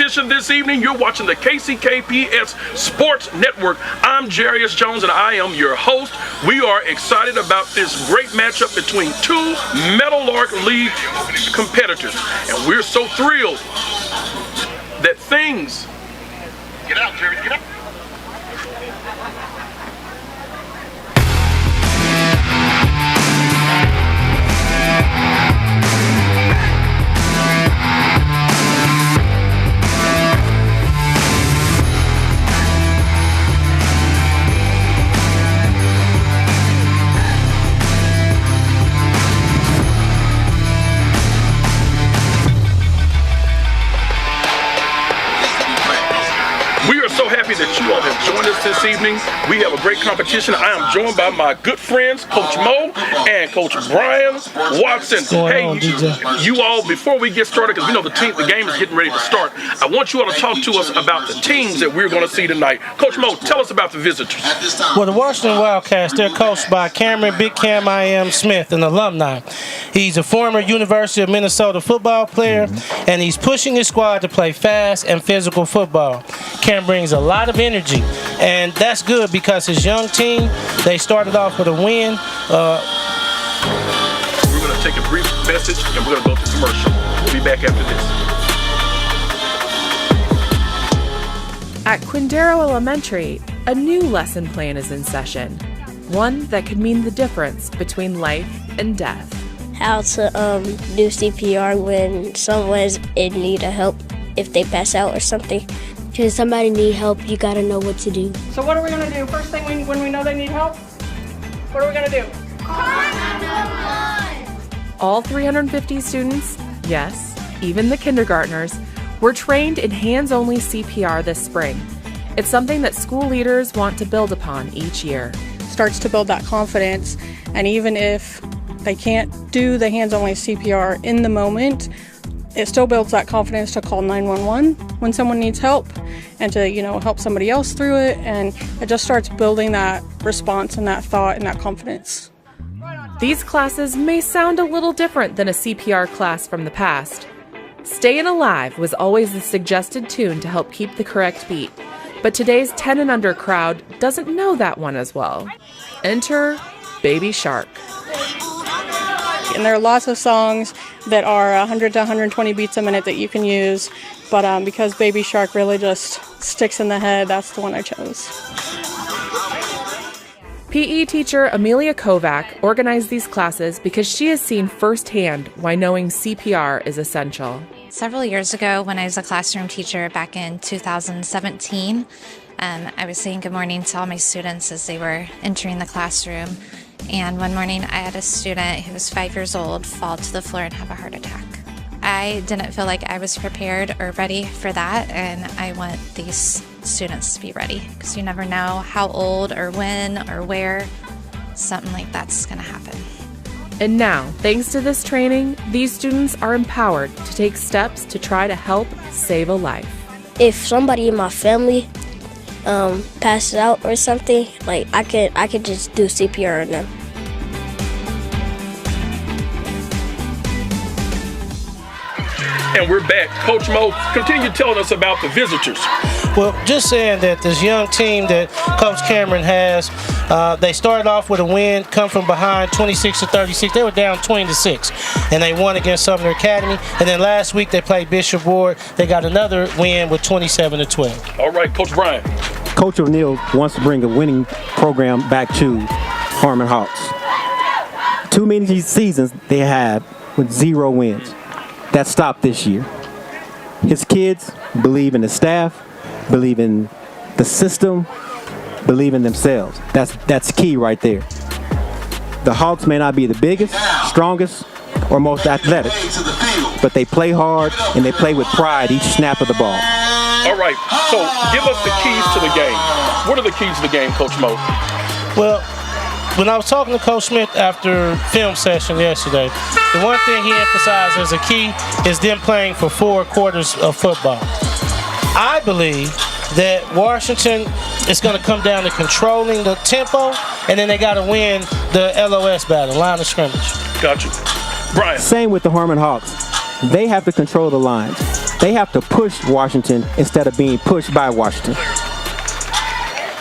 competition this evening. You're watching the KCKPS Sports Network. I'm Jarius Jones, and I am your host. We are excited about this great matchup between two Meadowlark League competitors, and we're so thrilled that things... Get out, Jerry, get out. We are so happy that you all have joined us this evening. We have a great competition. I am joined by my good friends, Coach Mo and Coach Brian Watson. Hey, you all, before we get started, because we know the game is getting ready to start, I want you all to talk to us about the teams that we're going to see tonight. Coach Mo, tell us about the visitors. Well, the Washington Wildcats, they're coached by Cameron Big Cam I.M. Smith, an alumni. He's a former University of Minnesota football player, and he's pushing his squad to play fast and physical football. Cam brings a lot of energy, and that's good because his young team, they started off with a win. We're going to take a brief message, and we're going to go to commercial. We'll be back after this. At Quindero Elementary, a new lesson plan is in session, one that could mean the difference between life and death. How to do CPR when someone's in need of help, if they pass out or something. Because somebody need help, you gotta know what to do. So what are we gonna do? First thing when we know they need help, what are we gonna do? All 350 students, yes, even the kindergartners, were trained in hands-only CPR this spring. It's something that school leaders want to build upon each year. Starts to build that confidence, and even if they can't do the hands-only CPR in the moment, it still builds that confidence to call 911 when someone needs help and to, help somebody else through it. And it just starts building that response and that thought and that confidence. These classes may sound a little different than a CPR class from the past. Stayin' Alive was always the suggested tune to help keep the correct beat. But today's 10 and under crowd doesn't know that one as well. Enter Baby Shark. And there are lots of songs that are 100 to 120 beats a minute that you can use, but because Baby Shark really just sticks in the head, that's the one I chose. PE teacher Amelia Kovac organized these classes because she has seen firsthand why knowing CPR is essential. Several years ago, when I was a classroom teacher back in 2017, I was saying good morning to all my students as they were entering the classroom. And one morning I had a student who was 5 years old fall to the floor and have a heart attack. I didn't feel like I was prepared or ready for that, and I want these students to be ready because you never know how old or when or where something like that's going to happen. And now, thanks to this training, these students are empowered to take steps to try to help save a life. If somebody in my family passes out or something, like I could just do CPR on them. And we're back. Coach Mo, continue telling us about the visitors. Well, just saying that this young team that Coach Cameron has, they started off with a win, come from behind 26-36. They were down 20-6, and they won against Sumner Academy. And then last week they played Bishop Ward. They got another win with 27-12. All right, Coach Brian. Coach O'Neill wants to bring a winning program back to Harmon Hawks. Too many seasons they had with 0 wins. That stopped this year. His kids believe in the staff, believe in the system, believe in themselves. That's key right there. The Hawks may not be the biggest, strongest, or most athletic, but they play hard and they play with pride each snap of the ball. All right, so give us the keys to the game. What are the keys to the game, Coach Mo? Well, when I was talking to Coach Smith after film session yesterday, the one thing he emphasized as a key is them playing for 4 quarters of football. I believe that Washington is going to come down to controlling the tempo, and then they got to win the LOS battle, line of scrimmage. Got you. Brian. Same with the Harmon Hawks. They have to control the lines. They have to push Washington instead of being pushed by Washington.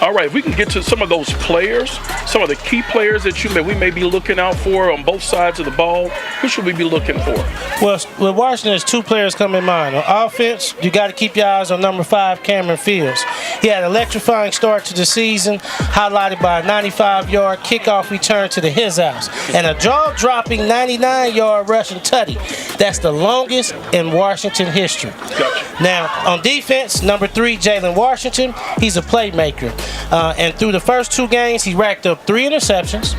All right, if we can get to some of those players, some of the key players that we may be looking out for on both sides of the ball. Who should we be looking for? Well, with Washington, there's two players come in mind. On offense, you got to keep your eyes on number 5, Cameron Fields. He had an electrifying start to the season, highlighted by a 95-yard kickoff return to his house and a jaw-dropping 99-yard rushing tutty. That's the longest in Washington history. Gotcha. Now, on defense, number 3, Jalen Washington. He's a playmaker. And through the first 2 games, he racked up 3 interceptions,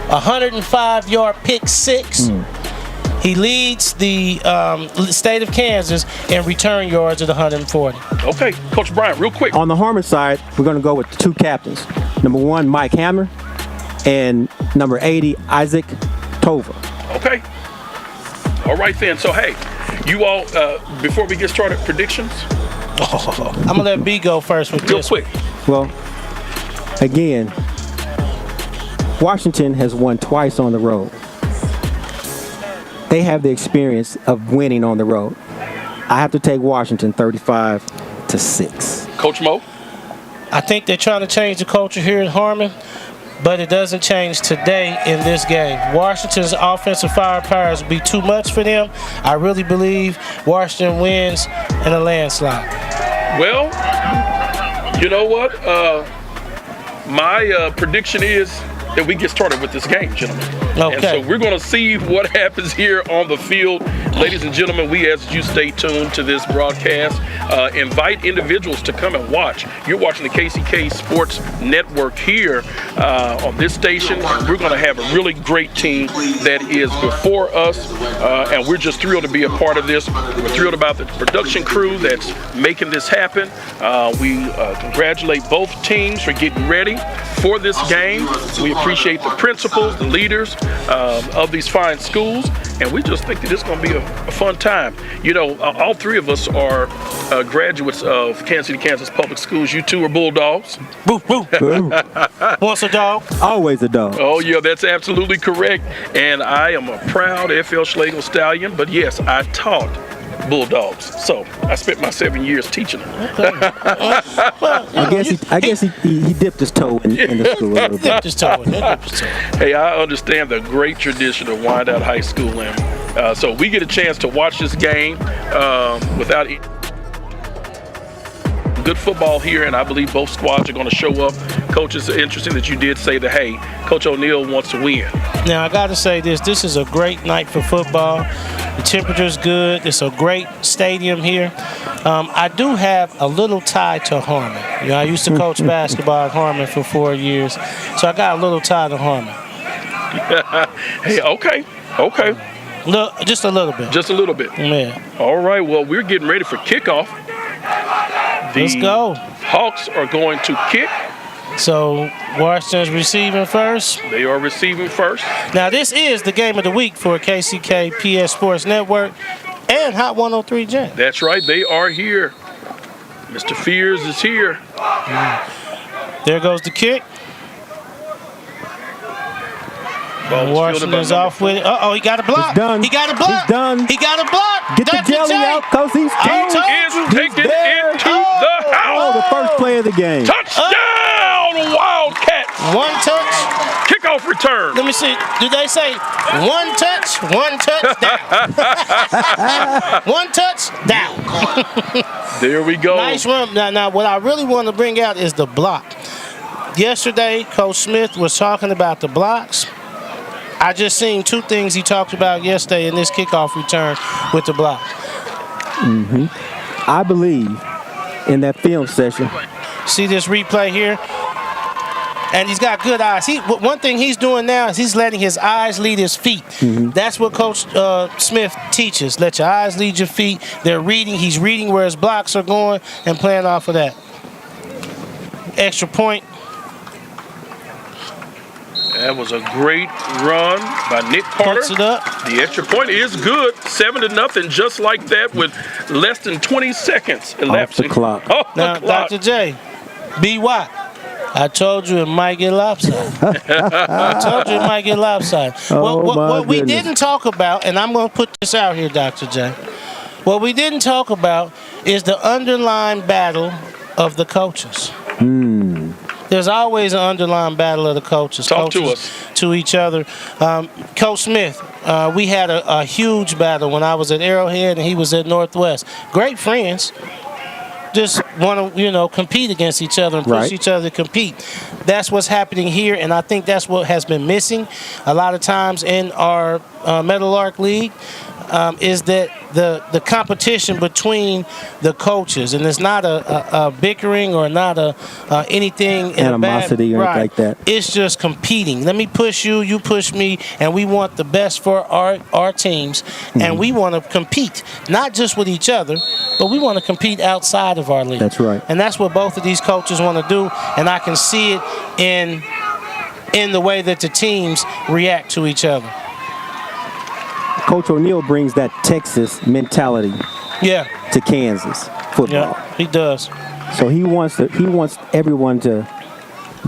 105-yard pick 6. He leads the state of Kansas in return yards at 140. Okay, Coach Bryant, real quick. On the Harmon side, we're going to go with the 2 captains. Number 1, Mike Hammer, and number 80, Isaac Tova. Okay. All right then. So hey, you all, before we get started, predictions. I'm gonna let B go first with Real this. quick. Well, again, Washington has won twice on the road. They have the experience of winning on the road. I have to take Washington 35-6. Coach Mo. I think they're trying to change the culture here at Harmon, but it doesn't change today in this game. Washington's offensive firepower will be too much for them. I really believe Washington wins in a landslide. Well, you know what? My prediction is that we get started with this game, gentlemen. Okay. And so we're going to see what happens here on the field. Ladies and gentlemen, we ask you stay tuned to this broadcast. Invite individuals to come and watch. You're watching the KCK Sports Network here on this station. We're going to have a really great team that is before us, and we're just thrilled to be a part of this. We're thrilled about the production crew that's making this happen. We congratulate both teams for getting ready for this game. We appreciate the principals, the leaders of these fine schools, and we just think that it's going to be a fun time. You know, all 3 of us are graduates of Kansas City, Kansas Public Schools. You 2 are Bulldogs. Boo, boo. Once a dog. Always a dog. Oh, yeah, that's absolutely correct. And I am a proud FL Schlegel Stallion, but yes, I taught Bulldogs. So I spent my 7 years teaching them. I guess he dipped his toe in the school a little bit. Dipped his toe in it. Hey, I understand the great tradition of Wyandotte High School, and so we get a chance to watch this game without good football here, and I believe both squads are going to show up. Coach, it's interesting that you did say that, hey, Coach O'Neal wants to win. Now, I got to say this is a great night for football. The temperature's good. It's a great stadium here. I do have a little tie to Harmon. You know, I used to coach basketball at Harmon for 4 years, so I got a little tie to Harmon. Hey, okay. Look, just a little bit. Just a little bit. Yeah. All right, well, we're getting ready for kickoff. Let's go. Hawks are going to kick. So Washington's receiving first. They are receiving first. Now this is the game of the week for KCKPS Sports Network and Hot 103J. That's right, they are here. Mr. Fears is here. There goes the kick. Washington's off with it. Uh-oh, he got a block. He's done. He got a block. He's done. He got a block. Get the jelly out, because he's He is taking it into the house. Oh, the first play of the game. Touchdown, Wildcats. One touch. Kickoff return. Let me see. Do they say one touch down? One touch down. There we go. Nice run. Now, what I really want to bring out is the block. Yesterday, Coach Smith was talking about the blocks. I just seen 2 things he talked about yesterday in this kickoff return with the block. I believe in that film session. See this replay here? And he's got good eyes. One thing he's doing now is he's letting his eyes lead his feet. That's what Coach Smith teaches. Let your eyes lead your feet. They're reading. He's reading where his blocks are going and playing off of that. Extra point. That was a great run by Nick Carter. Puts it up. The extra point is good. 7-0, just like that, with less than 20 seconds elapsing. Off the clock. Now, Dr. J, B.Y., I told you it might get lopsided. What we didn't talk about, and I'm going to put this out here, Dr. J. What we didn't talk about is the underlying battle of the coaches. There's always an underlying battle of the coaches. Talk to coaches us. to each other. Coach Smith, we had a huge battle when I was at Arrowhead and he was at Northwest. Great friends. Just want to, compete against each other and push each other to compete. That's what's happening here, and I think that's what has been missing a lot of times in our Meadowlark League, is that the competition between the coaches, and it's not a bickering or not anything in animosity or anything like that. It's just competing. Let me push you, you push me, and we want the best for our teams, and we want to compete, not just with each other, but we want to compete outside of our league. That's right. And that's what both of these coaches want to do, and I can see it in the way that the teams react to each other. Coach O'Neal brings that Texas mentality to Kansas football. Yeah, he does. So he wants everyone to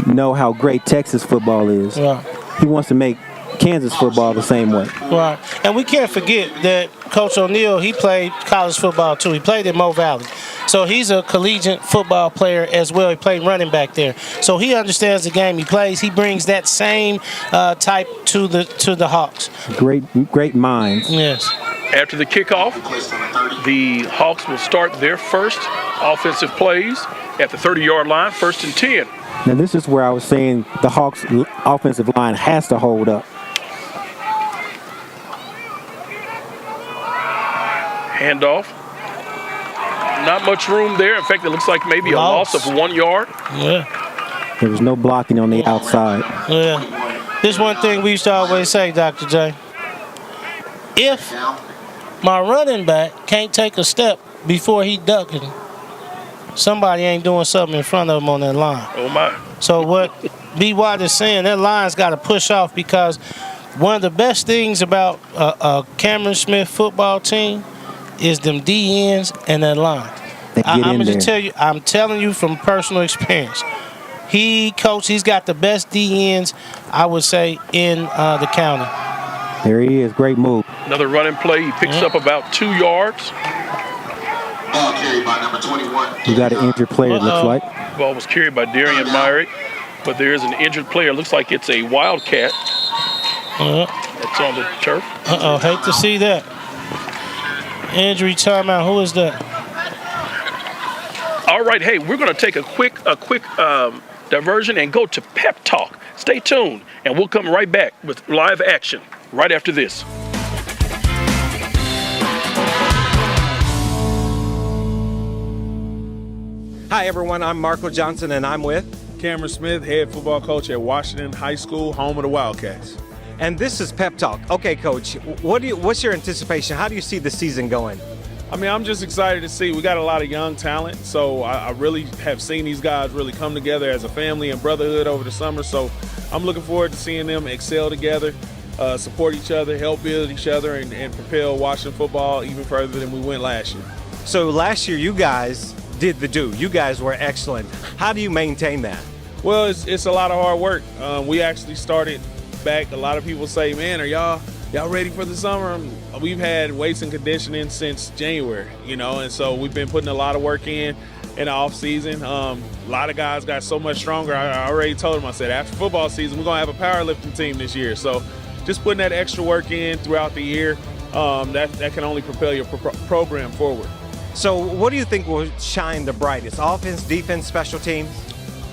know how great Texas football is. Yeah. He wants to make Kansas football the same way. Right. And we can't forget that Coach O'Neal, he played college football too. He played at Mo Valley. So he's a collegiate football player as well. He played running back there. So he understands the game he plays. He brings that same type to the Hawks. Great minds. Yes. After the kickoff, the Hawks will start their first offensive plays at the 30-yard line, 1st and 10. Now this is where I was saying the Hawks offensive line has to hold up. Handoff. Not much room there. In fact, it looks like maybe a loss of 1 yard. Yeah. There was no blocking on the outside. Yeah. This one thing we used to always say, Dr. J. If my running back can't take a step before he ducking, somebody ain't doing something in front of him on that line. Oh, my. So what B. Watt is saying, that line's got to push off, because one of the best things about a Cameron Smith football team is them D-ends and that line. I'm going to tell you, I'm telling you from personal experience. He's got the best D-ends, I would say, in the county. There he is. Great move. Another running play. He picks up about 2 yards. Ball carried by number 21. You got an injured player, it looks like. Ball was carried by Darian Myrick, but there is an injured player. Looks like it's a Wildcat. That's on the turf. Hate to see that. Injury timeout. Who is that? All right, hey, we're going to take a quick diversion and go to Pep Talk. Stay tuned, and we'll come right back with live action right after this. Hi, everyone. I'm Marco Johnson, and I'm with Cameron Smith, head football coach at Washington High School, home of the Wildcats. And this is Pep Talk. Okay, Coach, what's your anticipation? How do you see the season going? I mean, I'm just excited to see. We got a lot of young talent, so I really have seen these guys really come together as a family and brotherhood over the summer. So I'm looking forward to seeing them excel together, support each other, help build each other, and propel Washington football even further than we went last year. So last year, you guys did the do. You guys were excellent. How do you maintain that? Well, it's a lot of hard work. We actually started back. A lot of people say, man, are y'all ready for the summer? We've had weights and conditioning since January, and so we've been putting a lot of work in the off season. A lot of guys got so much stronger. I already told them, I said, after football season, we're going to have a powerlifting team this year. So just putting that extra work in throughout the year, that can only propel your program forward. So what do you think will shine the brightest? Offense, defense, special teams?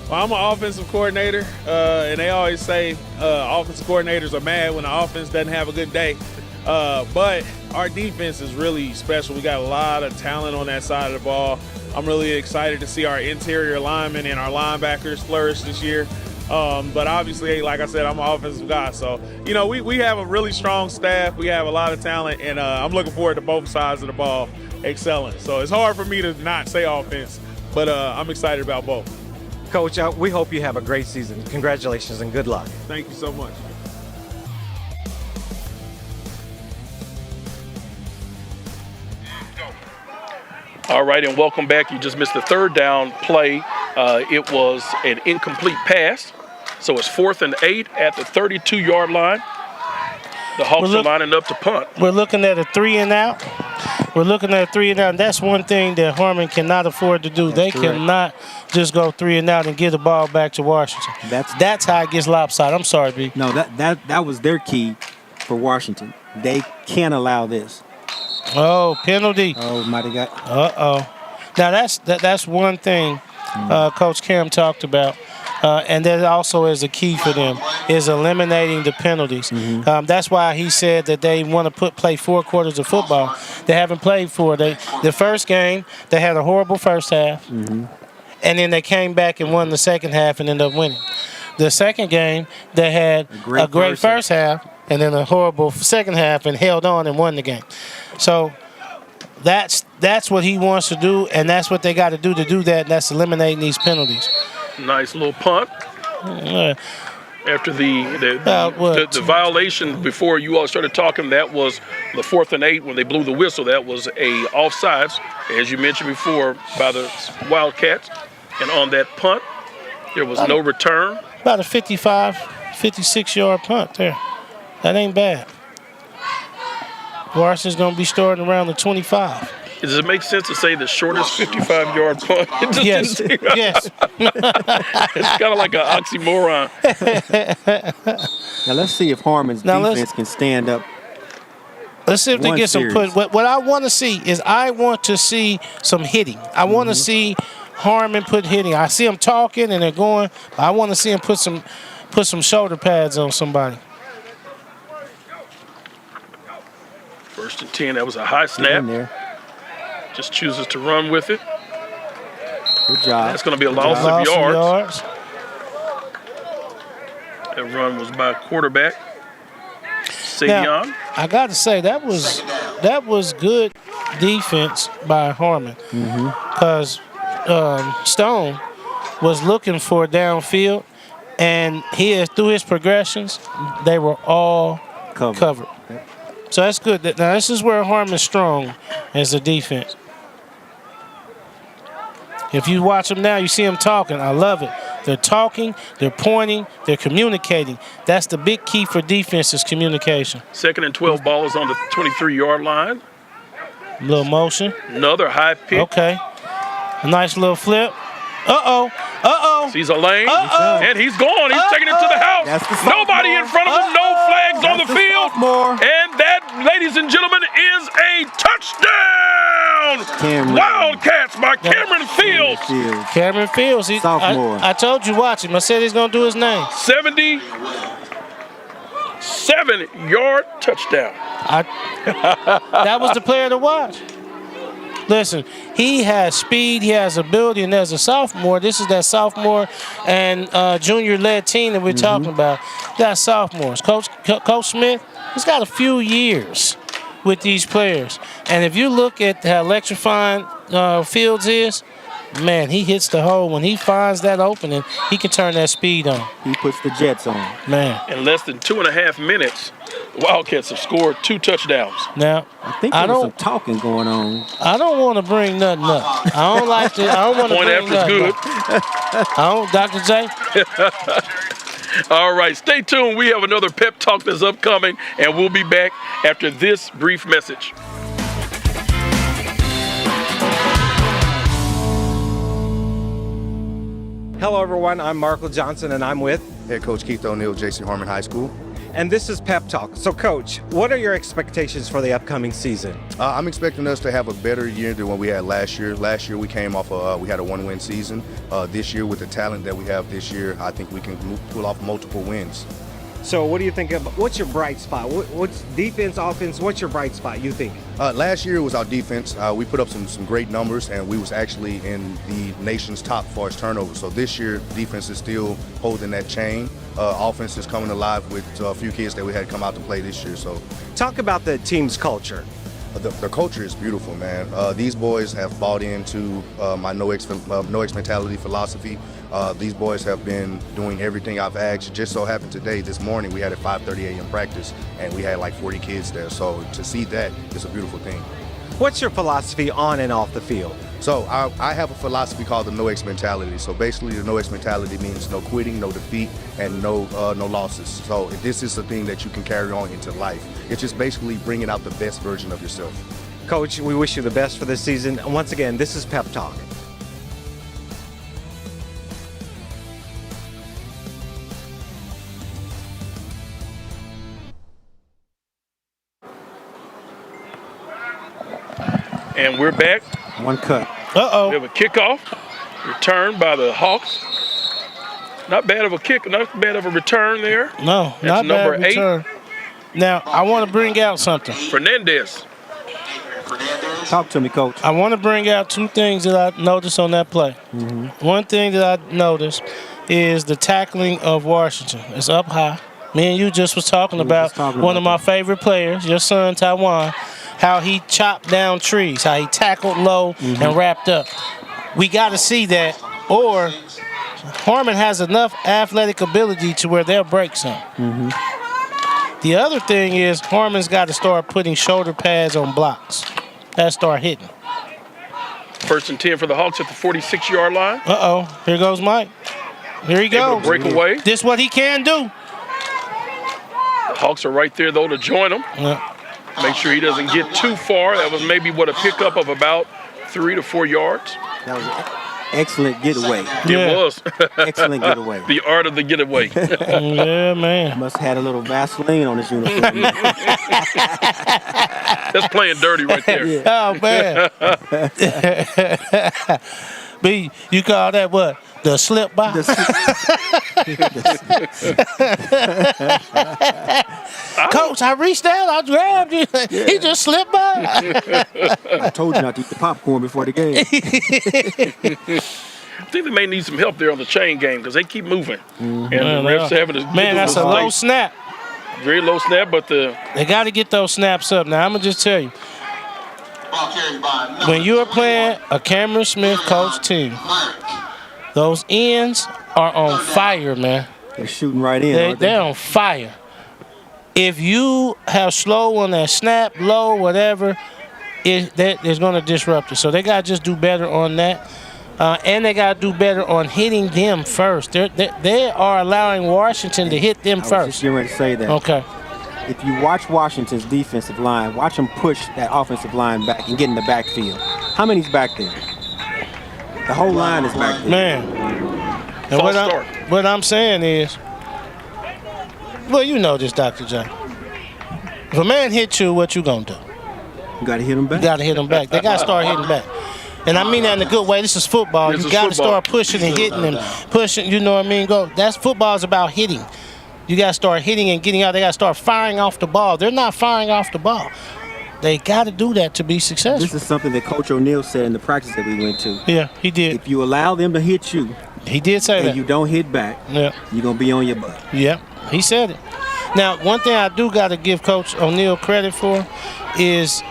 Well, I'm an offensive coordinator, and they always say offensive coordinators are mad when the offense doesn't have a good day. But our defense is really special. We got a lot of talent on that side of the ball. I'm really excited to see our interior linemen and our linebackers flourish this year. But obviously, like I said, I'm an offensive guy. So, we have a really strong staff. We have a lot of talent, and I'm looking forward to both sides of the ball excelling. So it's hard for me to not say offense, but I'm excited about both. Coach, we hope you have a great season. Congratulations and good luck. Thank you so much. All right, and welcome back. You just missed the third down play. It was an incomplete pass. So it's 4th and 8 at the 32-yard line. The Hawks are lining up to punt. We're looking at a 3 and out. we're looking at 3 and out. And that's one thing that Harmon cannot afford to do. They cannot just go 3 and out and give the ball back to Washington. That's how it gets lopsided. I'm sorry, B. No, that was their key for Washington. They can't allow this. Oh, penalty. Oh, mighty God. Uh-oh. Now, that's one thing Coach Cam talked about. And that also is a key for them, is eliminating the penalties. That's why he said that they want to play 4 quarters of football. They haven't played 4. The first game, they had a horrible first half, and then they came back and won the second half and ended up winning. The second game, they had a great first half and then a horrible second half and held on and won the game. So that's what he wants to do, and that's what they got to do that, and that's eliminating these penalties. Nice little punt. After the violation before you all started talking, that was the 4th and 8 when they blew the whistle. That was a offsides, as you mentioned before, by the Wildcats. And on that punt, there was no return. About a 56-yard punt there. That ain't bad. Washington's going to be starting around the 25. Does it make sense to say the shortest 55-yard punt? Yes. Yes. It's kind of like an oxymoron. Now, let's see if Harmon's defense can stand up. Let's see if they get some put. What I want to see is some hitting. I want to see Harmon put hitting. I see them talking and they're going. I want to see him put some shoulder pads on somebody. 1st and 10. That was a high snap. Just chooses to run with it. Good job. That's going to be a loss of yards. That run was by quarterback Savion. I got to say that was good defense by Harmon, because Stone was looking for downfield, and through his progressions, they were all covered. So that's good. Now this is where Harmon's strong as a defense. If you watch them now, you see them talking. I love it. They're talking, they're pointing, they're communicating. That's the big key for defense, is communication. 2nd and 12, ball is on the 23-yard line. A little motion. Another high pick. Okay. A nice little flip. Sees a lane, and he's gone. He's taking it to the house. Nobody in front of him. No flags on the field. And that, ladies and gentlemen, is a touchdown. Wildcats by Cameron Fields. Cameron Fields. Sophomore. I told you, watch him. I said he's going to do his name. 77-yard touchdown. That was the player to watch. Listen, he has speed, he has ability, and as a sophomore, this is that sophomore and junior-led team that we're talking about. That's sophomores. Coach Smith, he's got a few years with these players. And if you look at how electrifying Fields is, man, he hits the hole. When he finds that opening, he can turn that speed on. He puts the Jets on. Man. In less than 2.5 minutes, Wildcats have scored 2 touchdowns. Now, I think there's some talking going on. I don't want to bring nothing up. I don't like to. I don't want to bring nothing up. Dr. J. All right, stay tuned. We have another pep talk that's upcoming, and we'll be back after this brief message. Hello, everyone. I'm Markle Johnson, and I'm with Head Coach Keith O'Neill, J.C. Harmon High School. And this is Pep Talk. So, Coach, what are your expectations for the upcoming season? I'm expecting us to have a better year than what we had last year. Last year, we came off we had a 1-win season. This year, with the talent that we have this year, I think we can pull off multiple wins. So what do you think of, what's your bright spot? What's defense, offense, what's your bright spot, you think? Last year was our defense. We put up some great numbers, and we was actually in the nation's top as far as turnovers. So this year, defense is still holding that chain. Offense is coming alive with a few kids that we had come out to play this year. So, talk about the team's culture. The culture is beautiful, man. These boys have bought into my no X mentality philosophy. These boys have been doing everything I've asked. It just so happened today, this morning, we had a 5:30 a.m. practice, and we had like 40 kids there. So to see that is a beautiful thing. What's your philosophy on and off the field? So I have a philosophy called the no X mentality. So basically, the no X mentality means no quitting, no defeat, and no losses. So this is the thing that you can carry on into life. It's just basically bringing out the best version of yourself. Coach, we wish you the best for this season. And once again, this is Pep Talk. And we're back. One cut. Uh-oh. We have a kickoff. Return by the Hawks. Not bad of a kick, not bad of a return there. No, That's not number bad 8. return. Now, I want to bring out something. Fernandez. Talk to me, Coach. I want to bring out 2 things that I noticed on that play. One thing that I noticed is the tackling of Washington. It's up high. Me and you just was talking about one of my favorite players, your son, Taiwan, how he chopped down trees, how he tackled low and wrapped up. We got to see that, or Harmon has enough athletic ability to where they'll break some. The other thing is Harmon's got to start putting shoulder pads on blocks. Got to start hitting. 1st and 10 for the Hawks at the 46-yard line. Uh-oh. Here goes Mike. Here he Able goes. to break away. This is what he can do. The Hawks are right there, though, to join him. Yeah. Make sure he doesn't get too far. That was maybe, a pickup of about 3 to 4 yards. That was an excellent getaway. It was. Excellent getaway. The art of the getaway. Yeah, man. Must have had a little Vaseline on his uniform. That's playing dirty right there. Oh, man. B, you call that what? The slip by? Coach, I reached out, I grabbed you. He just slipped by. I told you not to eat the popcorn before the game. I think they may need some help there on the chain game because they keep moving. And the refs are having to Man, that's a low snap. Very low snap, but they got to get those snaps up. Now, I'm going to just tell you. When you are playing a Cameron Smith coach team, those ends are on fire, man. They're shooting right in. They're on fire. If you have slow on that snap, low, whatever, that is going to disrupt it. So they got to just do better on that. And they got to do better on hitting them first. They are allowing Washington to hit them first. I was just getting ready to say that. Okay. If you watch Washington's defensive line, watch them push that offensive line back and get in the backfield. How many's back there? The whole line is back there. Man. And what I'm saying is, well, you know this, Dr. John. If a man hits you, what you going to do? You got to hit him back. You got to hit him back. They got to start hitting back. And I mean that in a good way. This is football. You got to start pushing and hitting them. Pushing, you know what I mean? That's football is about hitting. You got to start hitting and getting out. They got to start firing off the ball. They're not firing off the ball. They got to do that to be successful. This is something that Coach O'Neal said in the practice that we went to. Yeah, he did. If you allow them to hit you, he did say and that. you don't hit back, you're going to be on your butt. Yeah, he said it. Now, one thing I do got to give Coach O'Neal credit for is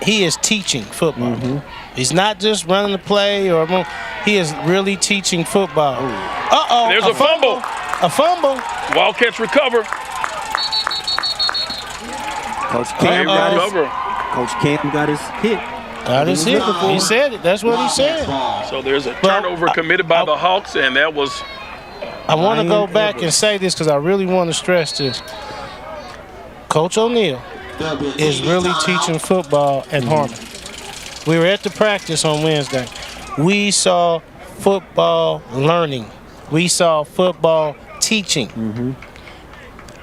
he is teaching football. He's not just running the play he is really teaching football. Uh-oh. There's a fumble. A fumble. Wildcats recover. Coach Cam got his hit. Got his hit. He said it. That's what he said. So there's a turnover committed by the Hawks, and that was... I want to go back and say this because I really want to stress this. Coach O'Neal is really teaching football at Harmon. We were at the practice on Wednesday. We saw football learning. We saw football teaching.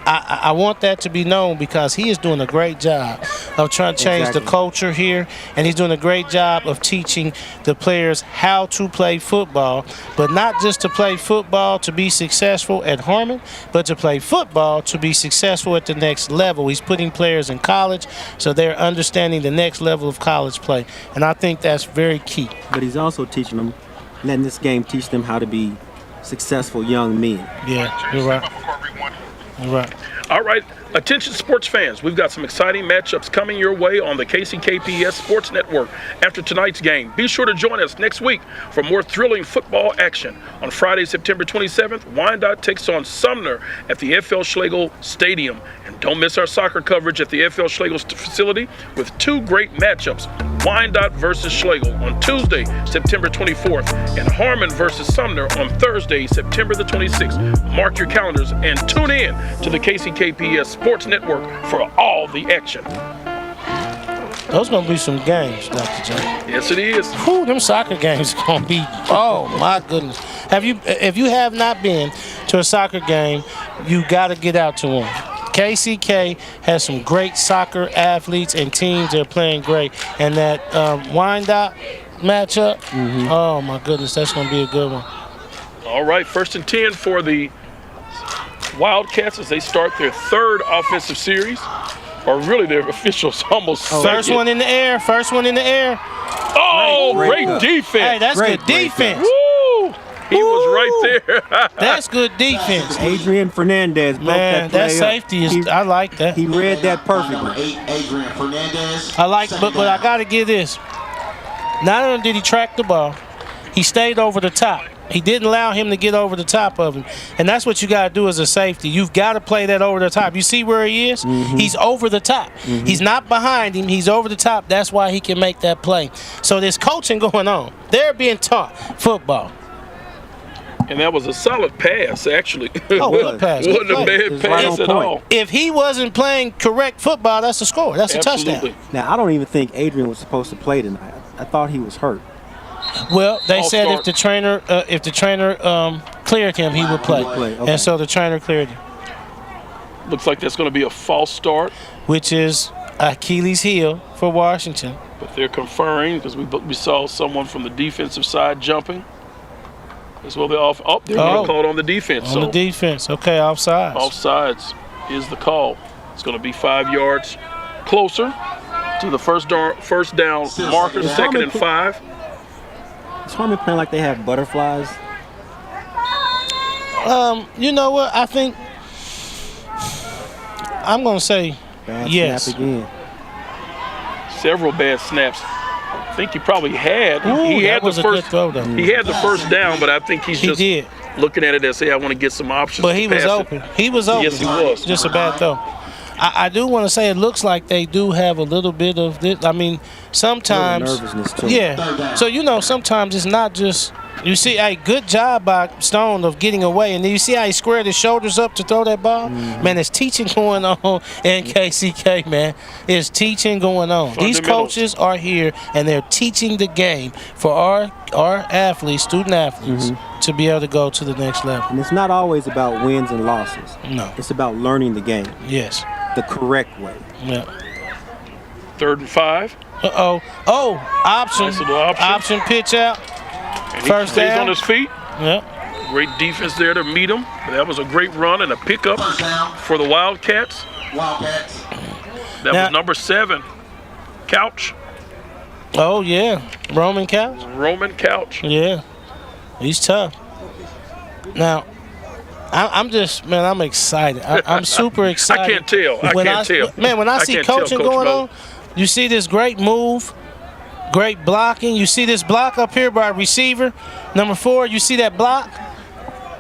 I want that to be known because he is doing a great job of trying to change the culture here, and he's doing a great job of teaching the players how to play football, but not just to play football to be successful at Harmon, but to play football to be successful at the next level. He's putting players in college, so they're understanding the next level of college play, and I think that's very key. But he's also teaching them, letting this game teach them how to be successful young men. Yeah, you're right. Right. All right, attention sports fans. We've got some exciting matchups coming your way on the KCKPS Sports Network after tonight's game. Be sure to join us next week for more thrilling football action. On Friday, September 27th, Wyandotte takes on Sumner at the F.L. Schlegel Stadium. And don't miss our soccer coverage at the F.L. Schlegel facility with 2 great matchups. Wyandotte versus Schlegel on Tuesday, September 24th, and Harmon versus Sumner on Thursday, September the 26th. Mark your calendars and tune in to the KCKPS Sports Network for all the action. Those gonna be some games, Dr. J. Yes, it is. Whew, them soccer games gonna be. Oh my goodness! If you have not been to a soccer game, you got to get out to one. KCK has some great soccer athletes and teams. They're playing great, and that wind-up matchup. Oh my goodness, that's gonna be a good one. All right, 1st and 10 for the Wildcats as they start their 3rd offensive series. Or really, their officials almost First one in the air. First one in the air. Oh, great defense. Hey, that's good defense. Woo! He was right there. That's good defense. Adrian Fernandez broke Man, that play that safety is. I like that. He read that perfectly. Adrian Fernandez. I like, but I got to give this. Not only did he track the ball, he stayed over the top. He didn't allow him to get over the top of him. And that's what you got to do as a safety. You've got to play that over the top. You see where he is? He's over the top. He's not behind him. He's over the top. That's why he can make that play. So there's coaching going on. They're being taught football. And that was a solid pass, actually. Oh, good pass. Wasn't a bad pass at all. If he wasn't playing correct football, that's a score. That's a touchdown. Now, I don't even think Adrian was supposed to play tonight. I thought he was hurt. Well, they said if the trainer cleared him, he would play. Okay. And so the trainer cleared him. Looks like that's going to be a false start. Which is Achilles heel for Washington. But they're conferring because we saw someone from the defensive side jumping. As well, they're going to call it on the defense. On the defense. Okay, offsides. Offsides is the call. It's going to be 5 yards closer to the first down marker, 2nd and 5. Is Harmon playing like they have butterflies? You know what? I think I'm going to say Bad yes. snap again. Several bad snaps. I think he probably had. He had the first. He had the first down, but I think he's just looking at it and say, "I want to get some options." But he was open. He was open. Yes, he was. Just a bad throw. I do want to say it looks like they do have a little bit of this. I mean, sometimes. Nervousness too. Yeah. So, sometimes it's not just. You see, a good job by Stone of getting away. And then you see how he squared his shoulders up to throw that ball? Man, there's teaching going on in KCK, man. There's teaching going on. These coaches are here, and they're teaching the game for our athletes, student athletes, to be able to go to the next level. And it's not always about wins and losses. No. It's about learning the game. Yes. The correct way. Yeah. 3rd and 5. Oh, option. Nice little option. Pitch out. And he First stays down. on his feet. Yep. Great defense there to meet him. That was a great run and a pickup for the Wildcats. That was number 7, Couch. Oh, yeah. Roman Couch. Yeah. He's tough. Now, I'm excited. I'm super excited. I can't tell. Man, when I see coaching going on, you see this great move, great blocking. You see this block up here by receiver, number 4. You see that block?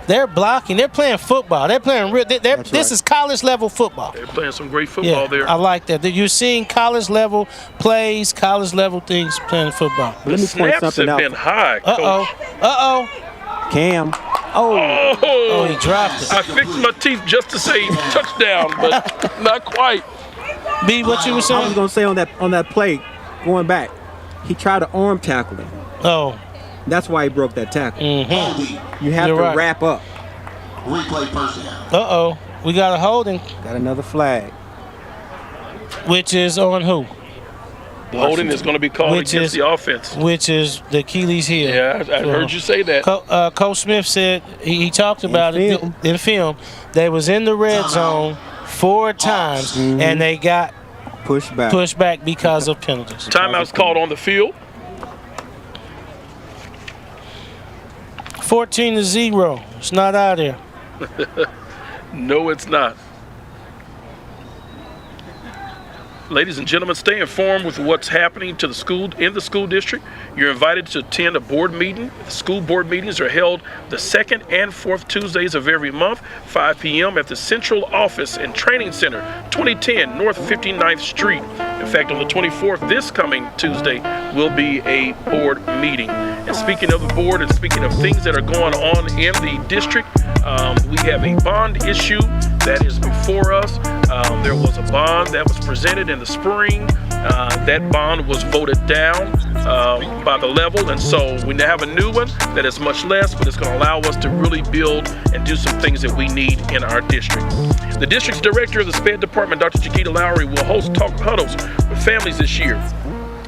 They're blocking. They're playing football. They're playing real. This is college level football. They're playing some great football there. I like that. You're seeing college level plays, college level things playing football. Let me point something out. Snaps have been high, Coach. Cam. Oh, he dropped it. I fixed my teeth just to say touchdown, but not quite. B, what you were saying? I was going to say on that play, going back, he tried to arm tackle him. Oh. That's why he broke that tackle. You have to wrap up. Replay first down. Uh-oh. We got a holding. Got another flag. Which is on who? The holding is going to be called against the offense. Which is the Achilles heel. Yeah, I heard you say that. Coach Smith said, he talked about it in film. They was in the red zone 4 times, and they got pushed back because of penalties. Timeout's called on the field. 14-0. It's not out there. No, it's not. Ladies and gentlemen, stay informed with what's happening to the school in the school district. You're invited to attend a board meeting. The school board meetings are held the 2nd and 4th Tuesdays of every month, 5 p.m. at the Central Office and Training Center, 2010 North 59th Street, In fact, on the 24th, this coming Tuesday, will be a board meeting. And speaking of the board and speaking of things that are going on in the district, we have a bond issue that is before us. There was a bond that was presented in the spring. That bond was voted down by the level, and so we now have a new one that is much less, but it's going to allow us to really build and do some things that we need in our district. The district's director of the SPED department, Dr. Chiquita Lowry, will host talk huddles with families this year.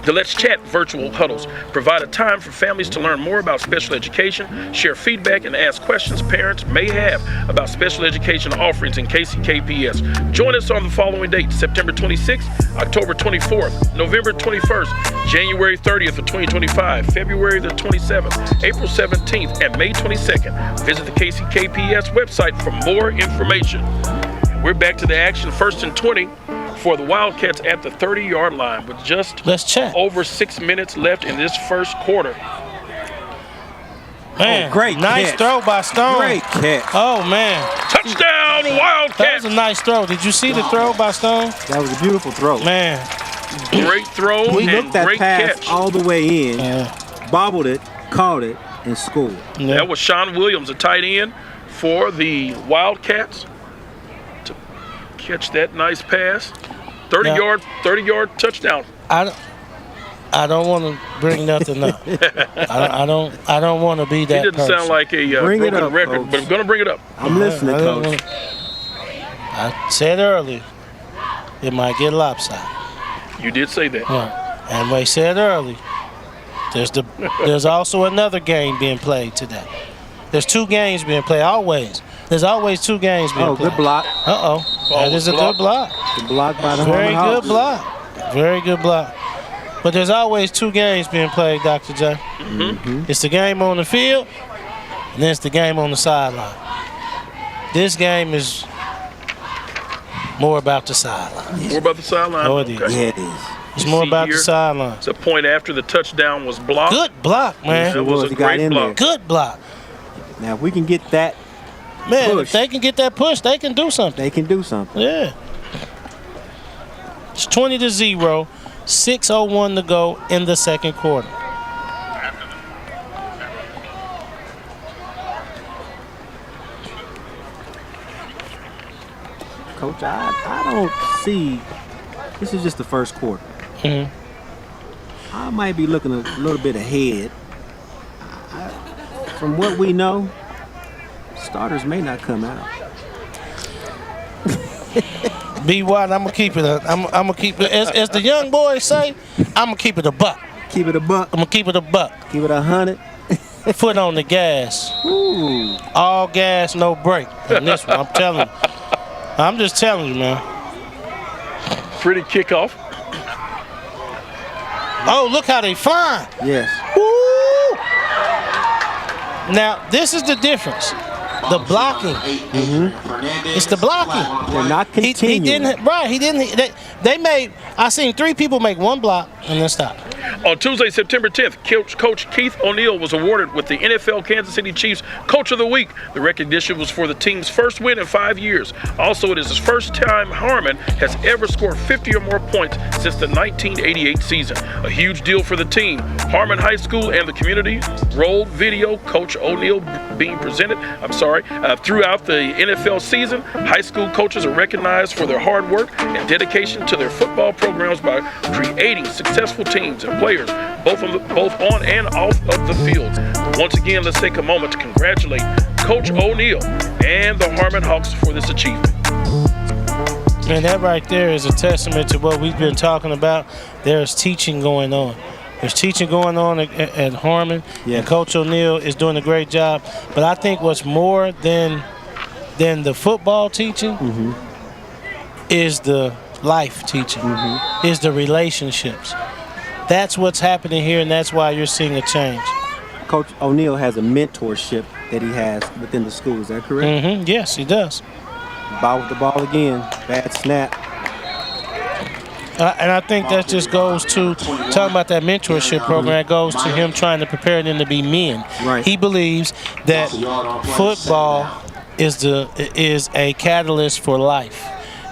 The Let's Chat virtual huddles provide a time for families to learn more about special education, share feedback, and ask questions parents may have about special education offerings in KCKPS. Join us on the following dates: September 26th, October 24th, November 21st, January 30th of 2025, February the 27th, April 17th, and May 22nd. Visit the KCKPS website for more information. We're back to the action, 1st and 20. For the Wildcats at the 30-yard line with just over 6 minutes left in this first quarter. Man, great nice catch. throw by Stone. Great catch. Oh, man. Touchdown, Wildcats. That was a nice throw. Did you see the throw by Stone? That was a beautiful throw. Man. Great throw We and looked that great pass catch. all the way in, bobbled it, caught it, and scored. Yeah. That was Sean Williams, a tight end for the Wildcats, to catch that nice pass. 30-yard touchdown. I don't want to bring nothing up. I don't want to be that. He didn't person. sound like a broken record, Coach. but I'm going to bring it up. I'm listening, Coach. I said earlier, it might get lopsided. You did say that. Yeah. And we said earlier, there's also another game being played today. There's 2 games being played always. There's always 2 games being played. Oh, good block. Uh-oh. That is a good block. Good block by the Very Harmon good block. Very good block. But there's always 2 games being played, Dr. J. Mm-hmm. It's the game on the field, and then it's the game on the sideline. This game is more about the sideline. More about the sideline? Oh, it is. Okay. Yeah, it is. It's You more see about here, the sideline. It's a point after the touchdown was blocked. Good block, man. It was a He got great in block. there. Good block. Now, if we can get that, Man, push. if they can get that push, they can do something. they can do something. Yeah. It's 20-0, 6:01 to go in the second quarter. Coach, I don't see. This is just the first quarter. Mhm. I might be looking a little bit ahead. From what we know, starters may not come out. B. Watt, I'm gonna keep it. I'm gonna keep it. As the young boys say, I'm gonna keep it a buck. Keep it a buck. I'm gonna keep it a buck. Keep it 100. Foot on the gas. Ooh. All gas, no brake. In this one, I'm telling you. I'm just telling you, man. Pretty kickoff. Oh, look how they flying. Yes. Woo! Now, this is the difference. The blocking. It's the blocking. They're not He continuing. didn't. Right. He didn't. They made. I seen 3 people make 1 block and then stop. On Tuesday, September 10th, Coach Keith O'Neill was awarded with the NFL Kansas City Chiefs Coach of the Week. The recognition was for the team's first win in 5 years. Also, it is his first time Harmon has ever scored 50 or more points since the 1988 season. A huge deal for the team. Harmon High School and the community rolled video Coach O'Neill being presented. Throughout the NFL season, high school coaches are recognized for their hard work and dedication to their football programs by creating successful teams and players, both on and off of the field. Once again, let's take a moment to congratulate Coach O'Neill and the Harmon Hawks for this achievement. Man, that right there is a testament to what we've been talking about. There's teaching going on. There's teaching going on at Harmon, Yeah. and Coach O'Neill is doing a great job. But I think what's more than the football teaching is the life teaching, is the relationships. That's what's happening here, and that's why you're seeing a change. Coach O'Neill has a mentorship that he has within the school. Is that correct? Yes, he does. Ball with the ball again. Bad snap. And I think that just goes to talking about that mentorship program. It goes to him trying to prepare them to be men. Right. He believes that football is a catalyst for life,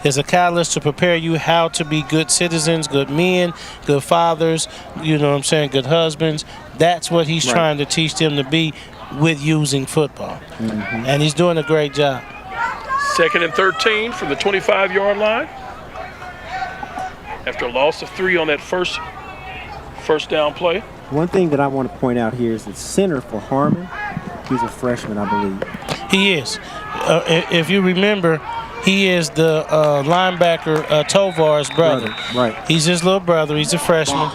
is a catalyst to prepare you how to be good citizens, good men, good fathers, you know what I'm saying, good husbands. That's what he's trying to teach them to be with using football. And he's doing a great job. 2nd and 13 from the 25-yard line. After a loss of 3 on that first down play. One thing that I want to point out here is the center for Harmon. He's a freshman, I believe. He is. If you remember, he is the linebacker Tovar's brother. Right. He's his little brother. He's a freshman.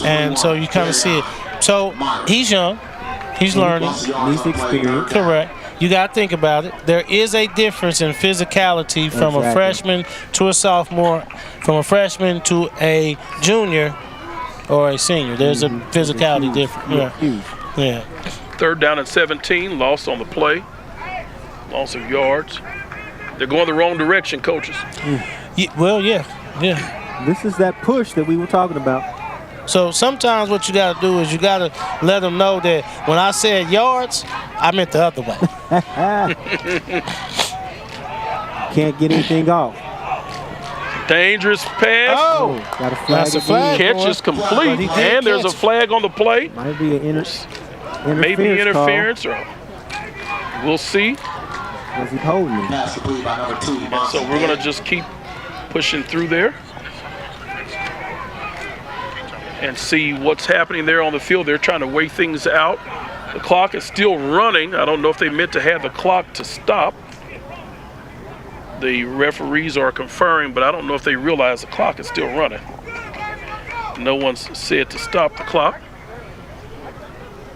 And so you kind of see it. So he's young. He's learning. Needs experience. Correct. You got to think about it. There is a difference in physicality from a freshman to a sophomore, from a freshman to a junior or a senior. There's a physicality difference. Yeah. 3rd down and 17, loss on the play, loss of yards. They're going the wrong direction, coaches. Yeah. This is that push that we were talking about. So sometimes what you got to do is you got to let them know that when I said yards, I meant the other way. Can't get anything off. Dangerous pass. Oh, got a flag. That's a flag. Catch is complete, and there's a flag on the play. Might be an Maybe interference, or we'll see. Was he holding me? So we're going to just keep pushing through there and see what's happening there on the field. They're trying to weigh things out. The clock is still running. I don't know if they meant to have the clock to stop. The referees are conferring, but I don't know if they realize the clock is still running. No one's said to stop the clock.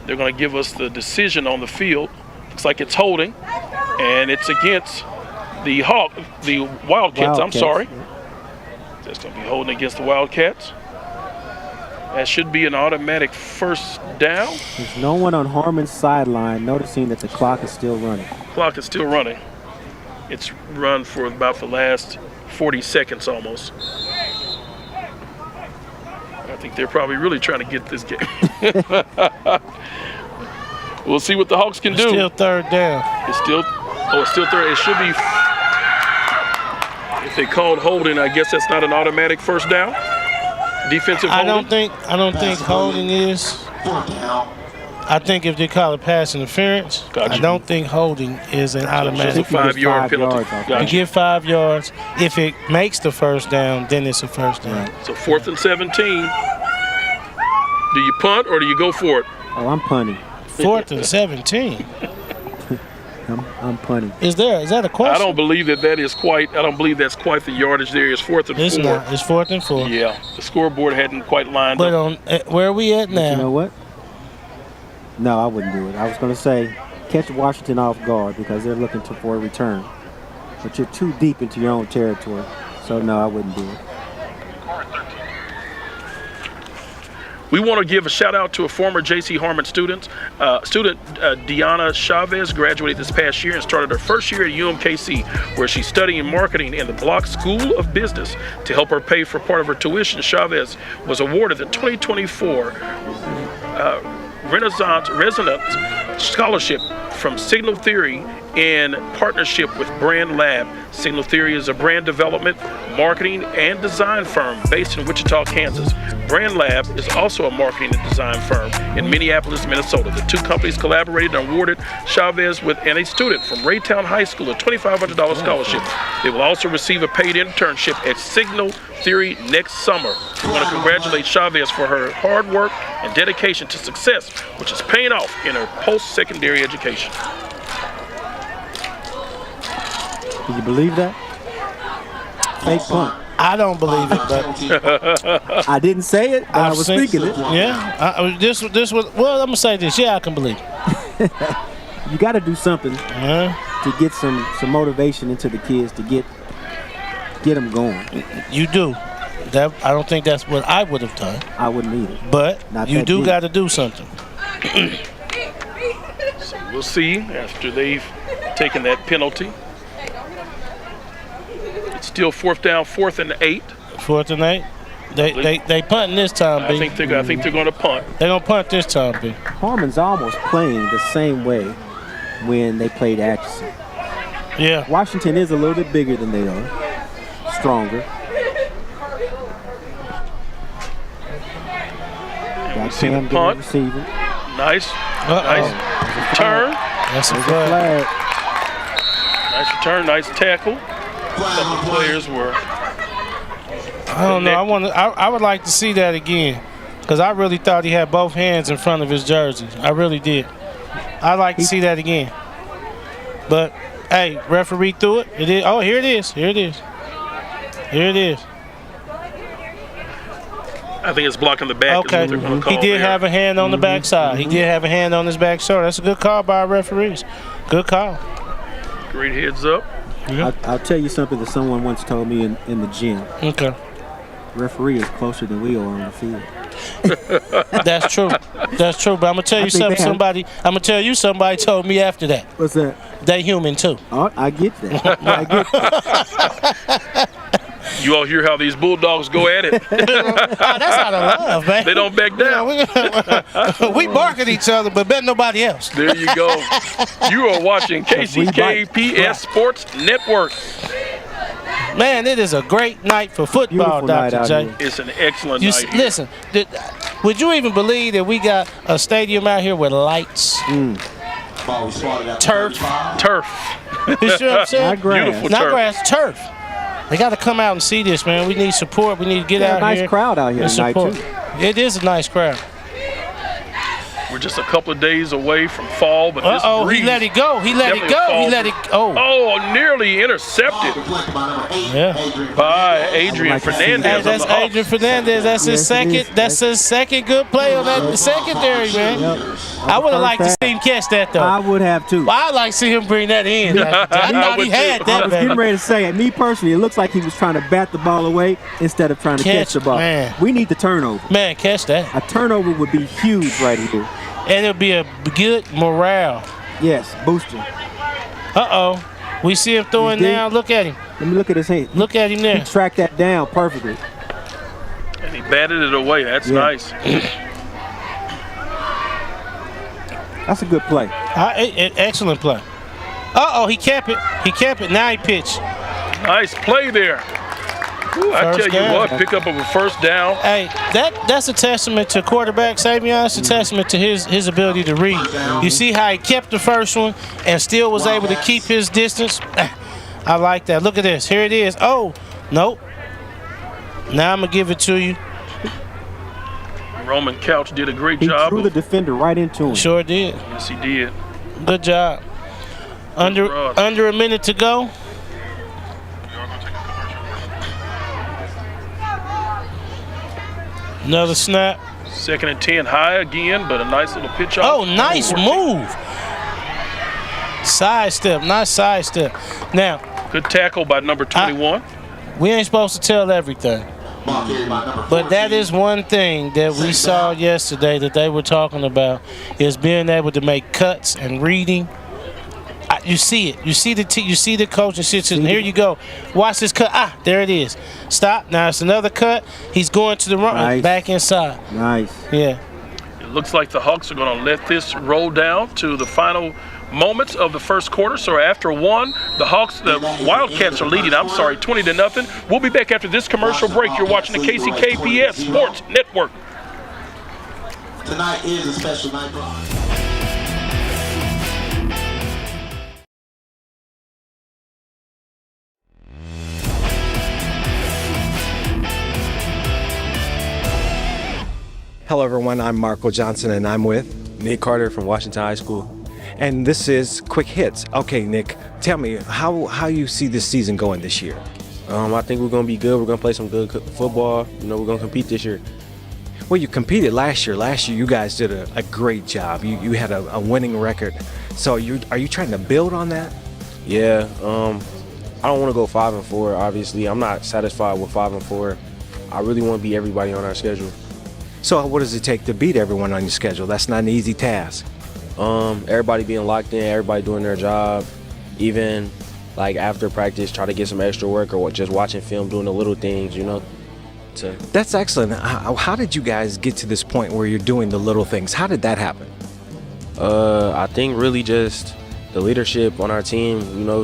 They're going to give us the decision on the field. Looks like it's holding, and it's against the Wildcats. I'm sorry. That's going to be holding against the Wildcats. That should be an automatic first down. There's no one on Harmon's sideline noticing that the clock is still running. Clock is still running. It's run for about the last 40 seconds almost. I think they're probably really trying to get this game. We'll see what the Hawks can do. Still 3rd down. It's still 3rd. It should be. If they called holding, I guess that's not an automatic first down. Defensive holding. I don't think holding is. I think if they call it pass interference, I don't think holding is an automatic. It's a 5-yard penalty. You get 5 yards. If it makes the first down, then it's a first down. So 4th and 17. Do you punt or do you go for it? Oh, I'm punting. 4th and 17. I'm punting. Is that a question? I don't believe that's quite the yardage there. It's 4th and 4. It's not. It's 4th and 4. Yeah, the scoreboard hadn't quite lined up. But where are we at now? But you know what? No, I wouldn't do it. I was going to say catch Washington off guard because they're looking for a return. But you're too deep into your own territory. So, no, I wouldn't do it. We want to give a shout out to a former J.C. Harmon student. Deanna Chavez graduated this past year and started her first year at UMKC, where she's studying marketing in the Block School of Business. To help her pay for part of her tuition, Chavez was awarded the 2024 Resonance Scholarship from Signal Theory in partnership with Brand Lab. Signal Theory is a brand development, marketing, and design firm based in Wichita, Kansas. Brand Lab is also a marketing and design firm in Minneapolis, Minnesota. The two companies collaborated and awarded Chavez and a student from Raytown High School a $2,500 scholarship. They will also receive a paid internship at Signal Theory next summer. We want to congratulate Chavez for her hard work and dedication to success, which is paying off in her post-secondary education. Do you believe that? Fake punt. I don't believe it, but I didn't say it, but I was thinking it. Yeah, this was. Well, I'm gonna say this. Yeah, I can believe it. You got to do something to get some motivation into the kids to get them going. You do. That I don't think that's what I would have done. I wouldn't either. But you do got to do something. So we'll see after they've taken that penalty. It's still 4th down, 4th and 8. 4th and 8. They punting this time, B. I think they're going to punt. They're going to punt this time, B. Harmon's almost playing the same way when they played Atchison. Yeah. Washington is a little bit bigger than they are. stronger. And we see the punt. Nice. Nice return. That's a flag. Nice return. Nice tackle. A couple players were. I don't know. I would like to see that again, because I really thought he had both hands in front of his jersey. I really did. I'd like to see that again. But hey, referee threw it. It is. Oh, here it is. Here it is. Here it is. I think it's blocking the back. Okay. He did have a hand on the backside. He did have a hand on his back shoulder. That's a good call by our referees. Good call. Great heads up. Yeah. I'll tell you something that someone once told me in the gym. Okay. Referee is closer than we are on the field. That's true. That's true. But I'm gonna tell you something. Somebody told me after that. What's that? They human too. Oh, I get that. I get that. You all hear how these Bulldogs go at it? That's out of love, man. They don't back down. We bark at each other, but bet nobody else. There you go. You are watching KCKPS Sports Network. Man, it is a great night for football, Dr. J. It's an excellent night here. Listen, would you even believe that we got a stadium out here with lights? Turf. You see what I'm saying? Not grass. Beautiful Not turf. grass, turf. They got to come out and see this, man. We need support. We need to get out nice here. Nice crowd out here tonight, too. It is a nice crowd. We're just a couple of days away from fall, but this breeze. He let it go. He let it go. He let it go. Oh, nearly intercepted by Adrian Fernandez. Hey, that's Adrian Fernandez. That's his second. That's his second good play on that secondary, man. I would have liked to see him catch that, though. I would have, too. Well, I'd like to see him bring that in. I thought he had that. I was getting ready to say it. Me personally, it looks like he was trying to bat the ball away instead of trying to catch the ball. Man. We need the turnover. Man, catch that. A turnover would be huge right here. And it'll be a good morale. Yes, booster. Uh-oh. We see him throwing now. Look at him. Let me look at his hand. Look at him there. He tracked that down perfectly. And he batted it away. That's nice. That's a good play. Excellent play. Uh-oh, he kept it. He kept it. Now he pitched. Nice play there. Ooh, I tell you what, pick up of a first down. Hey, that's a testament to quarterback Savion. It's a testament to his ability to read. You see how he kept the first one and still was able to keep his distance? I like that. Look at this. Here it is. Oh, nope. Now I'm going to give it to you. Roman Couch did a great job. He threw the defender right into him. Sure did. Yes, he did. Good job. Under a minute to go. Another snap. 2nd and 10 high again, but a nice little pitch off. Oh, nice move. Sidestep, nice sidestep. Now, good tackle by number 21. We ain't supposed to tell everything. But that is one thing that we saw yesterday that they were talking about, is being able to make cuts and reading. You see it. You see the coach and shit. Here you go. Watch this cut. There it is. Stop. Now it's another cut. He's going to the run. Nice. Back inside. Nice. Yeah. It looks like the Hawks are going to let this roll down to the final moments of the first quarter. So after one, the Wildcats are leading, 20-0. We'll be back after this commercial break. You're watching the KCKPS Sports Network. Tonight is a special night. Hello everyone, I'm Marco Johnson and I'm with Nick Carter from Washington High School. And this is Quick Hits. Okay, Nick, tell me how you see this season going this year. I think we're going to be good. We're going to play some good football. We're going to compete this year. Well, you competed last year. Last year you guys did a great job. You had a winning record. So are you trying to build on that? Yeah. I don't want to go 5-4. Obviously, I'm not satisfied with 5-4. I really want to beat everybody on our schedule. So what does it take to beat everyone on your schedule? That's not an easy task. Everybody being locked in, everybody doing their job. Even like after practice, try to get some extra work or just watching film, doing the little things, That's excellent. How did you guys get to this point where you're doing the little things? How did that happen? I think really just the leadership on our team,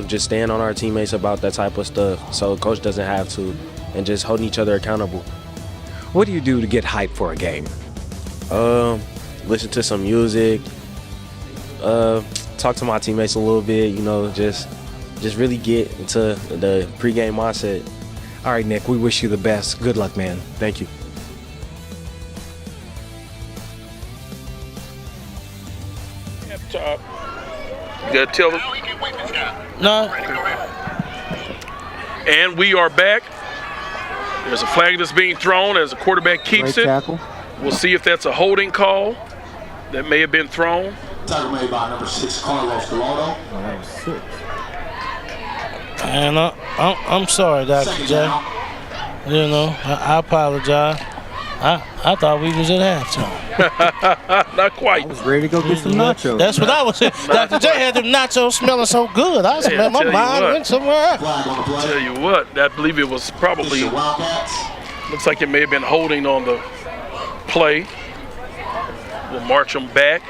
just staying on our teammates about that type of stuff so coach doesn't have to, and just holding each other accountable. What do you do to get hyped for a game? Listen to some music, talk to my teammates a little bit, just really get into the pregame mindset. All right, Nick, we wish you the best. Good luck, man. Thank you. You gotta tell them. No. And we are back. There's a flag that's being thrown as the quarterback keeps Great it. tackle. We'll see if that's a holding call that may have been thrown. Tackle made by number 6, Carlos Gallardo. Oh, that was 6. And I'm sorry, Dr. J. I apologize. I thought we was at halftime. Not quite. I was ready to go get some nachos. That's what I was saying. Dr. J had them nachos smelling so good. I was Yeah, my tell you mind what. went somewhere else. Flag on the play. Tell you what, I believe it was probably, It's the Wildcats. looks like it may have been holding on the play. We'll march them back.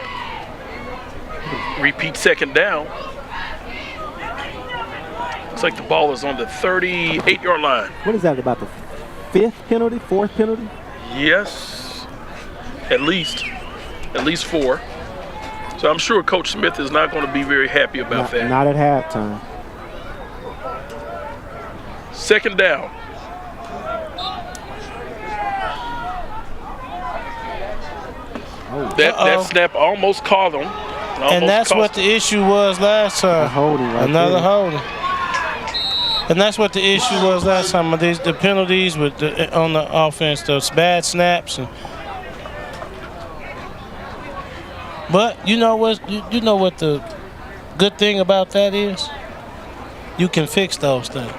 Repeat second down. Looks like the ball is on the 38-yard line. What is that, about the 5th penalty, 4th penalty? Yes, at least 4. So I'm sure Coach Smith is not going to be very happy about that. Not at halftime. Second down. That snap almost caught him. And that's what the issue was last time. Another holding. And that's what the issue was last time. The penalties with on the offense, those bad snaps. But you know what? You know what the good thing about that is? You can fix those things.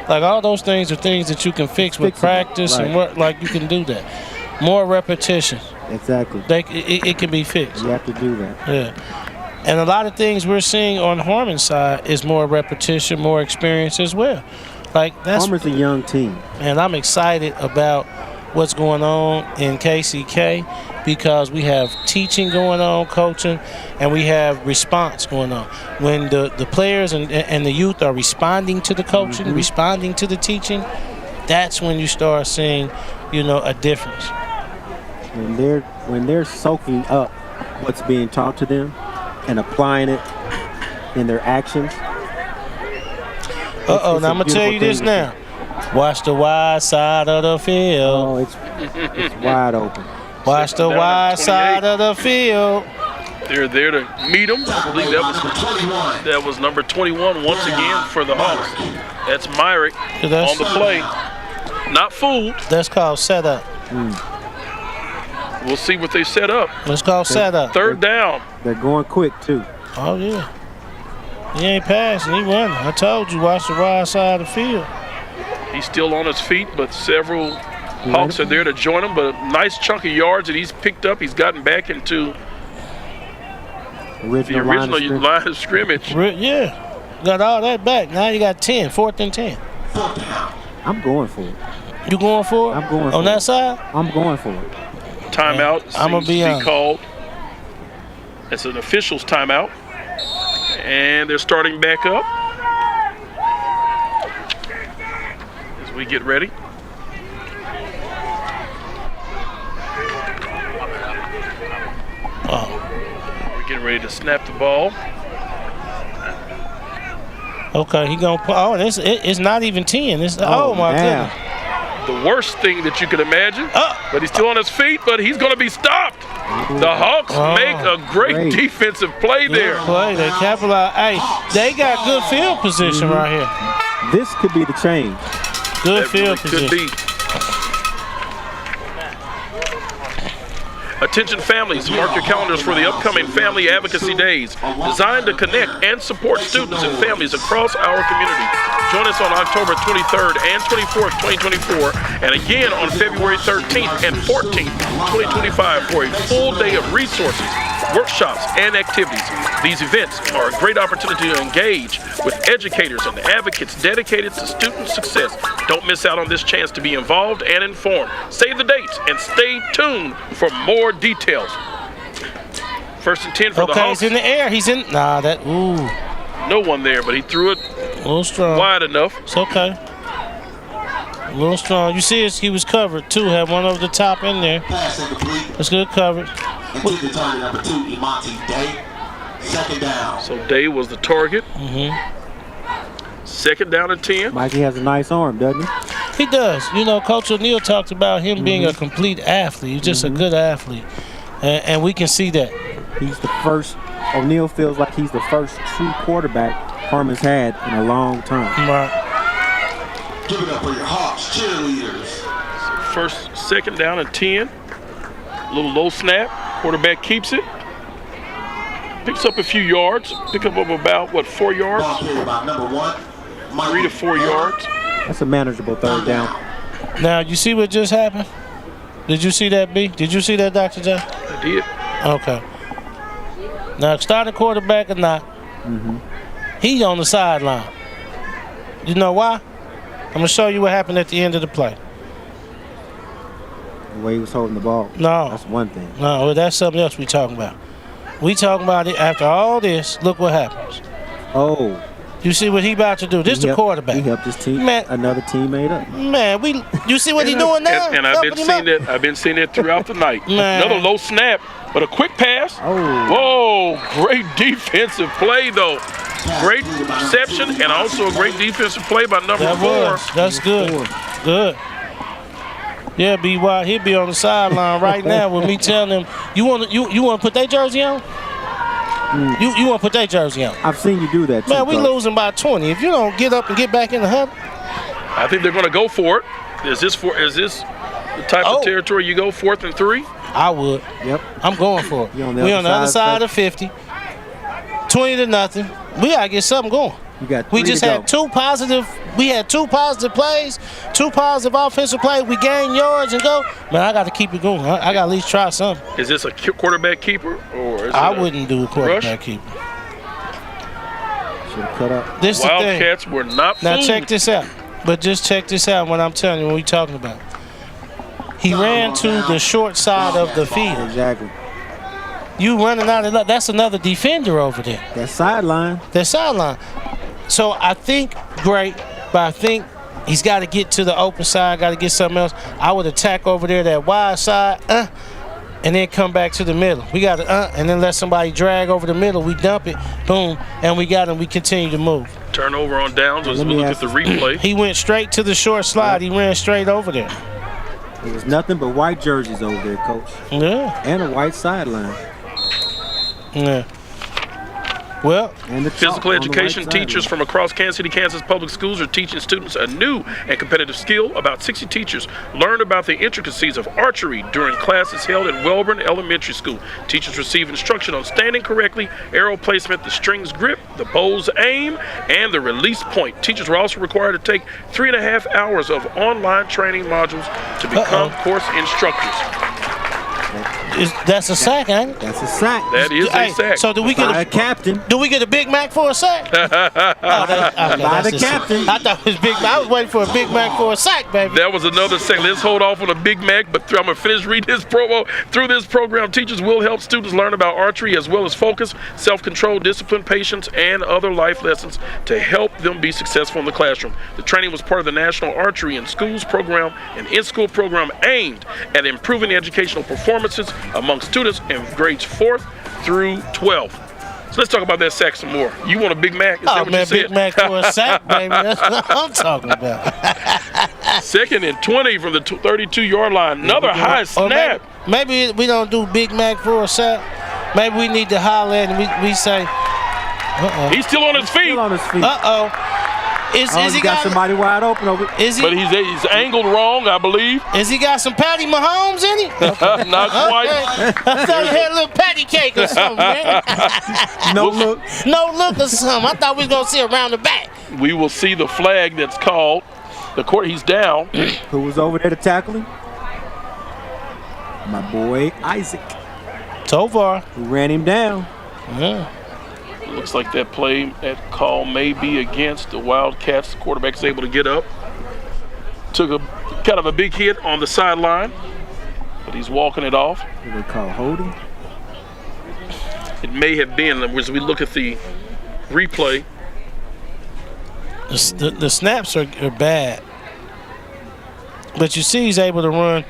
Like all those things are things that you can fix with practice and work. Like you can do that. More repetition. Exactly. It can be fixed. You have to do that. Yeah. And a lot of things we're seeing on Harmon's side is more repetition, more experience as well. Harmon's a young team. And I'm excited about what's going on in KCK because we have teaching going on, coaching, and we have response going on. When the players and the youth are responding to the coaching, responding to the teaching, that's when you start seeing, a difference. When they're soaking up what's being taught to them and applying it in their actions. Now I'm gonna tell you this now. Watch the wide side of the field. Oh, it's wide open. Watch the wide side of the field. They're there to meet him. I believe that was number 21 once again for the Hawks. That's Myrick on the play. Not fooled. That's called setup. We'll see what they set up. Let's call setup. Third down. They're going quick, too. Oh, yeah. He ain't passing. He running. I told you, watch the wide side of the field. He's still on his feet, but several Hawks are there to join him. But a nice chunk of yards that he's picked up. He's gotten back into the original line of scrimmage. Yeah. Got all that back. Now you got 10. 4th and 10. I'm going for it. You going for it? I'm going for it. On that side? I'm going for it. Timeout I'm gonna be called. It's an official's timeout. And they're starting back up as we get ready. We're getting ready to snap the ball. Okay, he gonna put. Oh, it's not even 10. Oh my goodness. The worst thing that you could imagine. But he's still on his feet, but he's going to be stopped. The Hawks make a great defensive play there. They capitalize. Hey, they got good field position right here. This could be the change. Good field position. Could be. Attention families, mark your calendars for the upcoming Family Advocacy Days, designed to connect and support students and families across our community. Join us on October 23rd and 24th, 2024, and again on February 13th and 14th, 2025 for a full day of resources, workshops, and activities. These events are a great opportunity to engage with educators and advocates dedicated to student success. Don't miss out on this chance to be involved and informed. Save the dates and stay tuned for more details. First and 10 for the Okay, Hawks. he's in the air. He's in. Nah, that. Ooh. No one there, but he threw it A little strong. wide enough. It's okay. A little strong. You see, he was covered too. Had one over the top in there. Pass incomplete. It's good coverage. Into the target number 2, Imanti Day. Second down. So Day was the target. Second down and 10. Mikey has a nice arm, doesn't he? He does. You know, Coach O'Neal talked about him being a complete athlete. He's just a good athlete. And we can see that. He's the first. O'Neal feels like he's the first true quarterback Harmon's had in a long time. Right. Give it up for your Hawks cheerleaders. Second down and 10. A little low snap. Quarterback keeps it. Picks up a few yards. Pick up about, 4 yards? Ball carried by number 1. 3 to 4 yards. That's a manageable third down. Now, you see what just happened? Did you see that, B? Did you see that, Dr. J? I did. Okay. Now, starting quarterback or not, he's on the sideline. You know why? I'm going to show you what happened at the end of the play. The way he was holding the ball. No. That's one thing. No, that's something else we talking about. We talking about it after all this, look what happens. Oh. You see what he about to do? This is the quarterback. He helped his team, another teammate up. Man, you see what he doing now? And I've been seeing that. I've been seeing it throughout the night. Man. Another low snap, but a quick pass. Oh. Whoa! Great defensive play though. Great reception and also a great defensive play by number 4. That's good. Good. Yeah, B.Y. He'll be on the sideline right now with me telling him, you want to put that jersey on? You want to put that jersey on? I've seen you do that too. Man, we losing by 20. If you don't get up and get back in the huddle. I think they're going to go for it. Is this the type of territory you go 4th and 3? I would. Yep. I'm going for it. We on the other side of 50. 20-0. We got to get something going. We just had two positive plays, 2 positive offensive plays. We gain yards and go. Man, I got to keep it going. I got to at least try something. Is this a quarterback keeper or is I wouldn't do a quarterback keeper. Should have cut up. This is the thing. Wildcats were not fooled. Now check this out. But just check this out what I'm telling you, what we talking about. He ran to the short side of the field. Exactly. You running out of luck. That's another defender over there. That sideline. So I think great, but I think he's got to get to the open side, got to get something else. I would attack over there that wide side, and then come back to the middle. We got to, and then let somebody drag over the middle. We dump it, boom, and we got him. We continue to move. Turnover on downs as we look at the replay. He went straight to the short slide. He ran straight over there. There was nothing but white jerseys over there, Coach. Yeah. And a white sideline. Yeah. Well, and the physical education teachers from across Kansas City, Kansas public schools are teaching students a new and competitive skill. About 60 teachers learned about the intricacies of archery during classes held at Welborn Elementary School. Teachers receive instruction on standing correctly, arrow placement, the string's grip, the bow's aim, and the release point. Teachers were also required to take 3.5 hours of online training modules to become course instructors. That's a sack, ain't it? That's a sack. That is a sack. So do we get a captain? Do we get a Big Mac for a sack? By the captain. I thought it was Big Mac. I was waiting for a Big Mac for a sack, baby. That was another sack. Let's hold off on a Big Mac, but I'm going to finish reading this promo. Through this program, teachers will help students learn about archery as well as focus, self-control, discipline, patience, and other life lessons to help them be successful in the classroom. The training was part of the National Archery in Schools program, an in-school program aimed at improving educational performances among students in grades 4th through 12th. So let's talk about that sack some more. You want a Big Mac? Is that what you said? Big Mac for a sack, baby. That's what I'm talking about. 2nd and 20 from the 32-yard line. Another high snap. Maybe we don't do Big Mac for a sack. Maybe we need to holler at him. We say, He's still on his feet. Is he got somebody wide open over? Is he? But he's angled wrong, I believe. Is he got some Patty Mahomes in him? Not quite. I thought he had a little patty cake or something, man. No look or something. I thought we was gonna see around the back. We will see the flag that's called. The court. He's down. Who was over there to tackle him? My boy Isaac. So far, who ran him down? Yeah. Looks like that call may be against the Wildcats. The quarterback's able to get up. Took a kind of a big hit on the sideline, but he's walking it off. What do they call holding? it may have been. As we look at the replay, the snaps are bad. But you see he's able to run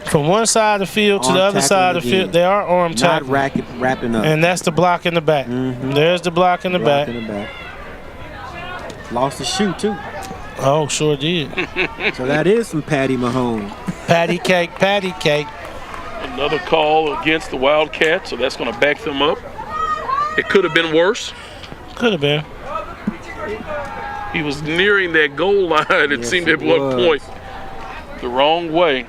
from one side of the field to the other side of the field. They are arm tackling. Not wrapping up. And that's the block in the back. There's the block in the back. Lost the shoe, too. Oh, sure did. So that is some Patty Mahone. Patty cake, patty cake. Another call against the Wildcats, so that's going to back them up. It could have been worse. Could have been. He was nearing that goal line, it seemed at one point, the wrong way.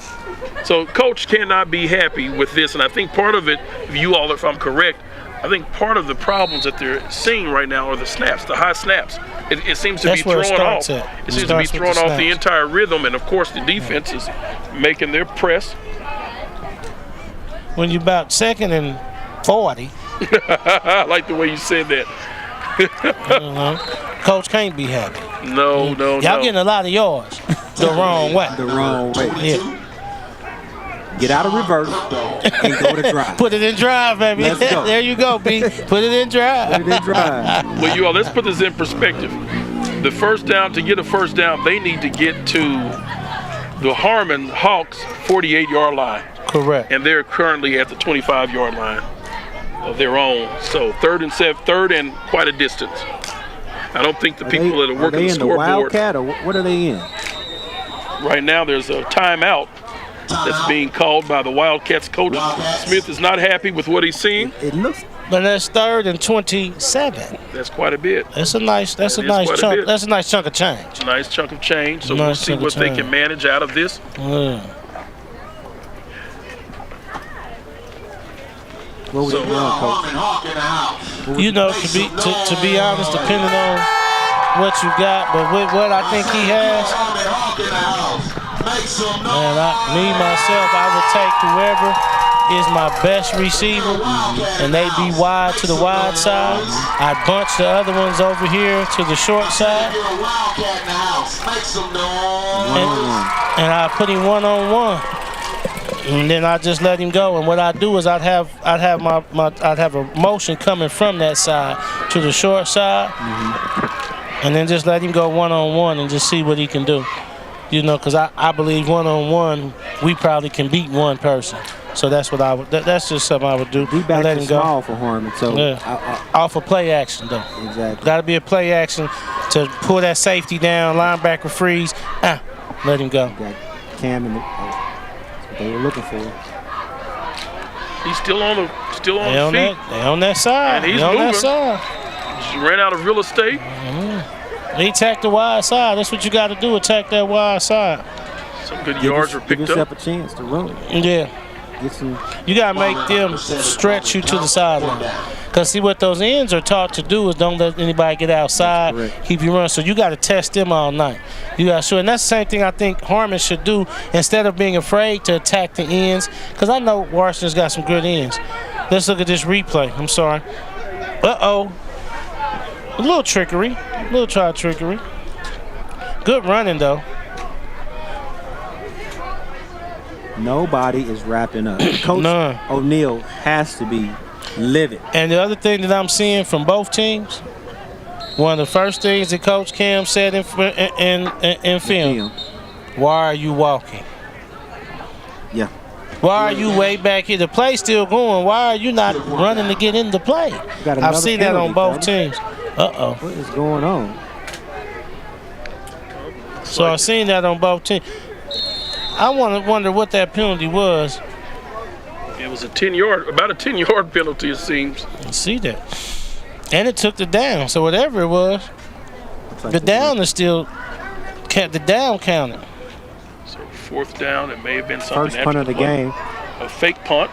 So Coach cannot be happy with this, and I think part of it, if I'm correct, I think part of the problems that they're seeing right now are the snaps, the high snaps. It seems to be thrown off. It seems to be thrown off the entire rhythm, and of course the defense is making their press. When you're about 2nd and 40. I like the way you said that. Coach can't be happy. No. Y'all getting a lot of yards the wrong way. The wrong way. Yeah. Get out of reverse and go to drive. Put it in drive, baby. Let's go. There you go, B. Put it in drive. Put it in drive. Well, you all, let's put this in perspective. The first down, to get a first down, they need to get to the Harmon Hawks 48-yard line. Correct. And they're currently at the 25-yard line of their own. So third and quite a distance. I don't think the people that are working the scoreboard. Are they in the Wildcat, or what are they in? Right now there's a timeout that's being called by the Wildcats coach. Smith is not happy with what he's seeing. It looks. But that's 3rd and 27. That's quite a bit. That's a nice chunk. That's a nice chunk of change. It's a nice chunk of change. So we'll see what they can manage out of this. What would Coach? You know, to be honest, depending on what you got, but with what I think he has, man, I would take whoever is my best receiver, and they be wide to the wide side. I'd bunch the other ones over here to the short side, and I put him one-on-one. And then I just let him go. And what I do is I'd have a motion coming from that side to the short side, and then just let him go one-on-one and just see what he can do. You know, because I believe one-on-one we probably can beat one person. So that's what that's just something I would do. We back to small for Harmon, so off of play action though. Exactly. Got to be a play action to pull that safety down, linebacker freeze. Let him go. Got Cam in they were looking for. He's still on the feet. They on that side. And he's on moving. that side. Just ran out of real estate. He attacked the wide side. That's what you got to do. Attack that wide side. Some good yards were picked up. Give yourself a chance to run. Yeah. You got to make them stretch you to the sideline. Because see what those ends are taught to do is don't let anybody get outside, keep you running. So you got to test them all night. You got to show, and that's the same thing I think Harmon should do instead of being afraid to attack the ends. Because I know Washington's got some good ends. Let's look at this replay. I'm sorry. A little trickery. A little try trickery. Good running though. Nobody is wrapping up. Coach O'Neal has to be livid. And the other thing that I'm seeing from both teams, one of the first things that Coach Cam said in film, why are you walking? Yeah. Why are you way back here? The play's still going. Why are you not running to get in the play? I've seen that on both teams. What is going on? So I've seen that on both teams. I wonder what that penalty was. It was about a 10-yard penalty, it seems. I see that. And it took the down. So whatever it was, the down is still the down counted. So 4th down, it may have been something. First punt of the game. A fake punt.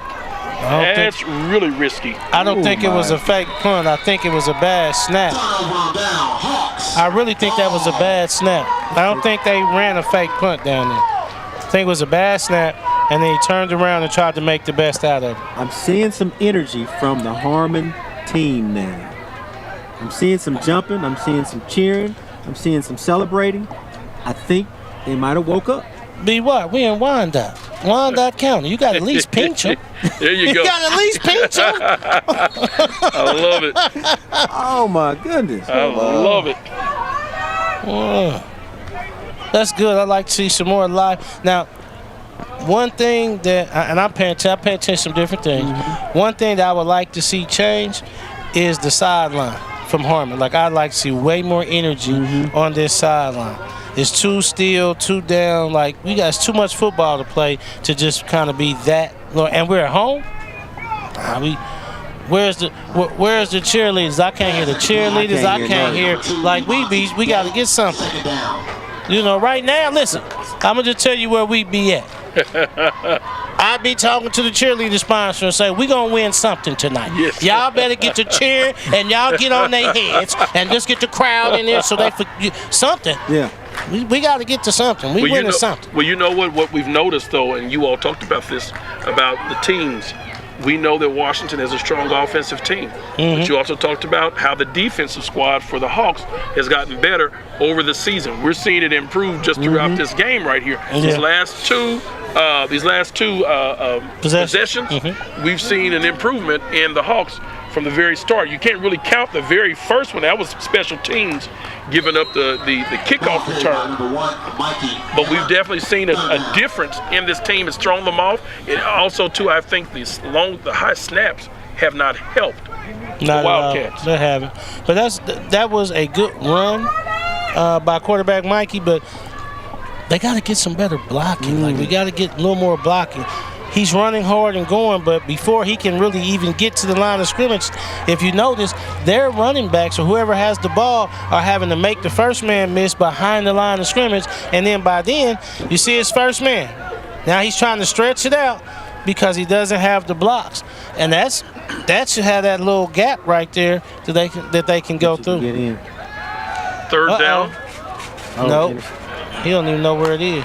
That's really risky. I don't think it was a fake punt. I think it was a bad snap. I really think that was a bad snap. I don't think they ran a fake punt down there. I think it was a bad snap, and then he turned around and tried to make the best out of it. I'm seeing some energy from the Harmon team now. I'm seeing some jumping. I'm seeing some cheering. I'm seeing some celebrating. I think they might have woke up. Be what? We in wind up. Wyandotte County. You got to at least pinch them. There you go. You got to at least pinch them. I love it. Oh my goodness. I love it. That's good. I'd like to see some more live. Now, one thing that, and I pay attention to some different things. One thing that I would like to see change is the sideline from Harmon. Like, I'd like to see way more energy on this sideline. It's too still, too down. Like, we got too much football to play to just kind of be that. And we're at home. Where's the cheerleaders? I can't hear the cheerleaders. I can't hear. Like, we got to get something. You know, right now, listen, I'm going to just tell you where we be at. I be talking to the cheerleader sponsor and say, we going to win something tonight. Yes. Y'all better get to cheering and y'all get on their heads and just get the crowd in there so they something. Yeah. We got to get to something. We winning something. Well, you know what we've noticed, though, and you all talked about this, about the teams. We know that Washington is a strong offensive team. But you also talked about how the defensive squad for the Hawks has gotten better over the season. We're seeing it improve just throughout this game right here. These last two possessions, we've seen an improvement in the Hawks from the very start. You can't really count the very first one. That was special teams giving up the kickoff return. But we've definitely seen a difference in this team. It's thrown them off. And also, too, I think the high snaps have not helped the Wildcats. They haven't. But that was a good run by quarterback Mikey, but they got to get some better blocking. Like, we got to get a little more blocking. He's running hard and going, but before he can really even get to the line of scrimmage, if you notice, their running backs or whoever has the ball are having to make the first man miss behind the line of scrimmage, and then by then, you see his first man. Now he's trying to stretch it out because he doesn't have the blocks, and that should have that little gap right there that they can go through. Get in. Third down. Nope. He don't even know where it is.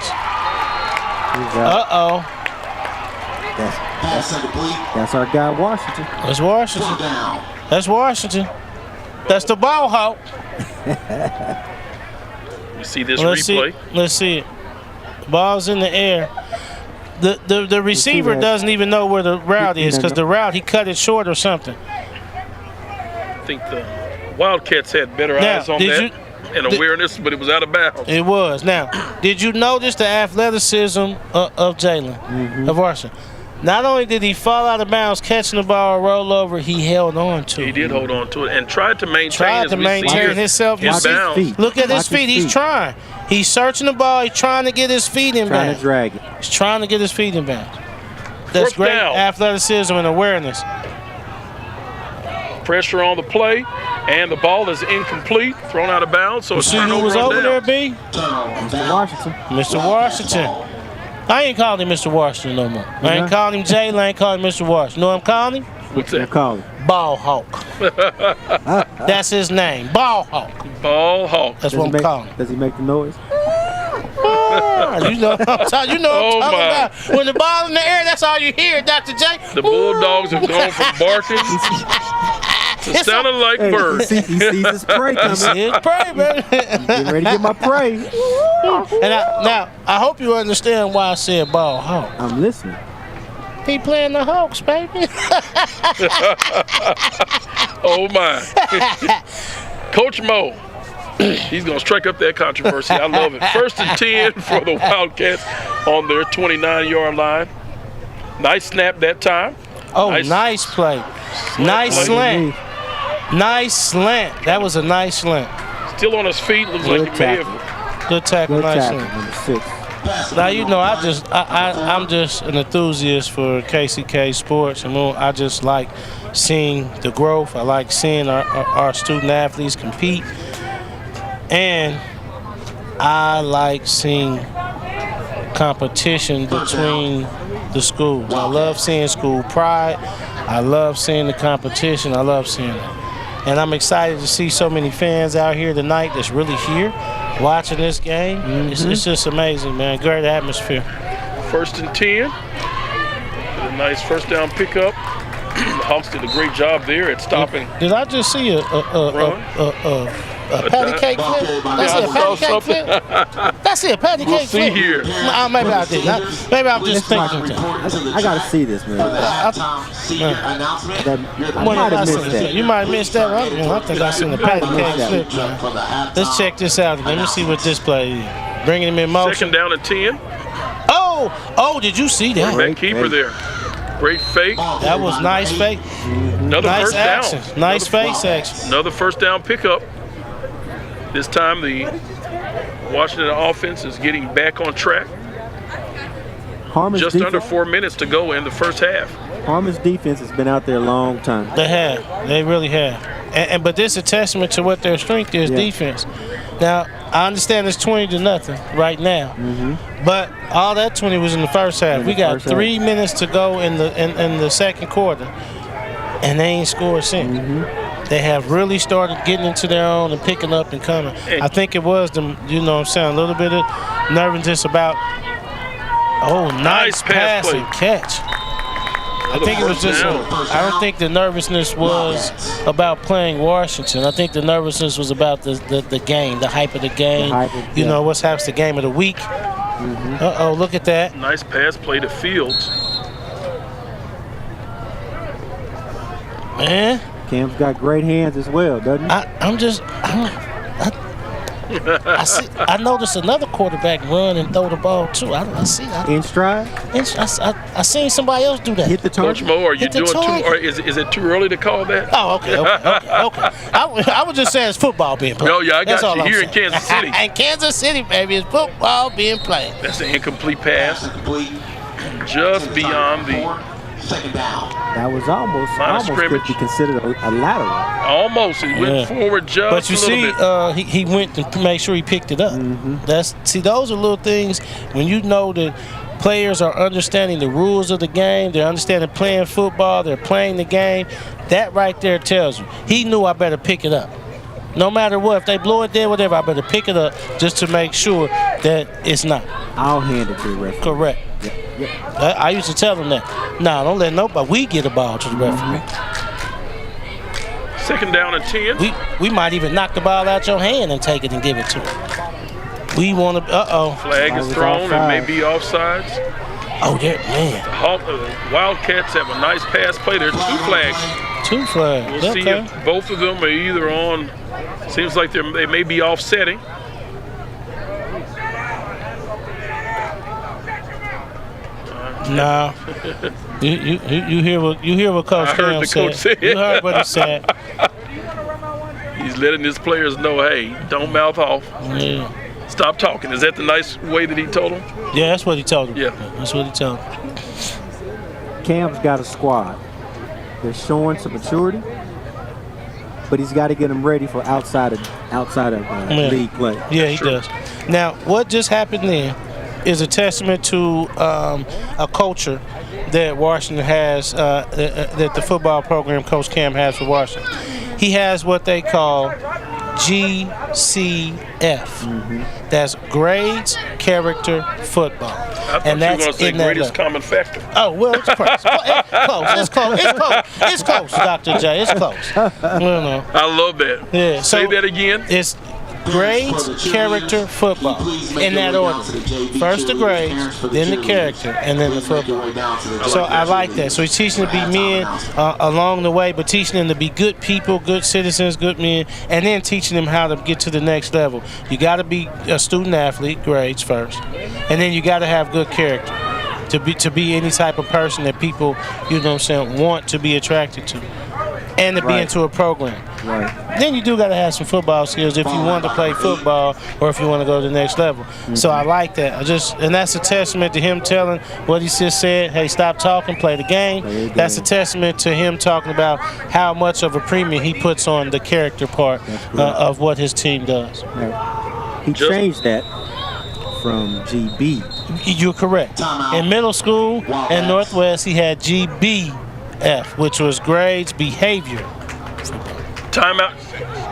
That's our guy, Washington. That's Washington. That's Washington. That's the ball hawk. You see this replay? Let's see it. Ball's in the air. The receiver doesn't even know where the route is because the route, he cut it short or something. I think the Wildcats had better eyes on that and awareness, but it was out of bounds. It was. Now, did you notice the athleticism of Jalen of Washington? Not only did he fall out of bounds catching the ball roll over, he held on to it. He did hold on to it and tried to maintain himself. His bounds. Look at his feet. He's trying. He's searching the ball. He's trying to get his feet in bounds. Trying to drag it. He's trying to get his feet in bounds. That's great athleticism and awareness. Pressure on the play, and the ball is incomplete, thrown out of bounds. So it's who was over there, B? Mr. Washington. Mr. Washington. I ain't calling him Mr. Washington no more. I ain't calling him Jalen. I ain't calling him Mr. Washington. Know what I'm calling him? What's that? Call him? Ball Hawk. That's his name. Ball Hawk. Ball Hawk. That's what I'm calling him. Does he make the noise? You know what I'm talking about. When the ball's in the air, that's all you hear, Dr. J. The Bulldogs have gone from barking to sounding like birds. He sees his prey coming. He sees his prey, baby. Get ready to get my prey. And I hope you understand why I said Ball Hawk. I'm listening. He playing the Hawks, baby. Oh, my. Coach Mo. He's going to strike up that controversy. I love it. 1st and 10 for the Wildcats on their 29-yard line. Nice snap that time. Oh, nice play. Nice slant. Nice slant. That was a nice slant. Still on his feet. Looks like he may have. Good tackle. Nice slant. Number 6. Now, you know, I'm just an enthusiast for KCK sports. I mean, I just like seeing the growth. I like seeing our student athletes compete. And I like seeing competition between the schools. I love seeing school pride. I love seeing the competition. I love seeing it. And I'm excited to see so many fans out here tonight that's really here watching this game. It's just amazing, man. Great atmosphere. 1st and 10. A nice first down pickup. The Hawks did a great job there at stopping. Did I just see a patty cake flip? That's a patty cake flip? That's see a patty We'll cake see flip. here. Maybe I did. Maybe I'm just thinking of that. I gotta see this, man. I might have missed that. You might have missed that. I think I seen the patty cake flip. Man. Let's check this out. Let me see what this play is. Bringing him in motion. Second down and 10. Oh, did you see that? That keeper there. Great fake. That was nice fake. Another nice first action. down. Nice face action. Another first down pickup. This time the Washington offense is getting back on track. Harmon's Just under 4 minutes to go in the first half. Harmon's defense has been out there a long time. They have. They really have. But this is a testament to what their strength is, defense. Now, I understand it's 20-0 right now, but all that 20 was in the first half. We got 3 minutes to go in the second quarter, and they ain't scored since. They have really started getting into their own and picking up and coming. I think it was them, you know what I'm saying, a little bit of nervousness about, nice pass and catch. I think it was just, I don't think the nervousness was about playing Washington. I think the nervousness was about the game, the hype of the game. You know, what's happening, the game of the week. Look at that. Nice pass play to Fields. Man. Cam's got great hands as well, doesn't he? I noticed another quarterback run and throw the ball too. In stride? I seen somebody else do that. Hit the target. Coach Mo, are you doing too, or is it too early to call that? Oh, okay. I was just saying it's football being played. Oh, yeah, I got That's you all here I'm in Kansas City. In Kansas City, baby, it's football being played. That's an incomplete pass. Just beyond the second down. That was almost could be considered a lateral. Almost. He went forward just but you a little see, he went to make sure he picked it up. Those are little things when you know that players are understanding the rules of the game, they're understanding playing football, they're playing the game. That right there tells you he knew I better pick it up. No matter what, if they blow it there, whatever, I better pick it up just to make sure that it's not. I'll hand it to the referee. Correct. Yep. I used to tell them that. Nah, don't let nobody. We get a ball to the referee. Second down and 10. We might even knock the ball out your hand and take it and give it to him. We want to. Flag is thrown and may be offsides. Oh, man. The Wildcats have a nice pass play. There are 2 flags. 2 flags. We'll see if both of them are either on. Seems like they may be offsetting. No. You hear what Coach Cam said. You heard what he said. He's letting his players know, hey, don't mouth off. Yeah. Stop talking. Is that the nice way that he told him? Yeah, that's what he told him. Yeah. That's what he told him. Cam's got a squad. They're showing some maturity, but he's got to get them ready for outside of league play. Yeah, he does. Now, what just happened there is a testament to a culture that Washington has, that the football program Coach Cam has for Washington. He has what they call GCF. That's grades, character, football. I thought you were going to say greatest common factor. Oh, well, it's close. It's close, Dr. J. It's close. No. I love that. Yeah. Say that again. It's grades, character, football. In that order. First the grades, then the character, and then the football. So I like that. So he's teaching to be men along the way, but teaching them to be good people, good citizens, good men, and then teaching them how to get to the next level. You got to be a student athlete, grades first, and then you got to have good character to be any type of person that people, you know what I'm saying, want to be attracted to. And to be into a program. Right. Then you do got to have some football skills if you want to play football or if you want to go to the next level. So I like that. And that's a testament to him telling what he just said. Hey, stop talking, play the game. That's a testament to him talking about how much of a premium he puts on the character part of what his team does. Right. He changed that from GB. You're correct. In middle school and Northwest, he had GBF, which was grades, behavior. Timeout.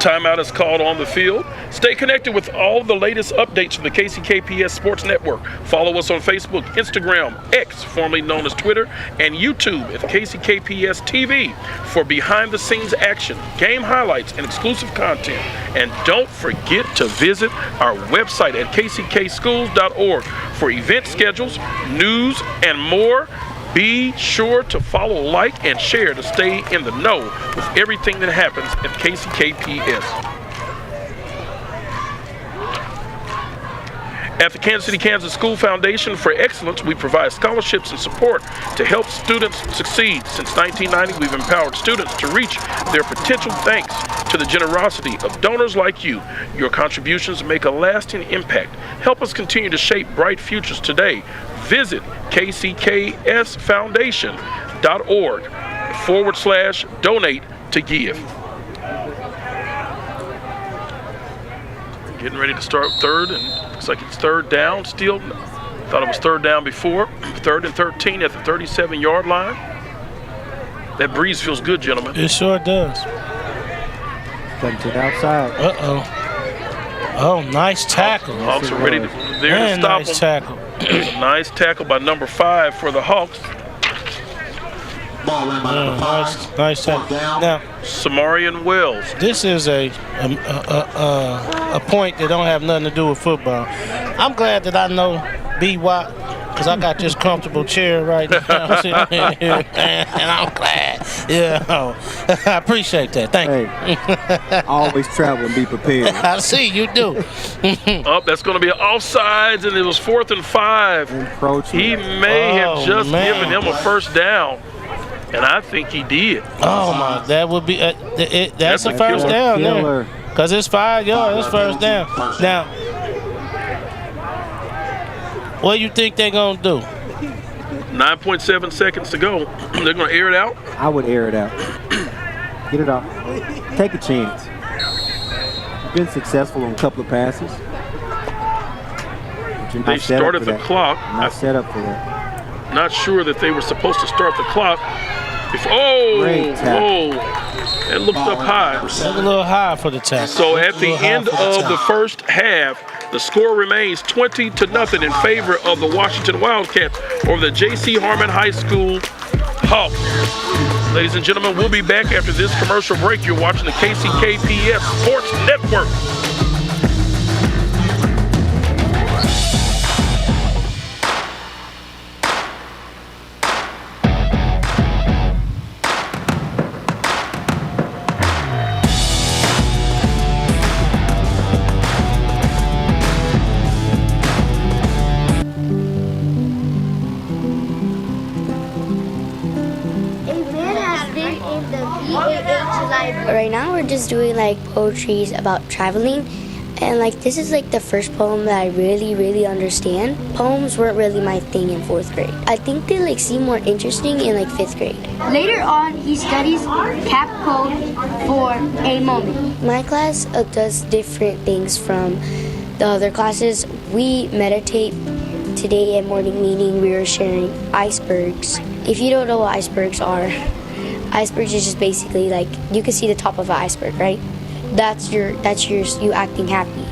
Timeout is called on the field. Stay connected with all the latest updates from the KCKPS Sports Network. Follow us on Facebook, Instagram, X, formerly known as Twitter, and YouTube at KCKPS TV for behind-the-scenes action, game highlights, and exclusive content. And don't forget to visit our website at kckschools.org for event schedules, news, and more. Be sure to follow, like, and share to stay in the know with everything that happens at KCKPS. At the Kansas City, Kansas School Foundation for Excellence, we provide scholarships and support to help students succeed. Since 1990, we've empowered students to reach their potential thanks to the generosity of donors like you. Your contributions make a lasting impact. Help us continue to shape bright futures today. Visit kcksfoundation.org/donate to give. Getting ready to start third, and looks like it's third down still. Thought it was third down before. 3rd and 13 at the 37-yard line. That breeze feels good, gentlemen. It sure does. Cutting to the outside. Uh-oh. Oh, nice tackle. Hawks are ready to, there to stop nice them. Tackle. Nice tackle by number 5 for the Hawks. Ball ran by number 5. Nice tackle. Now, Samarian Wells. this is a point that don't have nothing to do with football. I'm glad that I know B. Watt, because I got this comfortable chair right now. I'm sitting here, and I'm glad. Yeah, I appreciate that. Thank you. Always travel and be prepared. I see you do. That's going to be offsides, and it was 4th and 5. He may have just given him a first down, and I think he did. Oh my, that would be that's a first down there, because it's 5 yards. It's first down. Now, what do you think they're gonna do? 9.7 seconds to go. They're going to air it out. I would air it out. Get it off. Take a chance. Been successful on a couple of passes. They started the clock. Not set up for that. Not sure that they were supposed to start the clock. It looked up high. It's a little high for the tackle. So at the end of the first half, the score remains 20-0 in favor of the Washington Wildcats over the J.C. Harmon High School Hawks. Ladies and gentlemen, we'll be back after this commercial break. You're watching the KCKPS Sports Network. Right now we're just doing like poetry about traveling, and like this is like the first poem that I really understand. Poems weren't really my thing in 4th grade. I think they like seem more interesting in like 5th grade. Later on, he studies cap code for a moment. My class does different things from the other classes. We meditate. Today at morning meeting we were sharing icebergs. If you don't know what icebergs are, icebergs is just basically like you can see the top of an iceberg, right? That's you acting happy.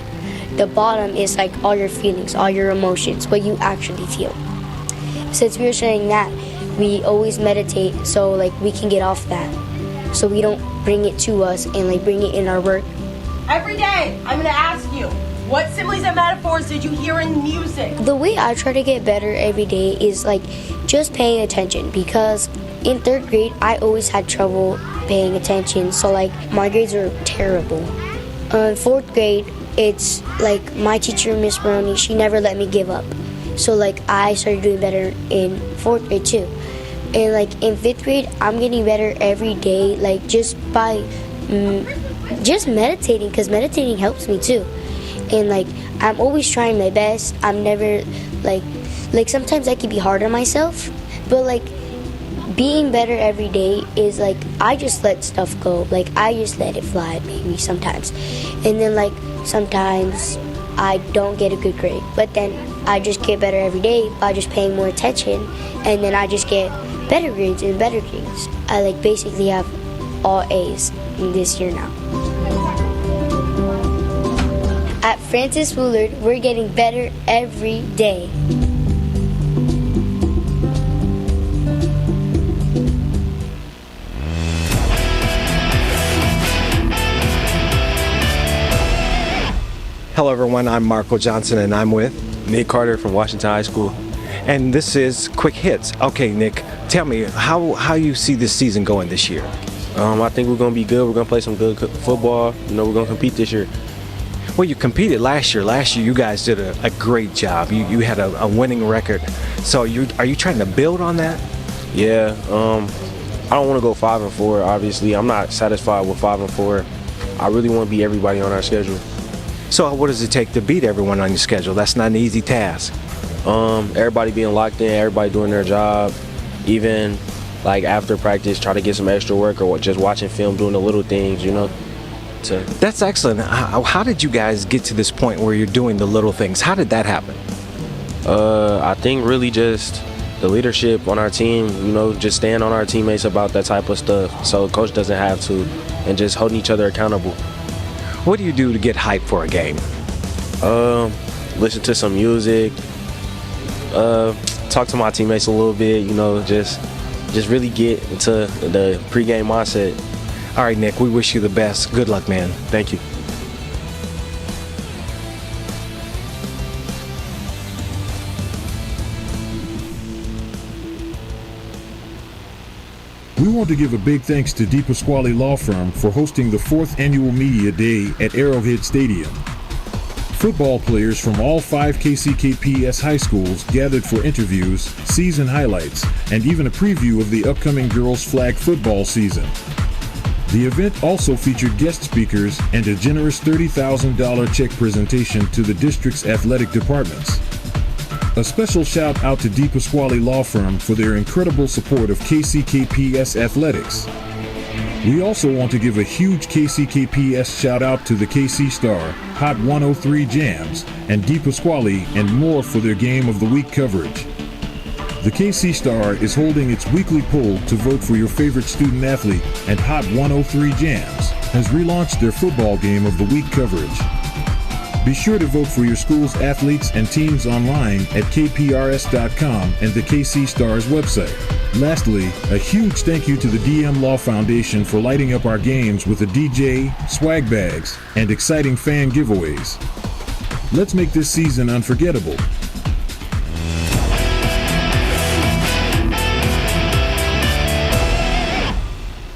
The bottom is like all your feelings, all your emotions, what you actually feel. Since we were sharing that, we always meditate so like we can get off that, so we don't bring it to us and like bring it in our work. Every day, I'm gonna ask you, what similes and metaphors did you hear in music? The way I try to get better every day is like just paying attention, because in 3rd grade, I always had trouble paying attention, so like my grades were terrible. In 4th grade, it's like my teacher, Miss Maroney, she never let me give up. So like I started doing better in 4th grade too. And like in 5th grade, I'm getting better every day, like just by just meditating, because meditating helps me too. And like I'm always trying my best. I'm never like sometimes I can be hard on myself, but like being better every day is like I just let stuff go. Like I just let it fly maybe sometimes. And then like sometimes I don't get a good grade, but then I just get better every day by just paying more attention, and then I just get better grades and better grades. I like basically have all A's in this year now. At Francis Woolard, we're getting better every day. Hello, everyone. I'm Marco Johnson, and I'm with Nick Carter from Washington High School. and this is Quick Hits. Okay, Nick, tell me how you see this season going this year. I think we're going to be good. We're going to play some good football. You know, we're going to compete this year. Well, you competed last year. Last year, you guys did a great job. You had a winning record. So are you trying to build on that? Yeah. I don't want to go 5-4. Obviously, I'm not satisfied with 5-4. I really want to beat everybody on our schedule. So what does it take to beat everyone on your schedule? That's not an easy task. Everybody being locked in, everybody doing their job, even like after practice, try to get some extra work or just watching film, doing the little things, you know. That's excellent. How did you guys get to this point where you're doing the little things? How did that happen? I think really just the leadership on our team, you know, just staying on our teammates about that type of stuff so coach doesn't have to, and just holding each other accountable. What do you do to get hyped for a game? Listen to some music, talk to my teammates a little bit, you know, just really get into the pregame mindset. All right, Nick, we wish you the best. Good luck, man. Thank you. We want to give a big thanks to DePasquale Law Firm for hosting the 4th Annual Media Day at Arrowhead Stadium. Football players from all 5 KCKPS high schools gathered for interviews, season highlights, and even a preview of the upcoming girls' flag football season. The event also featured guest speakers and a generous $30,000 check presentation to the district's athletic departments. A special shout out to DePasquale Law Firm for their incredible support of KCKPS athletics. We also want to give a huge KCKPS shout out to the KC Star, Hot 103 Jams, and DePasquale and more for their Game of the Week coverage. The KC Star is holding its weekly poll to vote for your favorite student athlete, and Hot 103 Jams has relaunched their football Game of the Week coverage. Be sure to vote for your school's athletes and teams online at kprs.com and the KC Star's website. Lastly, a huge thank you to the DM Law Foundation for lighting up our games with a DJ, swag bags, and exciting fan giveaways. Let's make this season unforgettable.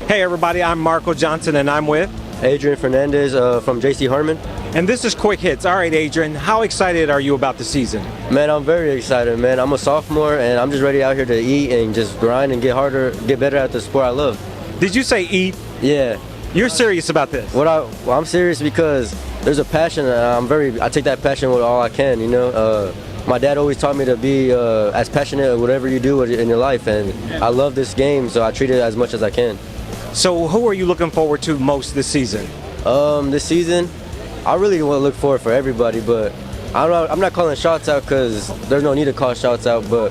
Hey everybody, I'm Marco Johnson and I'm with Adrian Fernandez from JC Harmon. And this is Quick Hits. All right, Adrian, how excited are you about the season? Man, I'm very excited, man. I'm a sophomore and I'm just ready out here to eat and just grind and get harder, get better at the sport I love. Did you say eat? Yeah. You're serious about this? Well, I'm serious because there's a passion and I take that passion with all I can, you know. My dad always taught me to be as passionate at whatever you do in your life, and I love this game, so I treat it as much as I can. So who are you looking forward to most this season? This season, I really want to look forward for everybody, but I'm not calling shots out because there's no need to call shots out, but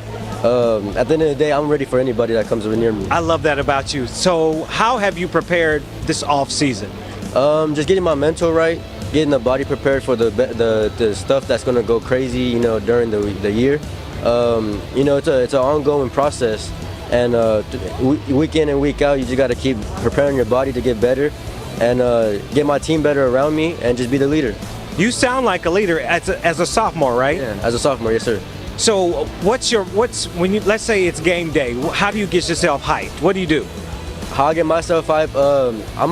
at the end of the day, I'm ready for anybody that comes near me. I love that about you. So how have you prepared this off season? Just getting my mental right, getting the body prepared for the stuff that's going to go crazy, you know, during the year. You know, it's an ongoing process, and week in and week out, you just got to keep preparing your body to get better and get my team better around me and just be the leader. You sound like a leader as a sophomore, right? Yeah, as a sophomore, yes sir. So when you, let's say it's game day, how do you get yourself hyped? What do you do? How I get myself hyped, I'm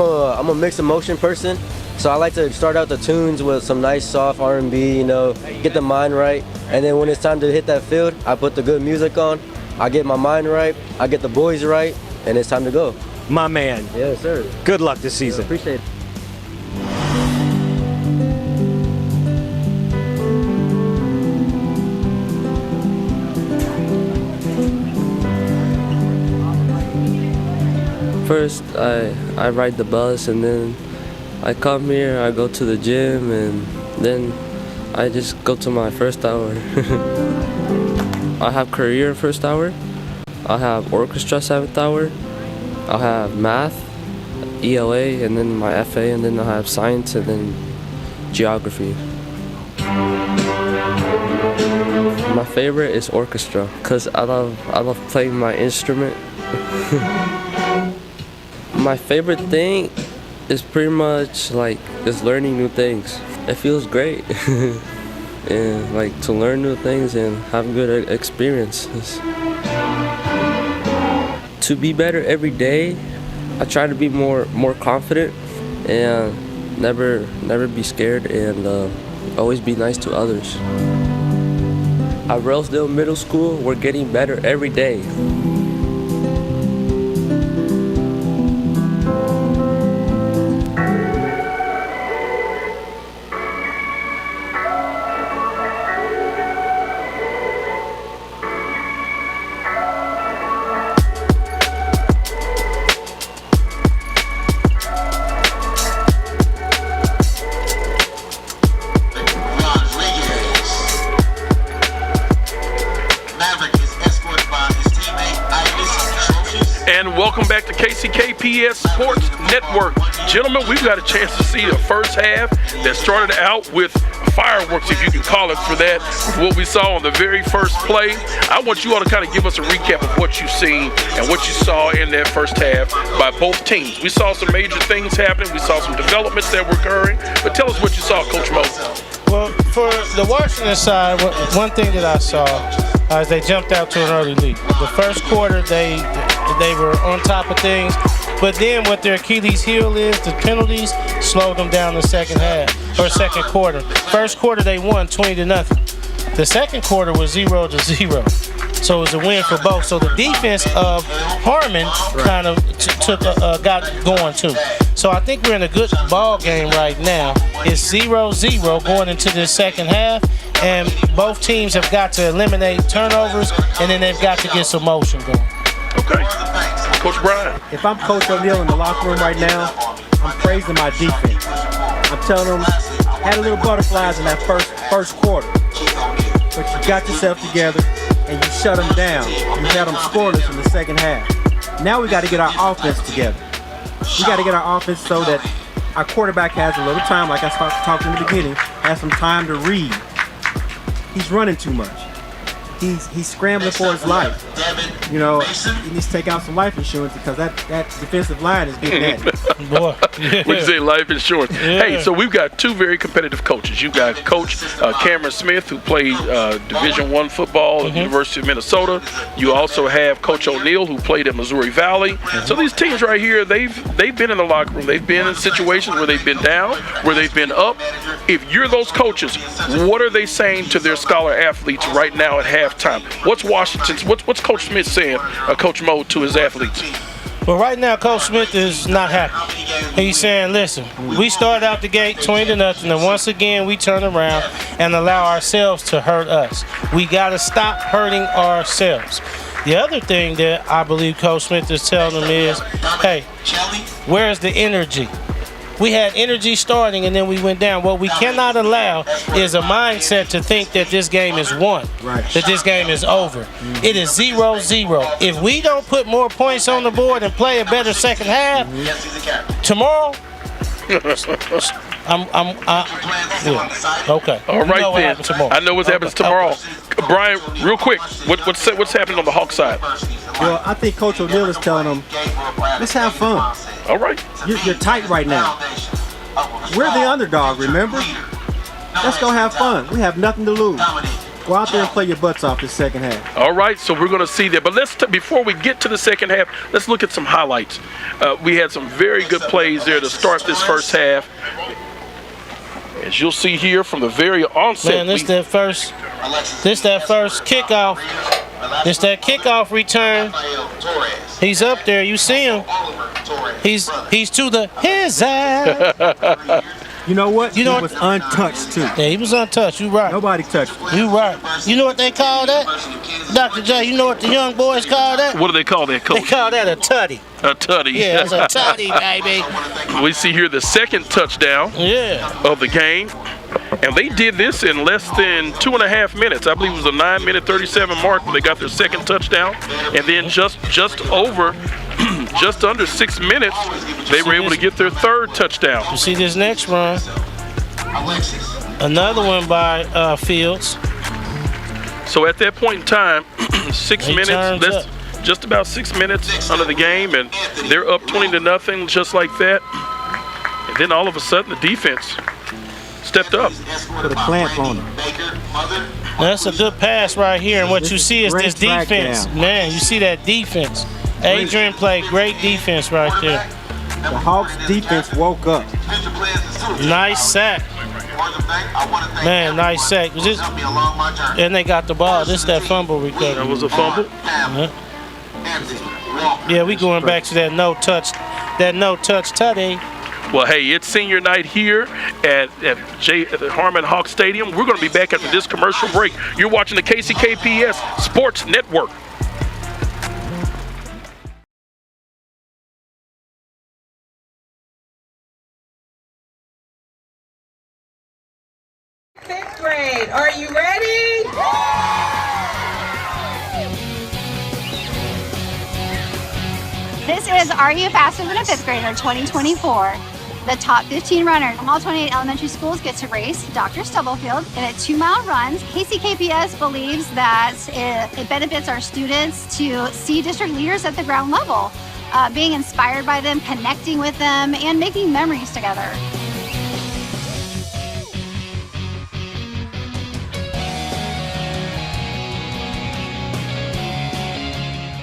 a mixed emotion person, so I like to start out the tunes with some nice soft R&B, you know, get the mind right, and then when it's time to hit that field, I put the good music on, I get my mind right, I get the boys right, and it's time to go. My man. Yes, sir. Good luck this season. Yeah, appreciate it. First, I ride the bus, and then I come here, I go to the gym, and then I just go to my first hour. I have career first hour, I have orchestra 7th hour, I'll have math, ELA, and then my FA, and then I'll have science, and then geography. My favorite is orchestra because I love playing my instrument. My favorite thing is pretty much like just learning new things. It feels great. And like to learn new things and have good experiences. To be better every day, I try to be more confident and never be scared and always be nice to others. At Railsdale Middle School, we're getting better every day. And welcome back to KCKPS Sports Network. Gentlemen, we've got a chance to see the first half that started out with fireworks, if you can call it for that, what we saw on the very first play. I want you all to kind of give us a recap of what you've seen and what you saw in that first half by both teams. We saw some major things happening. We saw some developments that were occurring. But tell us what you saw, Coach Mo. Well, for the Washington side, one thing that I saw is they jumped out to an early lead. The first quarter, they were on top of things, but then what their Achilles heel is, the penalties, slowed them down the second half, or second quarter. First quarter, they won 20-0. The second quarter was 0-0. So it was a win for both. So the defense of Harmon kind of got going too. So I think we're in a good ball game right now. It's 0-0 going into this second half, and both teams have got to eliminate turnovers, and then they've got to get some motion going. Okay. Coach Brian. If I'm Coach O'Neal in the locker room right now, I'm praising my defense. I'm telling them, had a little butterflies in that first quarter, but you got yourself together and you shut them down. You had them scoreless in the second half. Now we got to get our offense together. We got to get our offense so that our quarterback has a little time, like I talked in the beginning, has some time to read. He's running too much. He's scrambling for his life. You know, he needs to take out some life insurance because that defensive line is getting at him. Boy. We say life insurance. Yeah. Hey, so we've got two very competitive coaches. You've got Coach Cameron Smith, who played Division I football at the University of Minnesota. You also have Coach O'Neal, who played at Missouri Valley. So these teams right here, they've been in the locker room. They've been in situations where they've been down, where they've been up. If you're those coaches, what are they saying to their scholar athletes right now at halftime? What's Washington's? What's Coach Smith saying, Coach Mo, to his athletes? Well, right now, Coach Smith is not happy. He's saying, listen, we started out the gate 20-0, and once again, we turn around and allow ourselves to hurt us. We got to stop hurting ourselves. The other thing that I believe Coach Smith is telling them is, hey, where's the energy? We had energy starting and then we went down. What we cannot allow is a mindset to think that this game is won, that this game is over. It is 0-0. If we don't put more points on the board and play a better second half, tomorrow, okay. All right, then. I know what's happening tomorrow. Brian, real quick, what's happening on the Hawk side? Well, I think Coach O'Neal is telling them, let's have fun. All right. You're tight right now. We're the underdog, remember? Let's go have fun. We have nothing to lose. Go out there and play your butts off this second half. All right, so we're going to see that. But before we get to the second half, let's look at some highlights. We had some very good plays there to start this first half. As you'll see here from the very onset. Man, this that first kickoff. It's that kickoff return. He's up there. You see him. He's to his side. You know what? He was untouched, too. Yeah, he was untouched. You right. Nobody touched him. You right. You know what they call that? Dr. J, you know what the young boys call that? What do they call that, Coach? They call that a tutty. A tutty. Yeah, it's a tutty, baby. We see here the second touchdown of the game. And they did this in less than 2.5 minutes. I believe it was a 9-minute 37 mark when they got their second touchdown. And then just under 6 minutes, they were able to get their third touchdown. You see this next run? Another one by Fields. So at that point in time, 6 He minutes, turns that's up. just about 6 minutes under the game, and they're up 20-0 just like that. And then all of a sudden, the defense stepped up. Put a clamp on him. That's a good pass right here, and what you see is great this track defense. down. Man, you see that defense. Adrian played great defense right there. The Hawks defense woke up. Nice sack. Man, nice sack. And they got the ball. This is that fumble recovery. That was a fumble. Yeah, we going back to that no touch tutty. Well, hey, it's senior night here at Harmon Hawk Stadium. We're going to be back after this commercial break. You're watching the KCKPS Sports Network. Fifth grade, are you ready? This is Are You Faster Than a Fifth Grader 2024. The top 15 runners from all 28 elementary schools get to race Dr. Stubblefield in a 2-mile run. KCKPS believes that it benefits our students to see district leaders at the ground level, being inspired by them, connecting with them, and making memories together.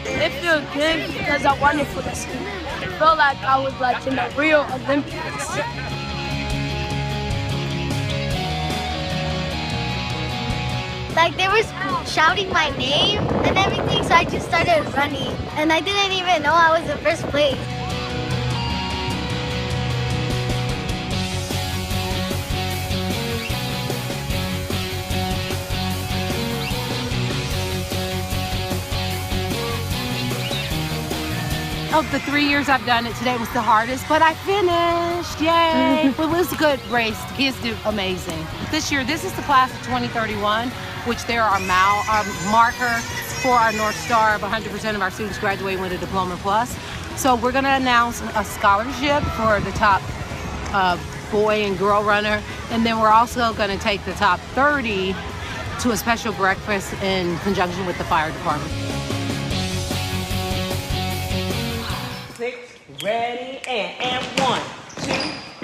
It feels good because I won it for the school. It felt like I was like in the real Olympics. Like they were shouting my name and everything, so I just started running. And I didn't even know I was in first place. Of the 3 years I've done it, today was the hardest, but I finished, yay. It was a good race, the kids did amazing. This year, this is the class of 2031, which there are our marker for our North Star of 100% of our students graduating with a Diploma Plus. So we're gonna announce a scholarship for the top boy and girl runner, and then we're also gonna take the top 30 to a special breakfast in conjunction with the fire department. Ready, and 1, 2,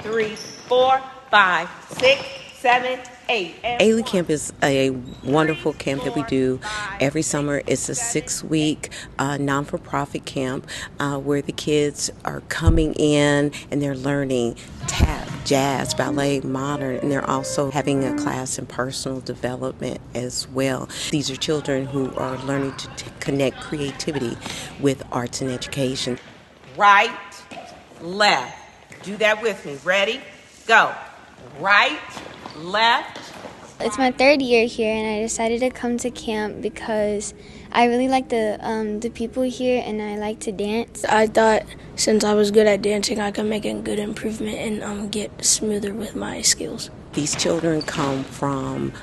3, 4, 5, 6, 7, 8. Ailey Camp is a wonderful camp that we do every summer. It's a 6-week non-for-profit camp where the kids are coming in and they're learning tap, jazz, ballet, modern, and they're also having a class in personal development as well. These are children who are learning to connect creativity with arts and education. Right, left. Do that with me. Ready? Go. Right, left. It's my 3rd year here, and I decided to come to camp because I really like the people here, and I like to dance. I thought since I was good at dancing, I could make a good improvement and get smoother with my skills. These children come from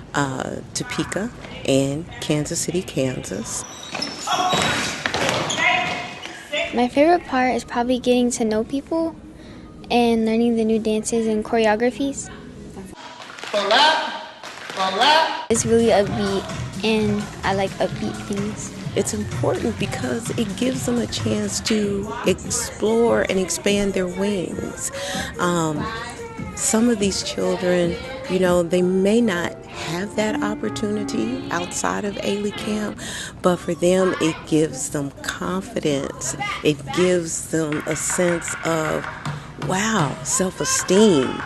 Topeka and Kansas City, Kansas. My favorite part is probably getting to know people and learning the new dances and choreographies. It's really upbeat, and I like upbeat things. It's important because it gives them a chance to explore and expand their wings. Some of these children, they may not have that opportunity outside of Ailey Camp, but for them it gives them confidence. It gives them a sense of, wow, self-esteem.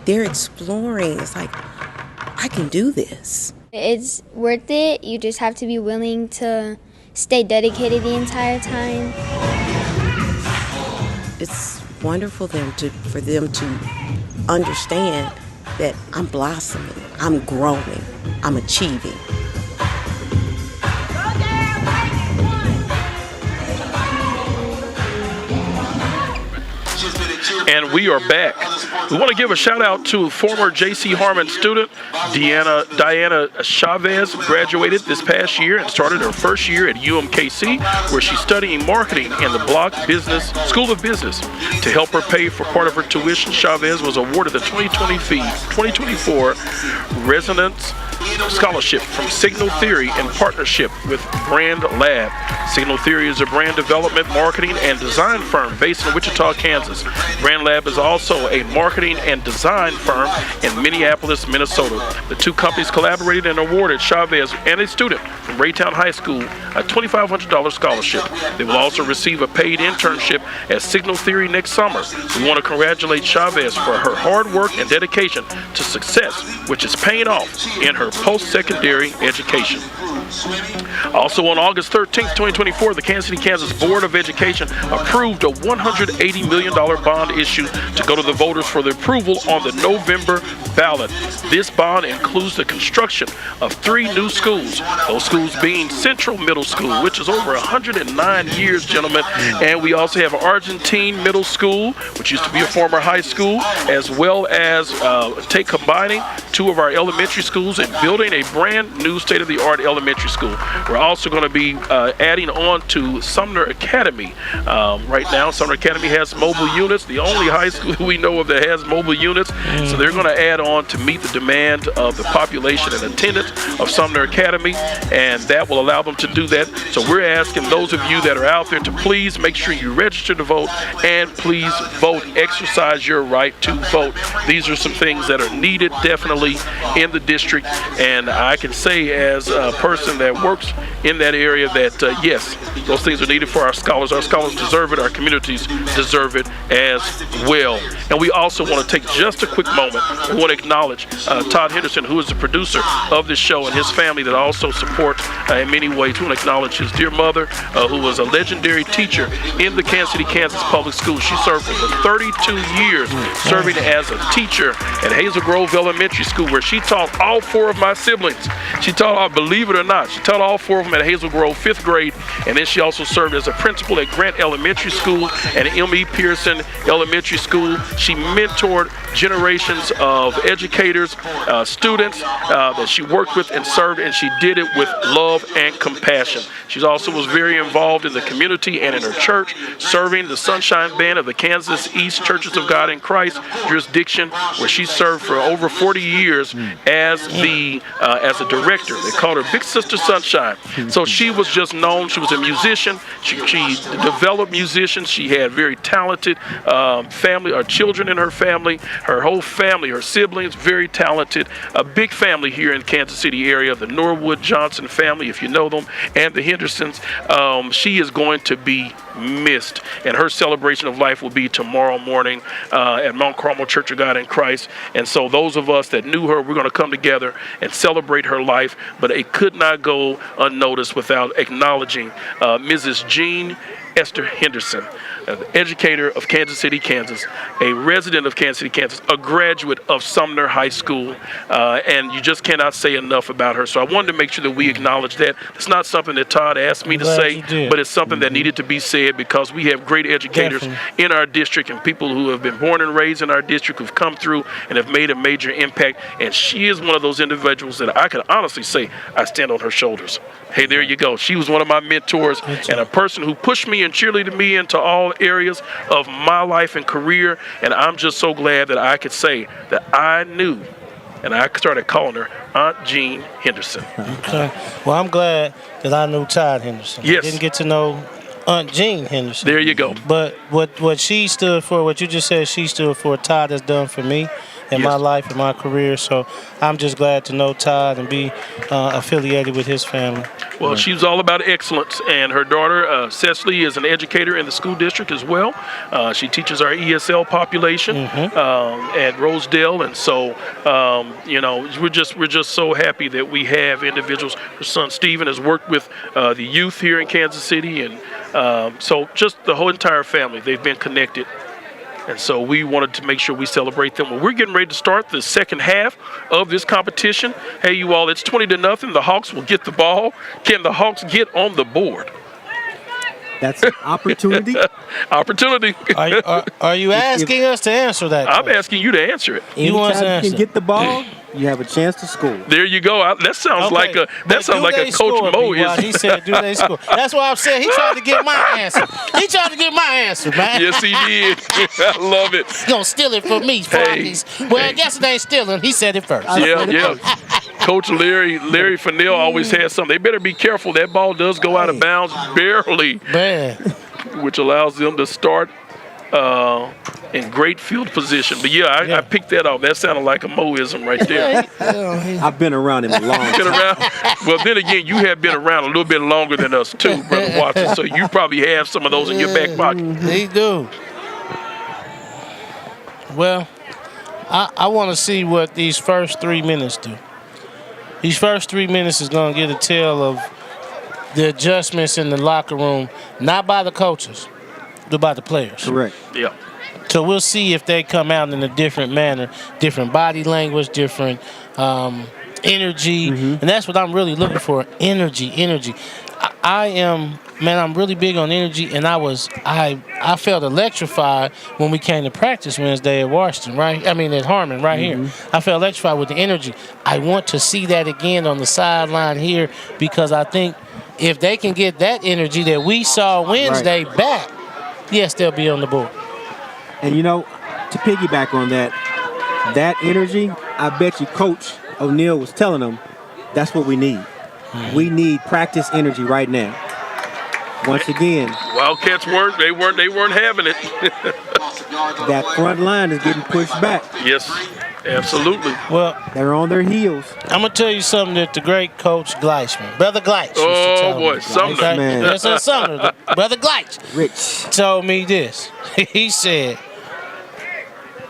They're exploring. It's like, I can do this. It's worth it. You just have to be willing to stay dedicated the entire time. It's wonderful for them to understand that I'm blossoming, I'm growing, I'm achieving. And we are back. We want to give a shout out to former J.C. Harmon student Diana Chavez, who graduated this past year and started her first year at UMKC, where she's studying marketing in the Block School of Business. To help her pay for part of her tuition, Chavez was awarded the 2024 Resonance Scholarship from Signal Theory in partnership with Brand Lab. Signal Theory is a brand development, marketing, and design firm based in Wichita, Kansas. Brand Lab is also a marketing and design firm in Minneapolis, Minnesota. The two companies collaborated and awarded Chavez and a student from Raytown High School a $2,500 scholarship. They will also receive a paid internship at Signal Theory next summer. We want to congratulate Chavez for her hard work and dedication to success, which is paying off in her post-secondary education. Also on August 13th, 2024, the Kansas City, Kansas Board of Education approved a $180 million bond issue to go to the voters for the approval on the November ballot. This bond includes the construction of 3 new schools, those schools being Central Middle School, which is over 109 years, gentlemen, and we also have Argentine Middle School, which used to be a former high school, as well as combining 2 of our elementary schools and building a brand new state-of-the-art elementary school. We're also going to be adding on to Sumner Academy. Right now, Sumner Academy has mobile units, the only high school we know of that has mobile units. So they're going to add on to meet the demand of the population and attendance of Sumner Academy, and that will allow them to do that. So we're asking those of you that are out there to please make sure you register to vote, and please vote, exercise your right to vote. These are some things that are needed definitely in the district, and I can say as a person that works in that area that yes, those things are needed for our scholars. Our scholars deserve it. Our communities deserve it as well. And we also want to take just a quick moment. We want to acknowledge Todd Henderson, who is the producer of this show, and his family that also support in many ways. We want to acknowledge his dear mother, who was a legendary teacher in the Kansas City, Kansas public schools. She served for 32 years serving as a teacher at Hazel Grove Elementary School, where she taught all 4 of my siblings. She taught, believe it or not, she taught all 4 of them at Hazel Grove 5th grade, and then she also served as a principal at Grant Elementary School and M.E. Pearson Elementary School. She mentored generations of educators, students that she worked with and served, and she did it with love and compassion. She also was very involved in the community and in her church, serving the Sunshine Band of the Kansas East Churches of God in Christ jurisdiction, where she served for over 40 years as a director. They called her Big Sister Sunshine. So she was just known. She was a musician. She developed musicians. She had very talented family, or children in her family. Her whole family, her siblings, very talented. A big family here in Kansas City area, the Norwood Johnson family, if you know them, and the Hendersons. She is going to be missed, and her celebration of life will be tomorrow morning at Mount Carmel Church of God in Christ. And so those of us that knew her, we're going to come together and celebrate her life, but it could not go unnoticed without acknowledging Mrs. Jean Esther Henderson, an educator of Kansas City, Kansas, a resident of Kansas City, Kansas, a graduate of Sumner High School, and you just cannot say enough about her. So I wanted to make sure that we acknowledge that. It's not something that Todd asked me to say, but it's something that needed to be said, because we have great educators in our district and people who have been born and raised in our district who've come through and have made a major impact. And she is one of those individuals that I can honestly say I stand on her shoulders. Hey, there you go. She was one of my mentors and a person who pushed me and cheerleaded me into all areas of my life and career. And I'm just so glad that I could say that I knew, and I started calling her Aunt Jean Henderson. Okay. Well, I'm glad that I knew Todd Henderson. Yes. I didn't get to know Aunt Jean Henderson. There you go. But what she stood for, what you just said she stood for, Todd has done for me in my life and my career. So I'm just glad to know Todd and be affiliated with his family. Well, she was all about excellence, and her daughter, Cecily, is an educator in the school district as well. She teaches our ESL population at Rosedale, and so, we're just so happy that we have individuals. Her son, Stephen, has worked with the youth here in Kansas City, and so just the whole entire family, they've been connected. And so we wanted to make sure we celebrate them. Well, we're getting ready to start the second half of this competition. Hey, you all, it's 20-0. The Hawks will get the ball. Can the Hawks get on the board? That's an opportunity. Opportunity. Are you asking us to answer that? I'm asking you to answer it. You want to Anytime you answer? can get the ball, you have a chance to score. There you go. That sounds Okay, like a but do Coach they score, Mo B-Y? is. He said, "Do they score?" That's why I'm saying he tried to get my answer. He tried to get my answer, man. Yes, he did. I love it. He gonna steal it from me. I guess it ain't stealing. He said it first. Yeah. Coach Larry Fernandez always has something. They better be careful. That ball does go out of bounds barely, man, which allows them to start in great field position. But I picked that up. That sounded like a Moism right there. I've been around him a long time. Well, then again, you have been around a little bit longer than us too, Brother Watson. So you probably have some of those in your back pocket. He do. Well, I want to see what these first 3 minutes do. These first 3 minutes is going to get a tell of the adjustments in the locker room, not by the coaches, but by the players. Correct. Yeah. So we'll see if they come out in a different manner, different body language, different energy. And that's what I'm really looking for, energy. I'm really big on energy, and I felt electrified when we came to practice Wednesday at Washington, right? I mean at Harmon, right here. I felt electrified with the energy. I want to see that again on the sideline here because I think if they can get that energy that we saw Wednesday back, yes, they'll be on the board. And to piggyback on that energy, I bet you Coach O'Neal was telling them that's what we need. We need practice energy right now. Once again, Wildcats weren't having it. that front line is getting pushed back. Yes, absolutely. Well, they're on their heels. I'm gonna tell you something that the great Coach Gleichman, Brother Gleich, Sumner, Brother Gleich, Rich, told me this. He said,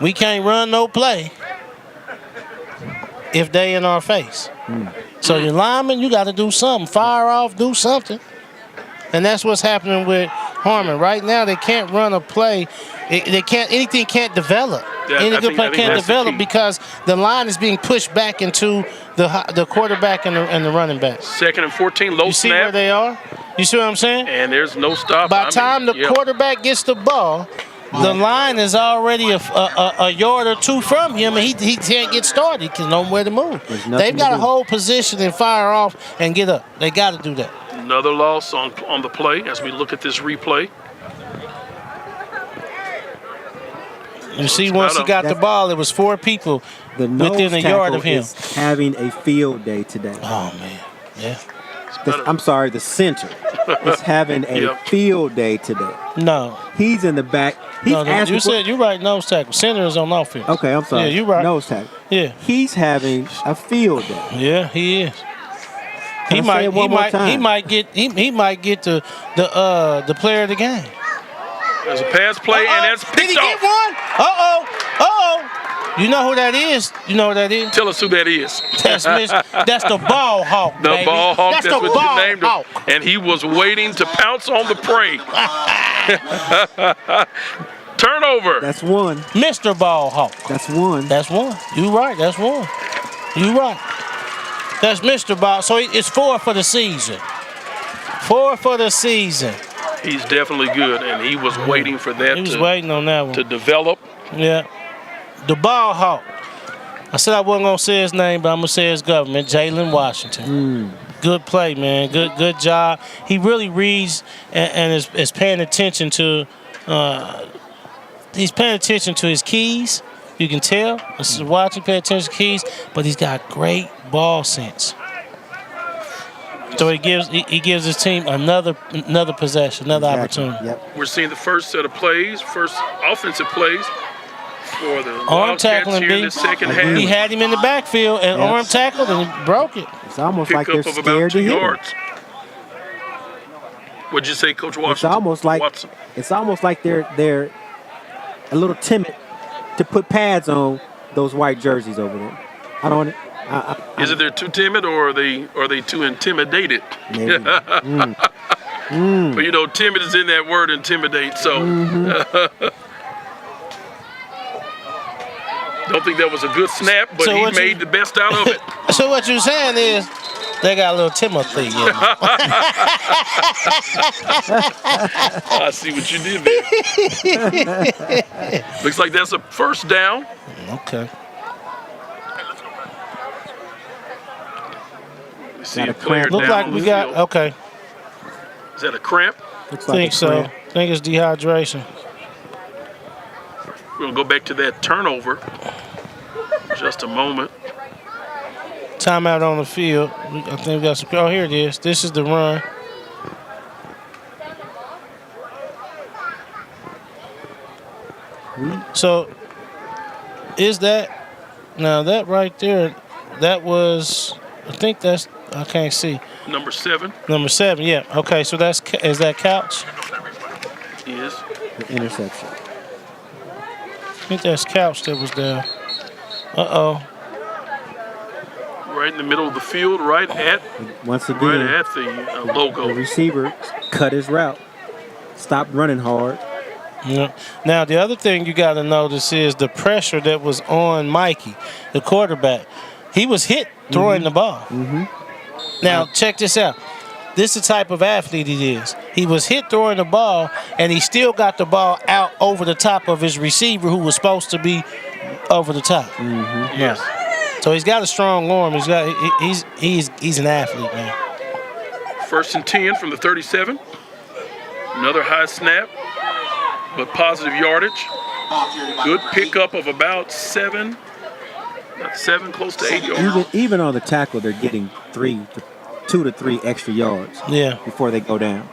"We can't run no play if they in our face. So your linemen, you got to do something. Fire off, do something." And that's what's happening with Harmon. Right now, they can't run a play. Anything can't develop. Any good play can't develop because the line is being pushed back into the quarterback and the running back. 2nd and 14, low snap. You see where they are? You see what I'm saying? And there's no stop. By the time the quarterback gets the ball, the line is already a yard or two from him, and he can't get started. He can know where to move. They've got to hold position and fire off and get up. They got to do that. Another loss on the play as we look at this replay. You see, once he got the ball, it was 4 people within a yard of him. Is having a field day today. Oh, man. Yeah. I'm sorry, the center is having a field day today. No. He's in the back. You said you're right, nose tackle. Center is on offense. Okay, I'm sorry. Yeah, you're right. Nose tackle. Yeah. He's having a field day. Yeah, he is. He might get the player of the game. There's a pass play, and that's picked off. Did he get one? You know who that is? Tell us who that is. That's the ball hawk, The baby. ball hawk, That's what the you ball named him. And he was waiting to pounce on the prey. Turnover. That's one. Mr. Ball Hawk. That's one. That's one. You right. That's one. You right. That's Mr. Ball. So it's 4 for the season. 4 for the season. He's definitely good, and he was waiting for that. He was waiting on that one to develop. Yeah. The Ball Hawk. I said I wasn't gonna say his name, but I'm gonna say his government, Jalen Washington. Good play, man. Good job. He really reads and is paying attention to. He's paying attention to his keys. You can tell. This is watching, pay attention to keys, but he's got great ball sense. So he gives his team another possession, another opportunity. Yep. We're seeing the first set of plays, first offensive plays for the arm tackling here in the second half. He had him in the backfield and arm tackled and broke it. It's almost Pickup like they're of about scared 2 to hit him. yards. What'd you say, Coach Washington? It's almost like they're a little timid to put pads on those white jerseys over there. I don't. Is it they're too timid, or are they too intimidated? Maybe. But you know, timid is in that word, intimidate. So don't think that was a good snap, but he made the best out of it. So what you're saying is They got a little Timothy in them. I see what you did there. Looks like that's a first down. Okay. We see a player Look down like on we the got, field. okay. Is that a cramp? Think so. I think it's dehydration. We're going to go back to that turnover. Just a moment. Timeout on the field. I think we got some. Oh, here it is. This is the run. So, is that now that right there? That was. I think that's. I can't see. Number 7 Number 7. Yeah. Okay. So is that Couch? is. The interception. I think that's Couch that was there. Right in the middle of the field, right at Once again, right at the logo. the receiver cut his route, stopped running hard. Yeah. Now the other thing you got to notice is the pressure that was on Mikey, the quarterback. He was hit throwing the ball. Now check this out. This is the type of athlete he is. He was hit throwing the ball, and he still got the ball out over the top of his receiver, who was supposed to be over the top. Yes. So he's got a strong arm. He's an athlete, man. 1st and 10 from the 37. Another high snap, but positive yardage. Good pickup of about 7, close to 8 yards. Even on the tackle, they're getting 2 to 3 extra yards. Yeah. Before they go down.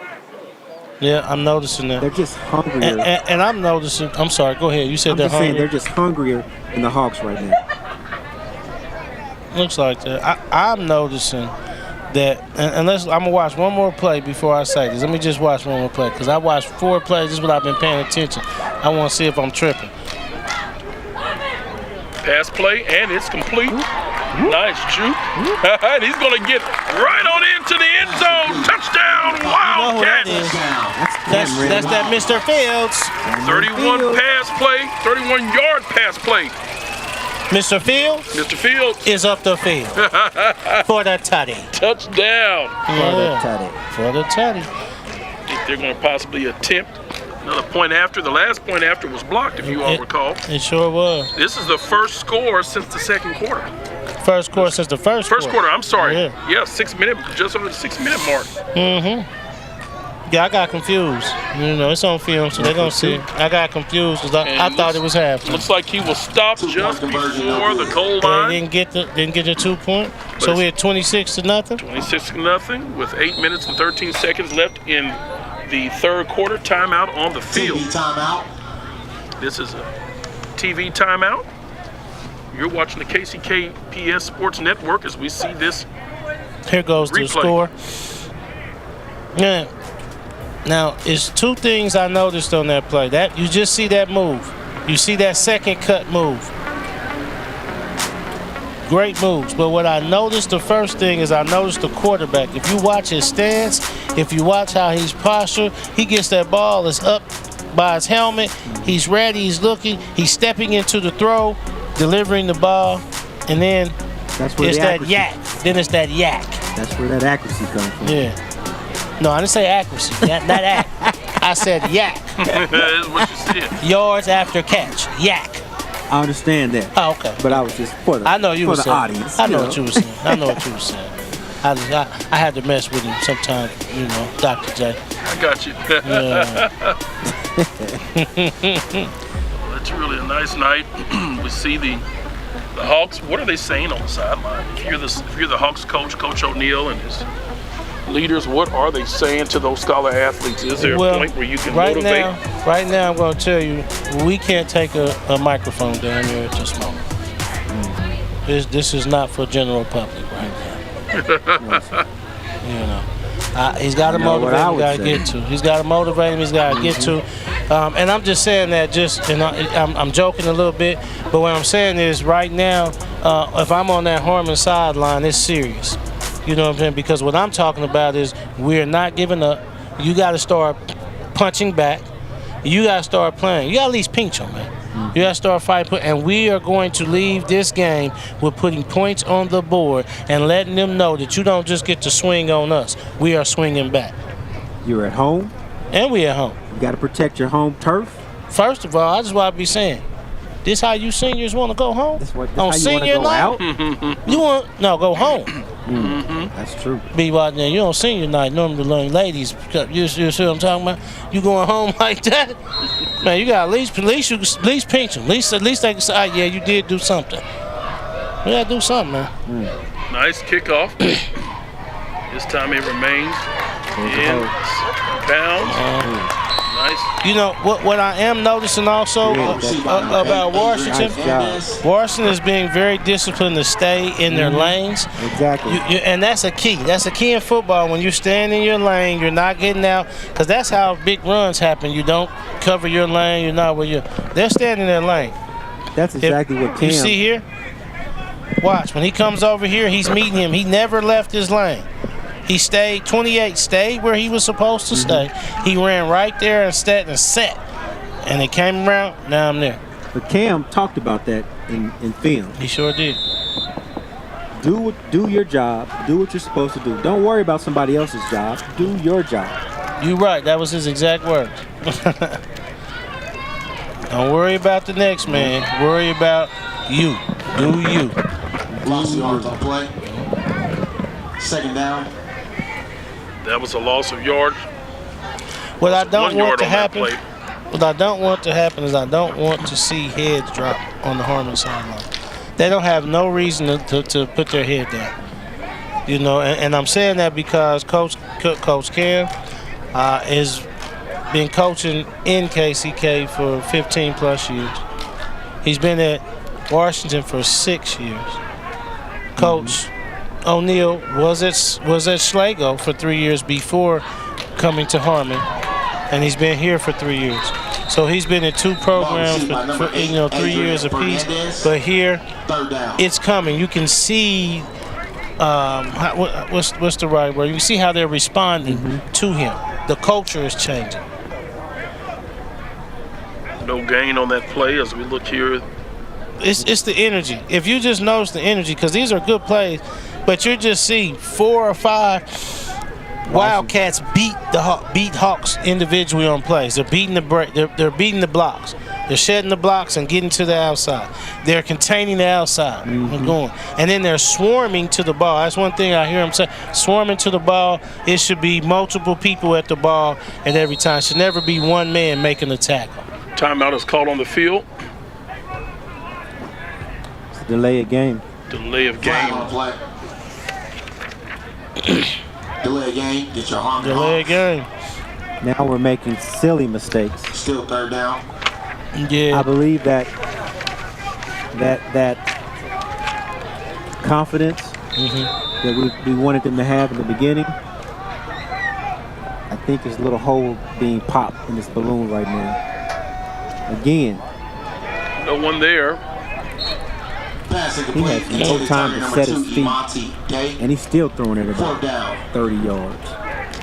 Yeah, I'm noticing that. They're just hungrier. And I'm noticing. I'm sorry. Go ahead. You said I'm they're just saying hungry. they're just hungrier than the Hawks right now. Looks like that. I'm noticing that, and I'm gonna watch one more play before I say this. Let me just watch one more play because I watched 4 plays. This is what I've been paying attention. I want to see if I'm tripping. Pass play, and it's complete. Nice juke. And he's going to get right on into the end zone. Touchdown, Wildcats. That's that Mr. Fields. 31-yard pass play. Mr. Fields? Mr. Fields is up the field for the tutty. Touchdown. For the tutty. If they're going to possibly attempt another point after. The last point after was blocked, if you all recall. It sure was. This is the first score since the second quarter. First quarter since the first quarter, I'm sorry. Yeah, 6 minute, just over the 6 minute mark. Yeah, I got confused. You know, it's on film, so they're going to see. I got confused because I thought it was half. Looks like he was stopped just before the goal line. They didn't get the 2 point. So we're at 26-0. 26-0 with 8 minutes and 13 seconds left in the third quarter. Timeout on the field. This is a TV timeout. You're watching the KCKPS Sports Network as we see this. Here goes the score. Yeah. Now, it's 2 things I noticed on that play. That you just see that move. You see that second cut move. Great moves. But what I noticed, the first thing is I noticed the quarterback. If you watch his stance, if you watch how he's postured, he gets that ball, it's up by his helmet. He's ready, he's looking, he's stepping into the throw, delivering the ball, and then it's that yak. Then it's that yak. That's where that accuracy comes from. Yeah. No, I didn't say accuracy. Not act. I said yak. That's what you said. Yards after catch. Yak. I understand that. Oh, okay. But I was just for the, I know you for were the saying. audience. I know what you were saying. I know what you were saying. I had to mess with him sometime, you know, Dr. J. I got you. Yeah. Well, it's really a nice night. We see the Hawks. What are they saying on the sideline? If you're the Hawks coach, Coach O'Neal, and his leaders, what are they saying to those scholar athletes? Is there a point where you can motivate? Right now, I'm going to tell you, we can't take a microphone down here at this moment. This is not for general public right now. You know, he's got to motivate him. Got to get to. He's got to motivate him. He's got to get to. And I'm just saying that I'm joking a little bit, but what I'm saying is right now, if I'm on that Harmon sideline, it's serious. You know what I'm saying? Because what I'm talking about is we're not giving up. You got to start punching back. You got to start playing. You got to at least pinch them, man. You got to start fighting. And we are going to leave this game with putting points on the board and letting them know that you don't just get to swing on us. We are swinging back. You're at home. And we at home. You got to protect your home turf. First of all, I just want to be saying, this how you seniors want to go home? This on how you senior go night? out? You want go home. That's true. Be right there. You on senior night, normally the young ladies. You see what I'm talking about? You going home like that? Man, you got at least pinch them. At least they can say, yeah, you did do something. You gotta do something, man. Nice kickoff. This time it remains in bounds. Nice. You know what I am noticing also about Washington. Washington is being very disciplined to stay in their lanes. Exactly. And that's a key. That's a key in football. When you stand in your lane, you're not getting out, because that's how big runs happen. You don't cover your lane. You're not where they're standing in their lane. That's exactly what Cam. You see here. Watch when he comes over here. He's meeting him. He never left his lane. He stayed, 28 stayed where he was supposed to stay. He ran right there and set. And it came around, now I'm there. But Cam talked about that in film. He sure did. Do your job. Do what you're supposed to do. Don't worry about somebody else's job. Do your job. You're right. That was his exact words. Don't worry about the next man. Worry about you. Do you. Lost yards on play. Second down. That was a loss of yards. What I don't want to happen is I don't want to see heads drop on the Harmon sideline. They don't have no reason to put their head down. You know, and I'm saying that because Coach Cam has been coaching in KCK for 15 plus years. He's been at Washington for 6 years. Coach O'Neal was at Schlago for 3 years before coming to Harmon, and he's been here for 3 years. So he's been in two programs for 3 years apiece. But here, it's coming. You can see what's the right word? You can see how they're responding to him. The culture is changing. No gain on that play as we look here. It's the energy. If you just notice the energy, because these are good plays. But you just see 4 or 5 Wildcats beat Hawks individually on plays. They're beating they're beating the blocks. They're shedding the blocks and getting to the outside. They're containing the outside and going. And then they're swarming to the ball. That's one thing I hear them say. Swarming to the ball. It should be multiple people at the ball at every time. It should never be one man making a tackle. Timeout is called on the field. It's a delay of game. Delay of game. Delay game, get your arm. Delay game. Now we're making silly mistakes. Still third down. Yeah. I believe that confidence that we wanted them to have in the beginning, I think there's a little hole being popped in this balloon right now. Again. No one there. He has no time to set his feet, and he's still throwing it about 30 yards.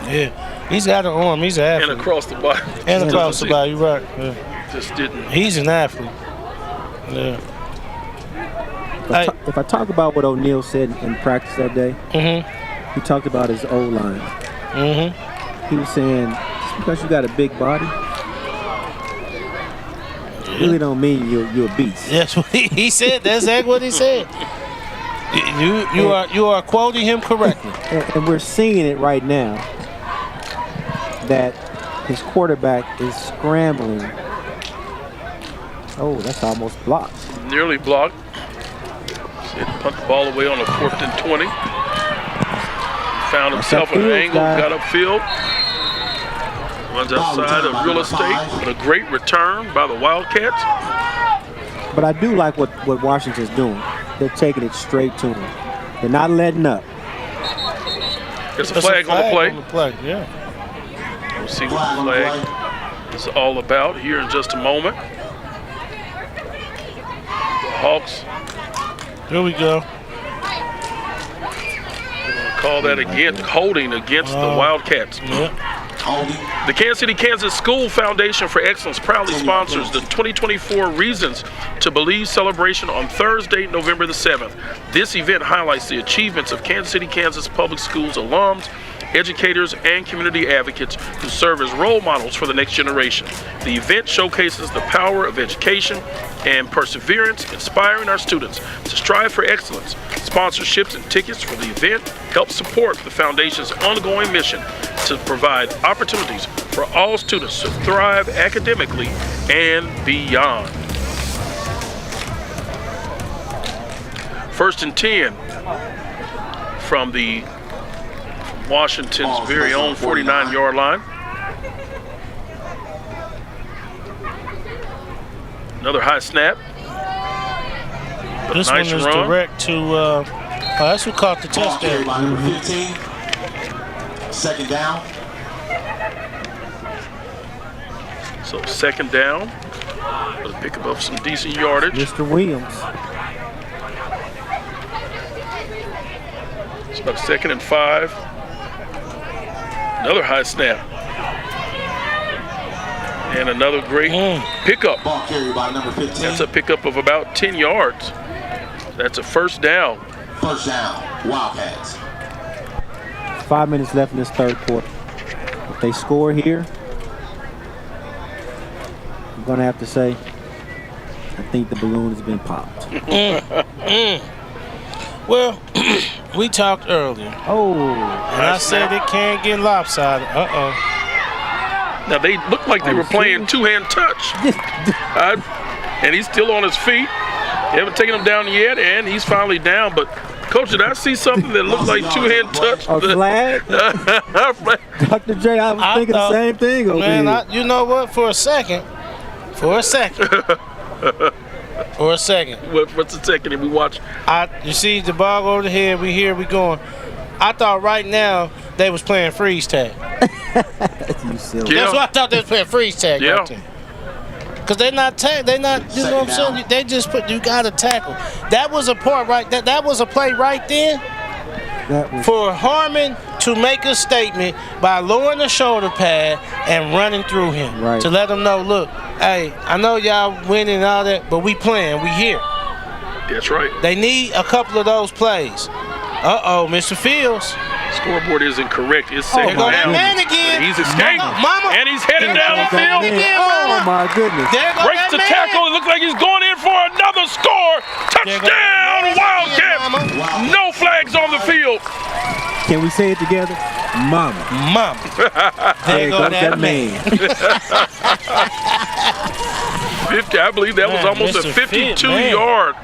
Yeah, he's got an arm. He's an athlete. And across the body. And across the body, you're right. Yeah. Just didn't. He's an athlete. Yeah. If I talk about what O'Neal said in practice that day, he talked about his O-line. He was saying, just because you got a big body, really don't mean you're a beast. That's what he said. That's exactly what he said. You are quoting him correctly. And we're seeing it right now that his quarterback is scrambling. Oh, that's almost blocked. Nearly blocked. He punt the ball away on a 4th and 20. Found himself at an angle, got upfield. Runs outside of real estate, but a great return by the Wildcats. But I do like what Washington's doing. They're taking it straight to him. They're not letting up. There's a flag on the play. Yeah. We'll see what the flag is all about here in just a moment. The Hawks. Here we go. We're going to call that again, holding against the Wildcats. Yeah. The Kansas City, Kansas School Foundation for Excellence proudly sponsors the 2024 Reasons to Believe celebration on Thursday, November the 7th. This event highlights the achievements of Kansas City, Kansas Public Schools alums, educators, and community advocates who serve as role models for the next generation. The event showcases the power of education and perseverance, inspiring our students to strive for excellence. Sponsorships and tickets for the event help support the Foundation's ongoing mission to provide opportunities for all students to thrive academically and beyond. 1st and 10 from the Washington's very own 49-yard line. Another high snap. This nice one is run. direct to, that's who caught the touchdown. Number 15. 2nd down. So 2nd down. Let's pick up some decent yardage. Mr. Williams. It's about 2nd and 5. Another high snap. And another great pickup. Ball carried by number 15. That's a pickup of about 10 yards. That's a 1st down. 1st down, Wildcats. 5 minutes left in this 3rd quarter. If they score here, I'm going to have to say, I think the balloon has been popped. Well, we talked earlier. Oh. And I said it can't get lopsided. Now, they looked like they were playing two-hand touch. And he's still on his feet. They haven't taken him down yet, and he's finally down. But, Coach, did I see something that looked like two-hand touch? A flag? Dr. J, I was thinking the same thing over here. You know what? For a second. What's the second? We watch. You see the ball over the head. We here. We going. I thought right now they was playing freeze tag. You silly. That's what I thought they was playing freeze tag. Yeah. Right there. Cause they're not they're not. You know what I'm saying? They just you got to tackle. That was a part right. That was a play right then. For Harmon to make a statement by lowering the shoulder pad and running through him to let him know, look, hey, I know y'all winning and all that, but we playing, we here. That's right. They need a couple of those plays. Mr. Fields. Scoreboard isn't correct. It's 2nd go down. that man again. He's escaped. And he's headed down the field. Oh, my goodness. Breaks the tackle. It looks like he's going in for another score. Touchdown, Wildcats. No flags on the field. Can we say it together? Mama. There go that man. 50, I believe that was almost a 52-yard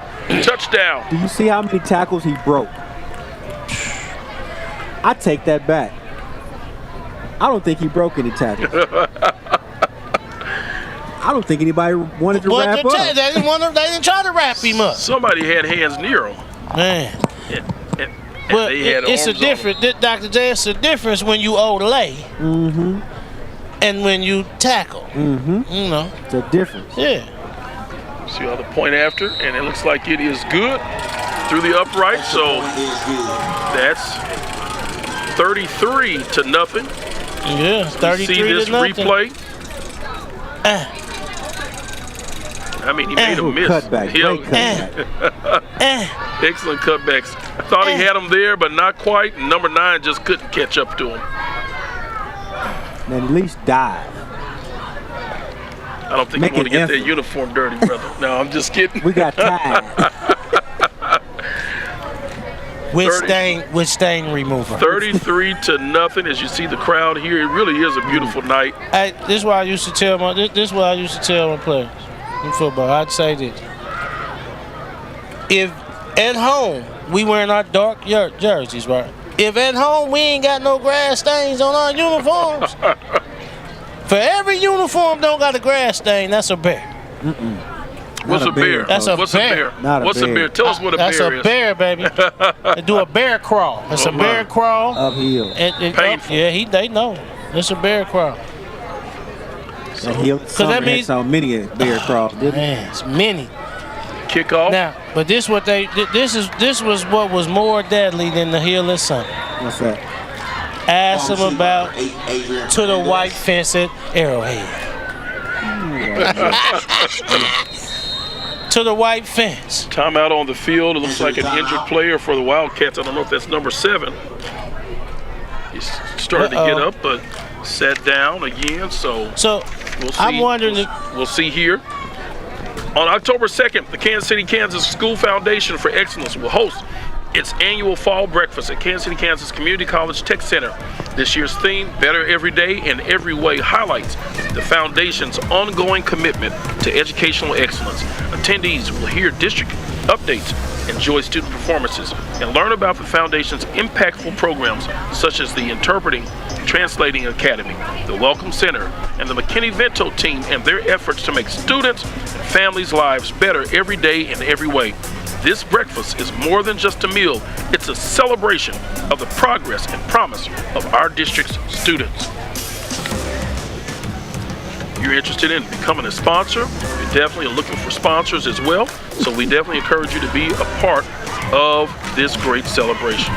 touchdown. Do you see how many tackles he broke? I take that back. I don't think he broke any tackles. I don't think anybody wanted to wrap up. They didn't try to wrap him up. Somebody had hands near him. Man. And Well, they had it's a arms difference, Dr. J. It's a difference when you lay and when you tackle. You know, it's a difference. Yeah. See how the point after, and it looks like it is good through the upright. So that's 33-0. Yeah, 33 see this to nothing. replay. I mean, he made a miss. Cutback. Excellent cutbacks. Thought he had him there, but not quite. And number 9 just couldn't catch up to him. Man, at least dive. I don't think you want to get that uniform dirty, brother. No, I'm just kidding. We got time. With stain remover. 33-0. As you see the crowd here, it really is a beautiful night. Hey, this is what I used to tell my players in football. I'd say this: if at home we wearing our dark jerseys, right? If at home we ain't got no grass stains on our uniforms, for every uniform don't got a grass stain, that's a bear. What's a bear? That's a bear. What's a bear? Tell us what a bear is. That's a bear, baby. They do a bear crawl. It's a bear crawl. Uphill. Painful. They know. It's a bear crawl. That means so many bear crawls, didn't man, it's many. Kickoff. Now, but this was what was more deadly than the hill this Sunday. What's that? Ask them about to the white fence at Arrowhead. To the white fence. Timeout on the field. It looks like an injured player for the Wildcats. I don't know if that's number 7. He's started to get up, but sat down again. So we'll see. I'm wondering we'll see here. On October 2nd, the Kansas City, Kansas School Foundation for Excellence will host its annual fall breakfast at Kansas City, Kansas Community College Tech Center. This year's theme, Better Every Day in Every Way, highlights the foundation's ongoing commitment to educational excellence. Attendees will hear district updates, enjoy student performances, and learn about the foundation's impactful programs such as the Interpreting Translating Academy, the Welcome Center, and the McKinney-Vento team and their efforts to make students and families' lives better every day in every way. This breakfast is more than just a meal. It's a celebration of the progress and promise of our district's students. If you're interested in becoming a sponsor, we definitely are looking for sponsors as well. So we definitely encourage you to be a part of this great celebration.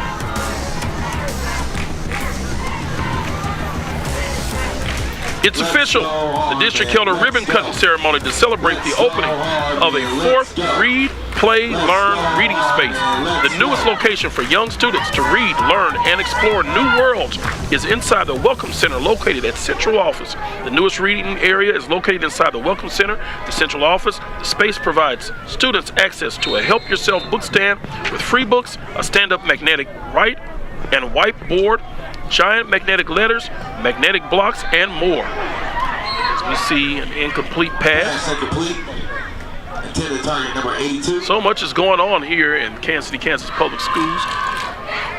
It's official. The district held a ribbon cutting ceremony to celebrate the opening of a 4th Read, Play, Learn reading space. The newest location for young students to read, learn, and explore new worlds is inside the Welcome Center located at Central Office. The newest reading area is located inside the Welcome Center, the Central Office. The space provides students access to a Help Yourself book stand with free books, a stand-up magnetic write and whiteboard, giant magnetic letters, magnetic blocks, and more. As we see an incomplete pass. So much is going on here in Kansas City, Kansas Public Schools.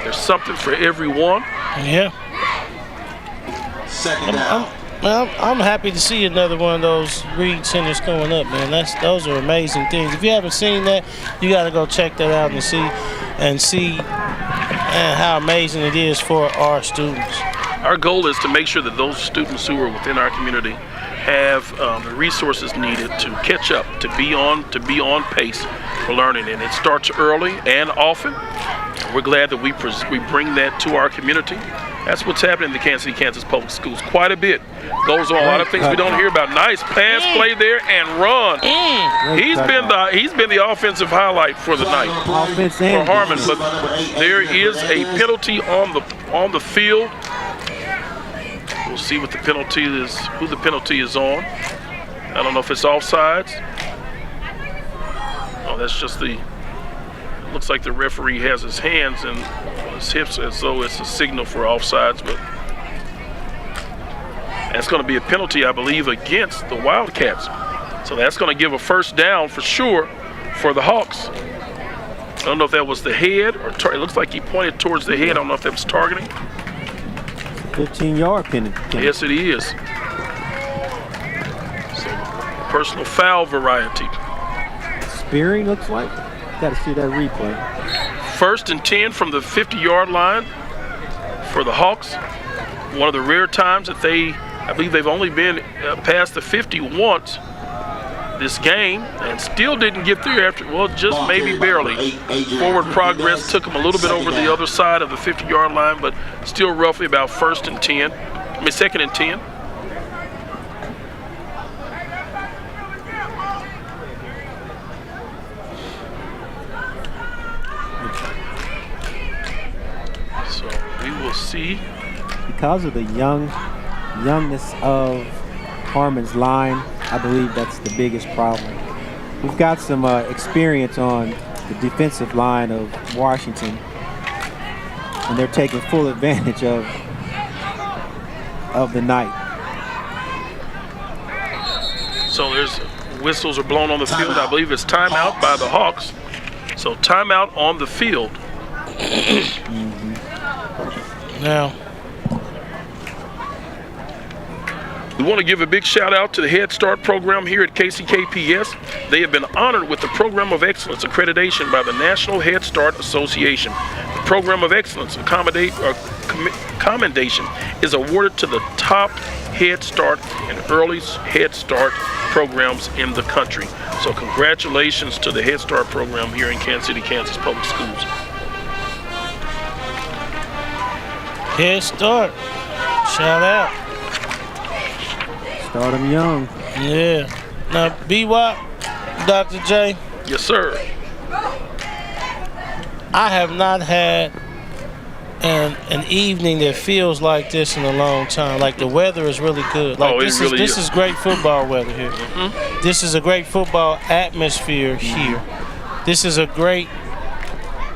There's something for everyone. Yeah. I'm happy to see another one of those read centers going up, man. Those are amazing things. If you haven't seen that, you got to go check that out and see how amazing it is for our students. Our goal is to make sure that those students who are within our community have the resources needed to catch up, to be on pace for learning, and it starts early and often. We're glad that we bring that to our community. That's what's happening in the Kansas City, Kansas Public Schools. Quite a bit goes on. A lot of things we don't hear about. Nice pass play there and run. He's been the offensive highlight for the night for Harmon. But there is a penalty on the field. We'll see what the penalty is. Who the penalty is on. I don't know if it's offsides. Oh, that's just the. Looks like the referee has his hands and his hips as though it's a signal for offsides, but that's going to be a penalty, I believe, against the Wildcats. So that's going to give a first down for sure for the Hawks. I don't know if that was the head or it looks like he pointed towards the head. I don't know if that was targeting. 15-yard penalty. Yes, it is. So personal foul variety. Spearing looks like. Got to see that replay. 1st and 10 from the 50-yard line for the Hawks. One of the rare times that I believe they've only been past the 50 once this game and still didn't get there after, well, just maybe barely. Forward progress took them a little bit over the other side of the 50-yard line, but still roughly about 2nd and 10. See, because of the youngness of Harmon's line, I believe that's the biggest problem. We've got some experience on the defensive line of Washington, and they're taking full advantage of the night. So there's whistles are blown on the field. I believe it's timeout by the Hawks. So timeout on the field. Now, we want to give a big shout out to the Head Start program here at KCKPS. They have been honored with the Program of Excellence accreditation by the National Head Start Association. The Program of Excellence commendation is awarded to the top Head Start and early Head Start programs in the country. So congratulations to the Head Start program here in Kansas City, Kansas Public Schools. Head start. Shout out. Start them young. Yeah. Now, B-Wop, Dr. J. Yes, sir. I have not had an evening that feels like this in a long time. Like, the weather is really good. Like, this is great football weather here. Mm-hmm. This is a great football atmosphere here. This is a great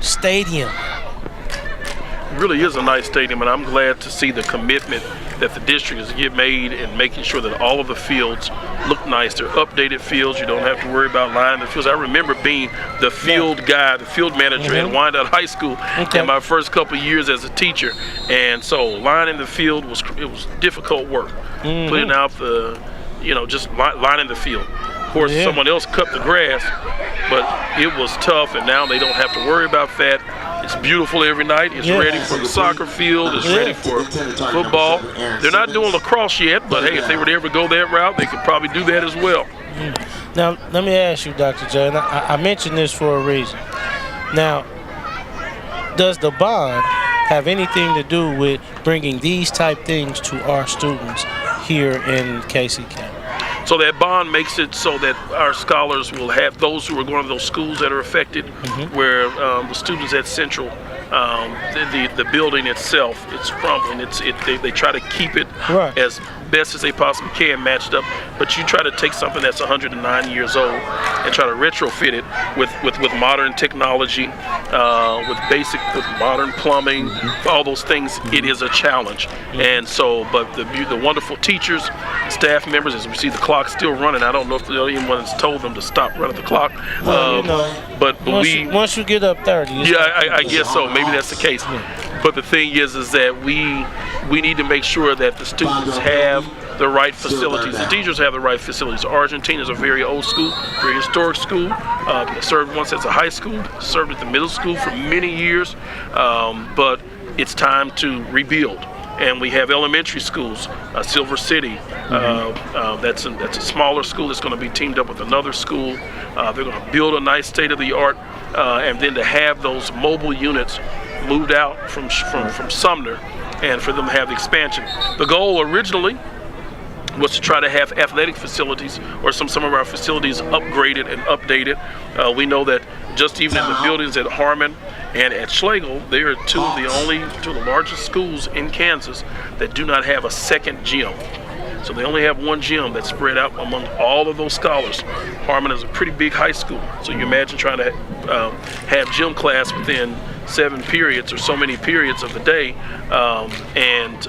stadium. It really is a nice stadium, and I'm glad to see the commitment that the district has made in making sure that all of the fields look nice. They're updated fields. You don't have to worry about lining the fields. I remember being the field guy, the field manager at Wyandotte High School in my first couple of years as a teacher, and so lining the field was difficult work. Putting out the, just lining the field. Of course, someone else cut the grass, but it was tough, and now they don't have to worry about that. It's beautiful every night. It's ready for the soccer field. It's ready for football. They're not doing lacrosse yet, but hey, if they were to ever go that route, they could probably do that as well. Now, let me ask you, Dr. J, and I mentioned this for a reason. Now, does the bond have anything to do with bringing these type things to our students here in KCK? So that bond makes it so that our scholars will have those who are going to those schools that are affected, where the students at Central, the building itself, it's crumbling. They try to keep it as best as they possibly can matched up, but you try to take something that's 109 years old and try to retrofit it with modern technology, with modern plumbing, all those things. It is a challenge, and so, but the wonderful teachers, staff members, as we see the clock still running. I don't know if anyone's told them to stop running the clock, but once you get up 30, I guess so. Maybe that's the case. But the thing is that we need to make sure that the students have the right facilities. The teachers have the right facilities. Argentina is a very old school, very historic school. Served once as a high school, served at the middle school for many years, but it's time to rebuild. And we have elementary schools, Silver City. That's a smaller school. It's going to be teamed up with another school. They're going to build a nice state-of-the-art, and then to have those mobile units moved out from Sumner, and for them to have the expansion. The goal originally was to try to have athletic facilities or some of our facilities upgraded and updated. We know that just even in the buildings at Harmon and at Schlegel, they are two of the largest schools in Kansas that do not have a second gym. So they only have one gym that's spread out among all of those scholars. Harmon is a pretty big high school, so you imagine trying to have gym class within 7 periods or so many periods of the day, and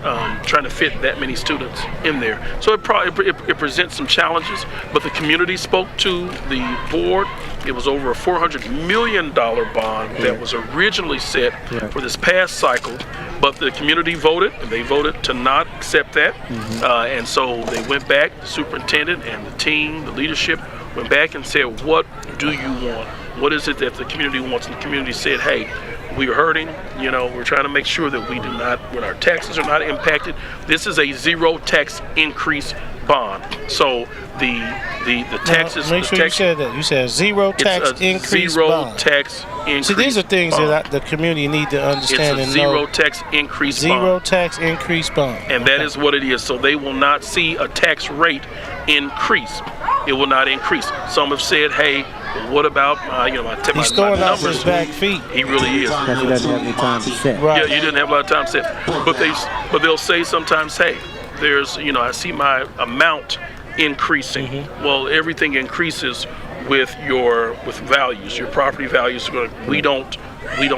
trying to fit that many students in there. So it presents some challenges, but the community spoke to the board. It was over a $400 million bond that was originally set for this past cycle, but the community voted, and they voted to not accept that. And so they went back, the superintendent and the team, the leadership, went back and said, what do you want? What is it that the community wants? And the community said, hey, we are hurting, we're trying to make sure that we do not, when our taxes are not impacted. This is a zero tax increase bond. So the taxes. Make sure you said that. You said zero tax increase bond. Zero tax increase. See, these are things that the community need to understand and know. Zero tax increase bond. Zero tax increase bond. And that is what it is. So they will not see a tax rate increase. It will not increase. Some have said, hey, what about my He's throwing out his back feet. He really is. Because he doesn't have any time to set. Yeah, you didn't have a lot of time to set. But they'll say sometimes, hey, there's I see my amount increasing. Well, everything increases with values. Your property values we don't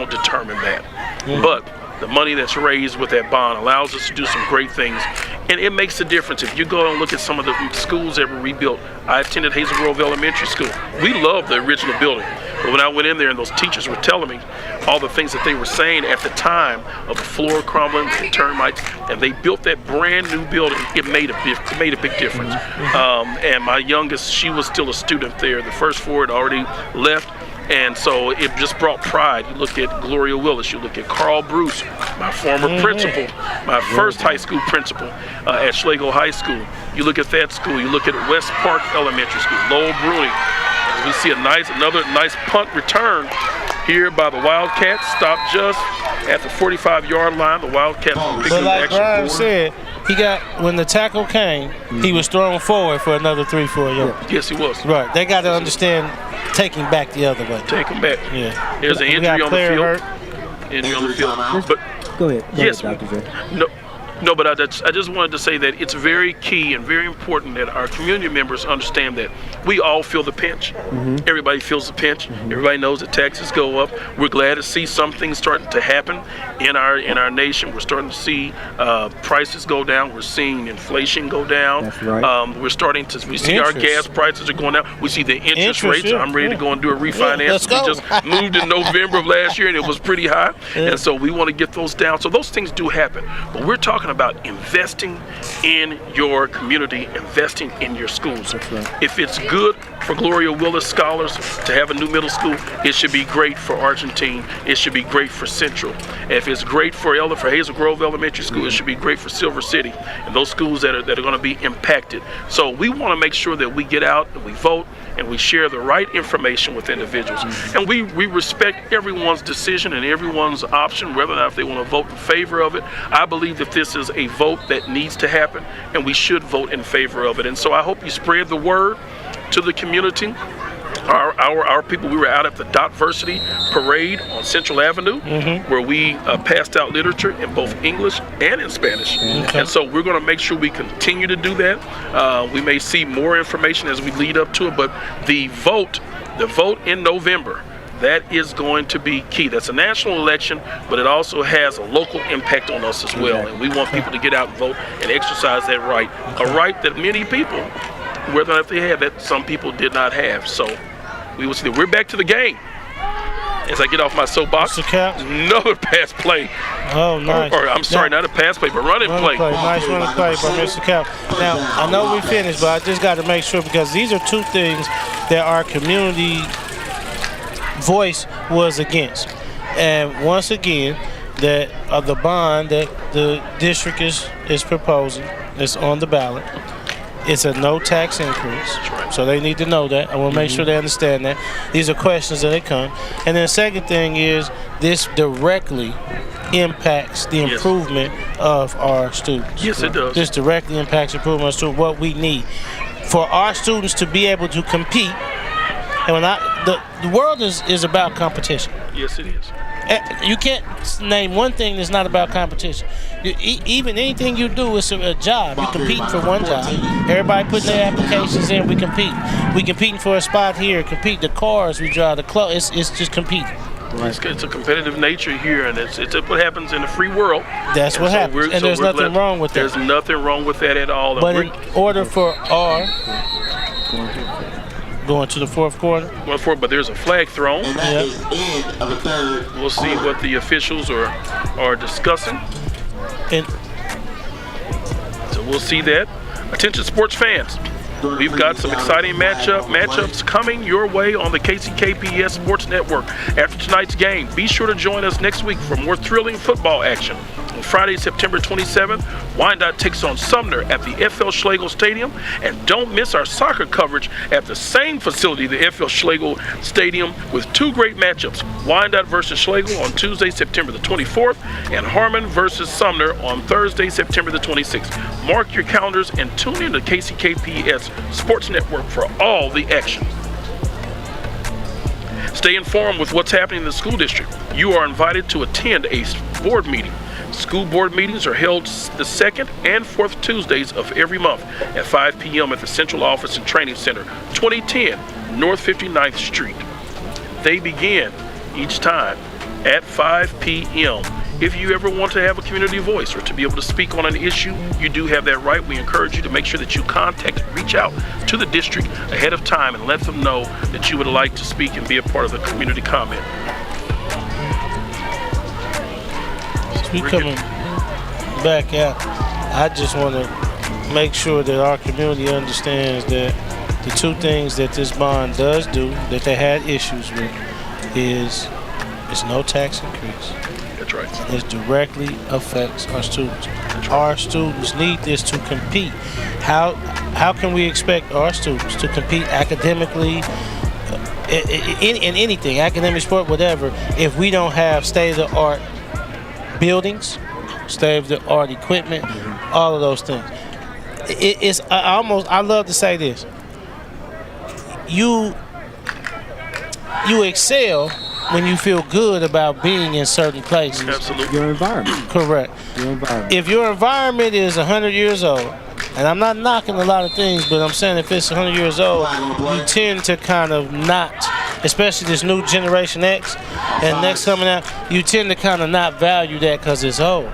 determine that. But the money that's raised with that bond allows us to do some great things, and it makes a difference. If you go and look at some of the schools that were rebuilt, I attended Hazel Grove Elementary School. We love the original building, but when I went in there and those teachers were telling me all the things that they were saying at the time of the floor crumbling, the termites, and they built that brand new building, it made a big difference. And my youngest, she was still a student there. The first 4 had already left. And so it just brought pride. You look at Gloria Willis, you look at Carl Bruce, my former principal, my first high school principal at Schlegel High School. You look at that school, you look at West Park Elementary School, Lowell Bruni. As we see another nice punt return here by the Wildcats, stopped just at the 45-yard line. The Wildcats will pick But up like action Brian forward. said, when the tackle came, he was thrown forward for another 3-4 yards. Yes, he was. Right. They got to understand taking back the other way. Take him back. Yeah. There's an We injury got on the player field. hurt. Injury on the field. But Go ahead. yes, Dr. J. No, but I just wanted to say that it's very key and very important that our community members understand that we all feel the pinch. Everybody feels the pinch. Everybody knows that taxes go up. We're glad to see some things starting to happen in our nation. We're starting to see prices go down. We're seeing inflation go down. That's right. We see our gas prices are going down. We see the interest rates. yeah, I'm ready to go and do a refinance. let's go. We just moved in November of last year and it was pretty high. And so we want to get those down. So those things do happen. But we're talking about investing in your community, investing in your schools. If it's good for Gloria Willis scholars to have a new middle school, it should be great for Argentine. It should be great for Central. If it's great for Hazel Grove Elementary School, it should be great for Silver City and those schools that are going to be impacted. So we want to make sure that we get out and we vote and we share the right information with individuals. And we respect everyone's decision and everyone's option, whether or not if they want to vote in favor of it. I believe that this is a vote that needs to happen, and we should vote in favor of it. And so I hope you spread the word to the community. Our people, we were out at the Dotversity Parade on Central Avenue, where we passed out literature in both English and in Spanish. And so we're going to make sure we continue to do that. We may see more information as we lead up to it, but the vote in November, that is going to be key. That's a national election, but it also has a local impact on us as well. And we want people to get out and vote and exercise that right, a right that many people, whether or not they have that, some people did not have. So we will see. We're back to the game. As I get off my soapbox, another pass play. Oh, nice. Or I'm sorry, not a pass play, but running play. Nice running play by Mr. Cal. Now, I know we finished, but I just got to make sure because these are two things that our community voice was against. And once again, that the bond that the district is proposing is on the ballot. It's a no tax increase, so they need to know that. I want to make sure they understand that. These are questions that they come. And then the second thing is this directly impacts the improvement of our students. Yes, it does. This directly impacts improvement of students, what we need. For our students to be able to compete, and the world is about competition. Yes, it is. You can't name one thing that's not about competition. Even anything you do is a job. You're competing for one job. Everybody putting their applications in, we compete. We competing for a spot here, compete the cars we drive, the clothes. It's just competing. Right. It's a competitive nature here, and it's what happens in the free world. That's what happens, and there's nothing wrong with that. There's nothing wrong with that at all. But in order for our going to the fourth quarter. But there's a flag thrown. Yeah. We'll see what the officials are discussing. So we'll see that. Attention sports fans. We've got some exciting matchups coming your way on the KCKPS Sports Network. After tonight's game, be sure to join us next week for more thrilling football action. On Friday, September 27th, Wyandotte takes on Sumner at the F.L. Schlegel Stadium. And don't miss our soccer coverage at the same facility, the F.L. Schlegel Stadium, with two great matchups, Wyandotte versus Schlegel on Tuesday, September the 24th, and Harmon versus Sumner on Thursday, September the 26th. Mark your calendars and tune in to KCKPS Sports Network for all the action. Stay informed with what's happening in the school district. You are invited to attend a board meeting. School board meetings are held the second and fourth Tuesdays of every month at 5 p.m. at the Central Office and Training Center, 2010 North 59th Street. They begin each time at 5 p.m. If you ever want to have a community voice or to be able to speak on an issue, you do have that right. We encourage you to make sure that you reach out to the district ahead of time and let them know that you would like to speak and be a part of the community comment. We coming back out. I just want to make sure that our community understands that the two things that this bond does do that they had issues with is it's no tax increase. That's right. This directly affects our students. Our students need this to compete. How can we expect our students to compete academically in anything, academic, sport, whatever, if we don't have state-of-the-art buildings, state-of-the-art equipment, all of those things. I love to say this. You excel when you feel good about being in certain places. Absolutely. Your environment. Correct. Your environment. If your environment is 100 years old, and I'm not knocking a lot of things, but I'm saying if it's 100 years old, you tend to kind of not, especially this new Generation X and next coming out, you tend to kind of not value that because it's old.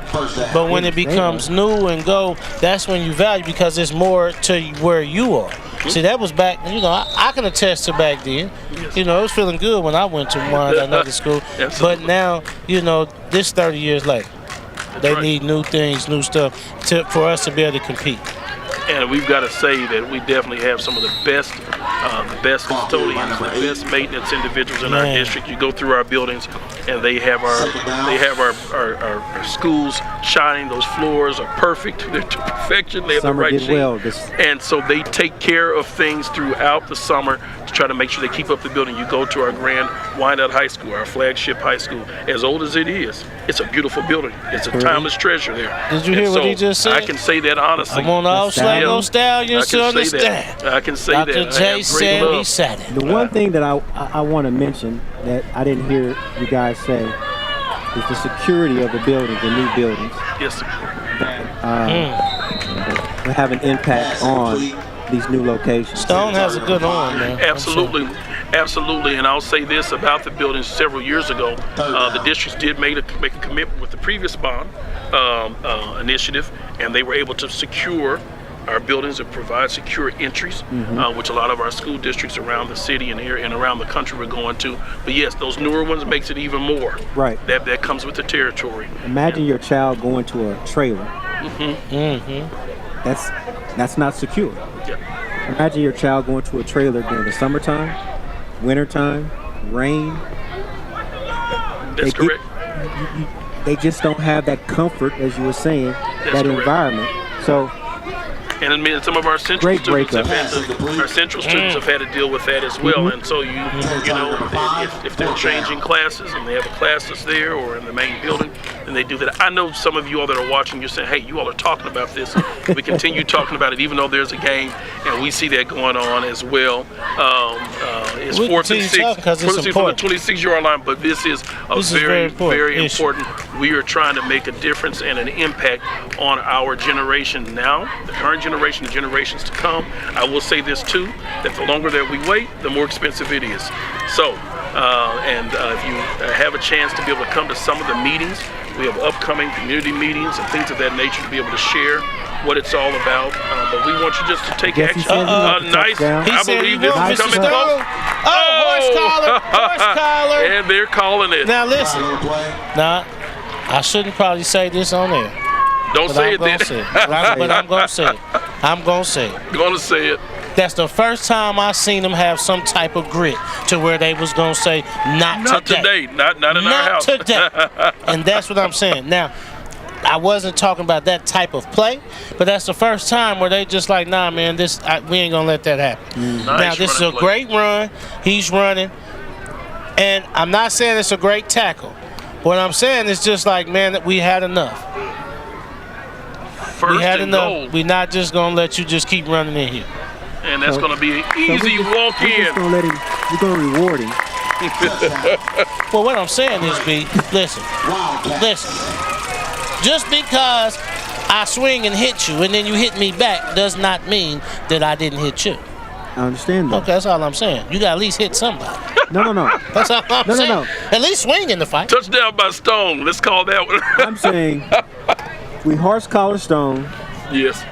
But when it becomes new and go, that's when you value because it's more to where you are. See, that was back, I can attest to back then. It was feeling good when I went to another school. But now, this 30 years later, they need new things, new stuff for us to be able to compete. And we've got to say that we definitely have some of the best custodians, the best maintenance individuals in our district. You go through our buildings, and they have our schools shining. Those floors are perfect. They're to perfection. They have the right shape. And so they take care of things throughout the summer to try to make sure they keep up the building. You go to our Grand Wyandotte High School, our flagship high school. As old as it is, it's a beautiful building. It's a timeless treasure there. Did you hear what he just said? I can say that honestly. I'm on all Slango Stallions to understand. I can say Dr. that. Dr. J said he said it. The one thing that I want to mention that I didn't hear you guys say is the security of the buildings, the new buildings. Yes, sir. Will have an impact on these new locations. Stone has a good arm, man. Absolutely, and I'll say this about the buildings. Several years ago, the districts did make a commitment with the previous bond initiative, and they were able to secure our buildings and provide secure entries, which a lot of our school districts around the city and here and around the country were going to. But yes, those newer ones makes it even more. Right. That comes with the territory. Imagine your child going to a trailer. That's not secure. Yeah. Imagine your child going to a trailer during the summertime, wintertime, rain. That's correct. They just don't have that comfort, as you were saying, that environment. So. And I mean, some of our central students have had to deal with that as well. And so if they're changing classes and they have a class that's there or in the main building, then they do that. I know some of you all that are watching, you're saying, hey, you all are talking about this. We continue talking about it even though there's a game, and we see that going on as well. It's 4th and 6 from the 26-yard line, but this is very important. We are trying to make a difference and an impact on our generation now, the current generation, the generations to come. I will say this too, that the longer that we wait, the more expensive it is. So, if you have a chance to be able to come to some of the meetings, we have upcoming community meetings and things of that nature to be able to share what it's all about. But we want you just to take action. Nice. I believe this is coming close. Horse collar. And they're calling it. Now listen. Now, I shouldn't probably say this on there. Don't say it then. But I'm going to say it. I'm going to say it. Going to say it. That's the first time I seen them have some type of grit to where they was going to say, not today. Not in our house. Not today. And that's what I'm saying. Now, I wasn't talking about that type of play, but that's the first time where they just like, nah, man, we ain't going to let that happen. Now, this is a great run. He's running. And I'm not saying it's a great tackle. What I'm saying is just like, man, we had enough. We had enough. Goal. We're not just going to let you just keep running in here. And that's going to be an easy walk in. We're going to reward him. Well, what I'm saying is, B, listen. Just because I swing and hit you and then you hit me back does not mean that I didn't hit you. I understand that. Okay, that's all I'm saying. You got to at least hit somebody. No. That's all I'm saying. No. At least swing in the fight. Touchdown by Stone. Let's call that one. I'm saying we horse collar Stone. Yes.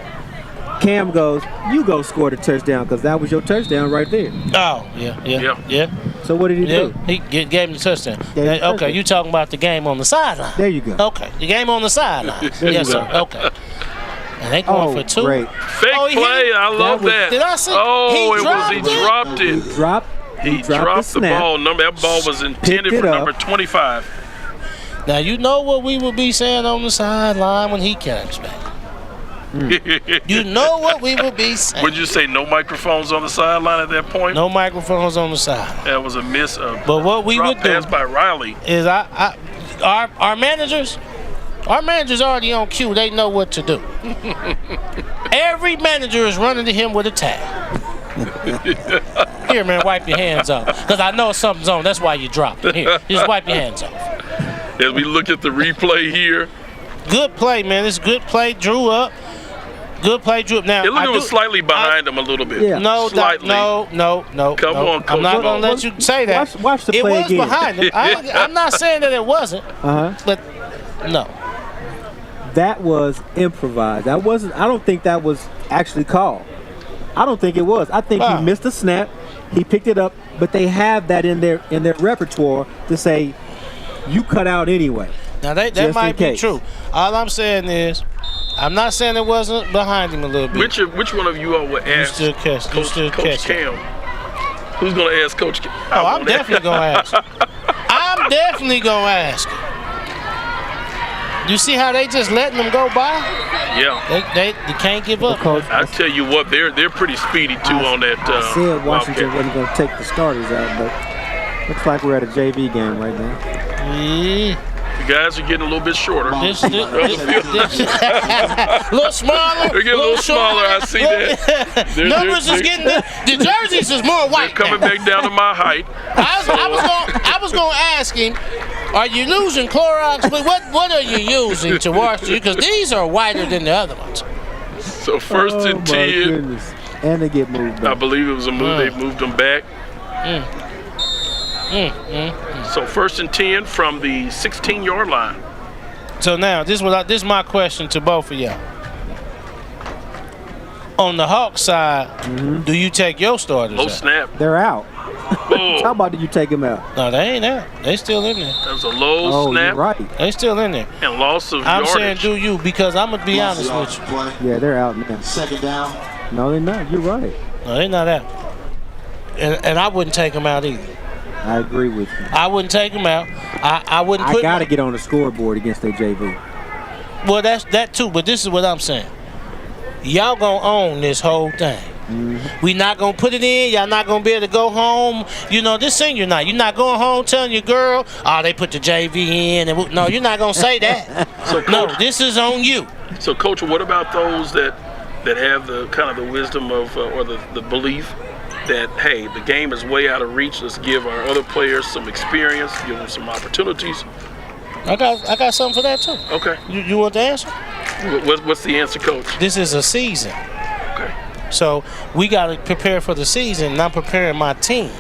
Cam goes, you go score the touchdown because that was your touchdown right there. Oh, yeah. So what did he do? He gave him the touchdown. You talking about the game on the sideline. There you go. Okay, the game on the sideline. Yes, sir. Okay. And they going for 2. Great. Fake play. I love that. Did I see? He dropped it. He dropped the ball. That ball was intended for number 25. Now, you know what we would be saying on the sideline when he comes back. You know what we would be saying. Would you say no microphones on the sideline at that point? No microphones on the sideline. That was a miss. But what we would do by Riley is our managers, Our manager's already on cue. They know what to do. Every manager is running to him with a towel. Here, man, wipe your hands off. Because I know something's on. That's why you dropped it. Here, just wipe your hands off. As we look at the replay here. Good play, man. It's good play. Drew up. Good play, Drew up. Now, It looked like it was slightly behind him a little bit. Yeah. No, slightly. no. Come on, Coach. I'm not going to let you say that. Watch the It play was again. behind him. I'm not saying that it wasn't. But no. That was improvised. That wasn't. I don't think that was actually called. I don't think it was. I think he missed a snap. He picked it up, but they have that in their repertoire to say, you cut out anyway. Now that might be true. All I'm saying is, I'm not saying it wasn't behind him a little bit. Which one of you all would ask Coach Cam? Who's going to ask Coach Cam? Oh, I'm definitely going to ask. I'm definitely going to ask. You see how they just letting them go by? Yeah. They can't give up. I tell you what, they're pretty speedy too on that. I said Washington Wildcat. wasn't going to take the starters out, but looks like we're at a JV game right now. The guys are getting a little bit shorter. A little smaller. They're getting a little smaller. I see that. Numbers is getting the jerseys is more white. They're coming back down to my height. I was going to ask him, are you losing Clorox? What are you using to wash? Because these are whiter than the other ones. So first and 10. Goodness. And they get moved back. I believe it was a move. They moved them back. So first and 10 from the 16-yard line. So now this is my question to both of y'all. On the Hawks side, do you take your starters Low out? snap. They're out. How about did you take them out? No, they ain't out. They still in there. That was a low snap. You're right. They still in there. And loss of I'm yardage. saying do you, because I'm going to be honest with you. Yeah, they're out now. Second down. No, they're not. You're right. No, they're not out. And I wouldn't take them out either. I agree with you. I wouldn't take them out. I wouldn't put. I got to get on the scoreboard against their JV. Well, that's that too. But this is what I'm saying. Y'all gonna own this whole thing. We not gonna put it in. Y'all not gonna be able to go home. You know, this senior night. You're not going home telling your girl, "Oh, they put the JV in." And no, you're not gonna say that. So, no, this is on you. So, Coach, what about those that have the kind of the wisdom of or the belief that, hey, the game is way out of reach. Let's give our other players some experience, give them some opportunities. I got something for that too. Okay. You want the answer? What's the answer, Coach? This is a season. Okay. So we got to prepare for the season, and I'm preparing my team.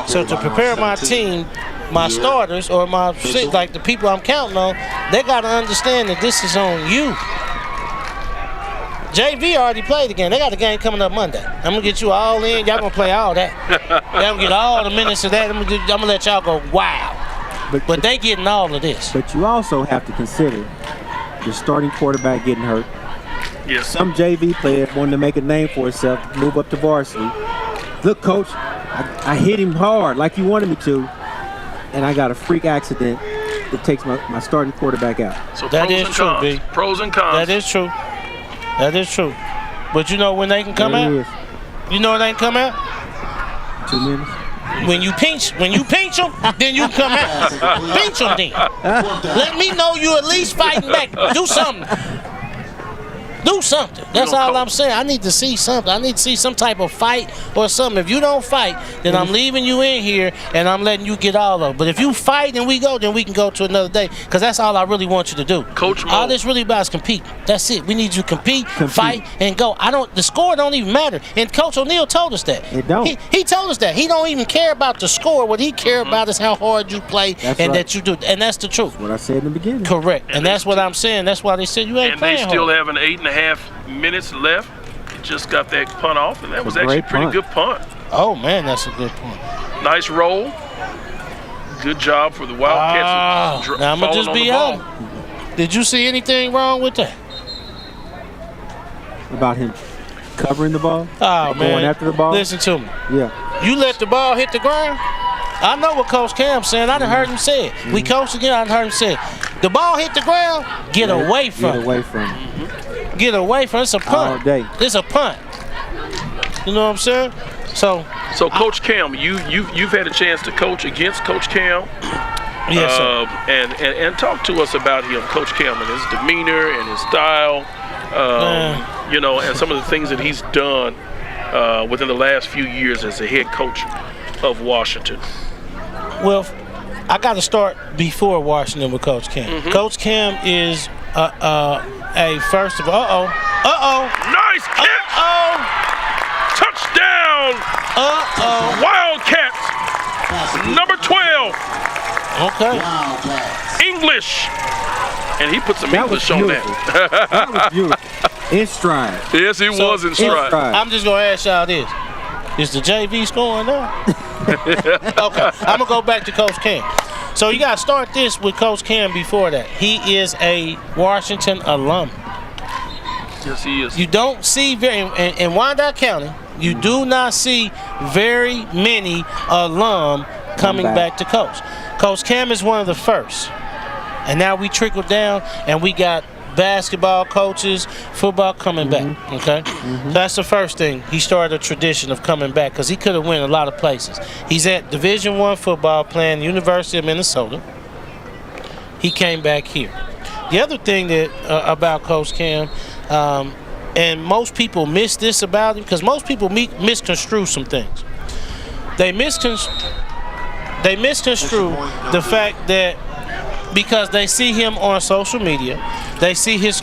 So to prepare my team, my starters or like the people I'm counting on, they got to understand that this is on you. JV already played the game. They got the game coming up Monday. I'm going to get you all in. Y'all going to play all that. Y'all going to get all the minutes of that. I'm going to let y'all go wow. But they getting all of this. But you also have to consider your starting quarterback getting hurt. Yes. Some JV players wanting to make a name for himself, move up to varsity. Look, Coach, I hit him hard like you wanted me to, and I got a freak accident that takes my starting quarterback out. So that is true, B. Pros and cons. That is true. That is true. But you know when they can come out? You know when they can come out? 2 minutes. When you pinch them, then you come out. Pinch them then. Let me know you at least fighting back. Do something. Do something. That's all I'm saying. I need to see something. I need to see some type of fight or something. If you don't fight, then I'm leaving you in here and I'm letting you get all of it. But if you fight and we go, then we can go to another day. Because that's all I really want you to do. Coach Mo. All this really about is compete. That's it. We need you to compete, fight, and go. The score don't even matter. And Coach O'Neal told us that. It don't. He told us that. He don't even care about the score. What he care about is how hard you play that you do. And that's the truth. That's what I said in the beginning. Correct. And that's what I'm saying. That's why they said you ain't and playing they still hard. have an 8.5 minutes left. It just got that punt off, and that was actually a pretty good punt. Oh, man, that's a good punt. Nice roll. Good job for the Wildcats. Now I'm going to just be honest. Did you see anything wrong with that? About him covering the ball? Oh, man. Going after the ball? Listen to me. Yeah. You let the ball hit the ground? I know what Coach Cam's saying. I done heard him say it. We coached again, I done heard him say it. The ball hit the ground, get away from it. Get away from it. Get away from it. It's a punt. All day. It's a punt. You know what I'm saying? So Coach Cam, you've had a chance to coach against Coach Cam. Yes, sir. And talk to us about him, Coach Cam, and his demeanor and his style, you know, and some of the things that he's done within the last few years as a head coach of Washington. Well, I got to start before Washington with Coach Cam. Coach Cam is a first of all. Nice catch. Touchdown. Wildcats. Number 12. Okay. English. And he put some English on that. That was beautiful. In stride. Yes, he was in stride. I'm just going to ask y'all this. Is the JV scoring now? Okay. I'm going to go back to Coach Cam. So you got to start this with Coach Cam before that. He is a Washington alum. Yes, he is. You don't see in Wyandotte County, you do not see very many alum coming back to coach. Coach Cam is one of the first. And now we trickle down and we got basketball coaches, football coming back, okay? So that's the first thing. He started a tradition of coming back because he could have went a lot of places. He's at Division I football playing University of Minnesota. He came back here. The other thing that about Coach Cam, and most people miss this about him because most people misconstrue some things. They misconstrue the fact that because they see him on social media, they see his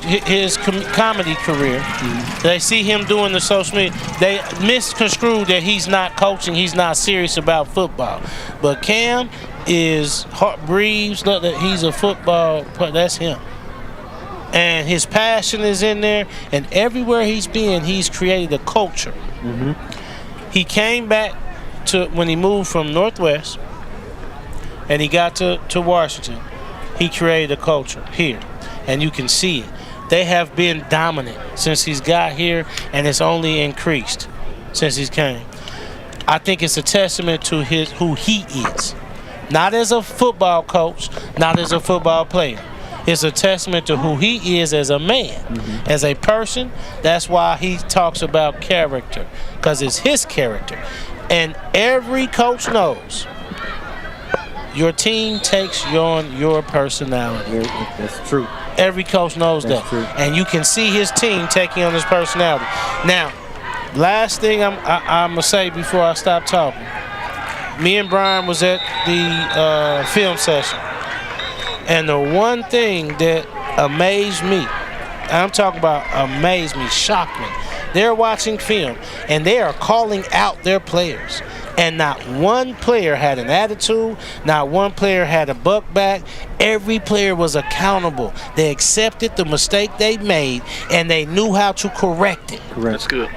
comedy career, they see him doing the social media, they misconstrue that he's not coaching, he's not serious about football. But Cam breathes that he's a football player. That's him. And his passion is in there, and everywhere he's been, he's created a culture. He came back to when he moved from Northwest, and he got to Washington. He created a culture here, and you can see it. They have been dominant since he's got here, and it's only increased since he's came. I think it's a testament to who he is, not as a football coach, not as a football player. It's a testament to who he is as a man, as a person. That's why he talks about character, because it's his character. And every coach knows your team takes on your personality. That's true. Every coach knows that. True. And you can see his team taking on his personality. Now, last thing I'm going to say before I stop talking. Me and Brian was at the film session. And the one thing that amazed me, I'm talking about amazed me, shocked me, they're watching film and they are calling out their players. And not one player had an attitude, not one player had a buck back. Every player was accountable. They accepted the mistake they made and they knew how to correct it. That's good.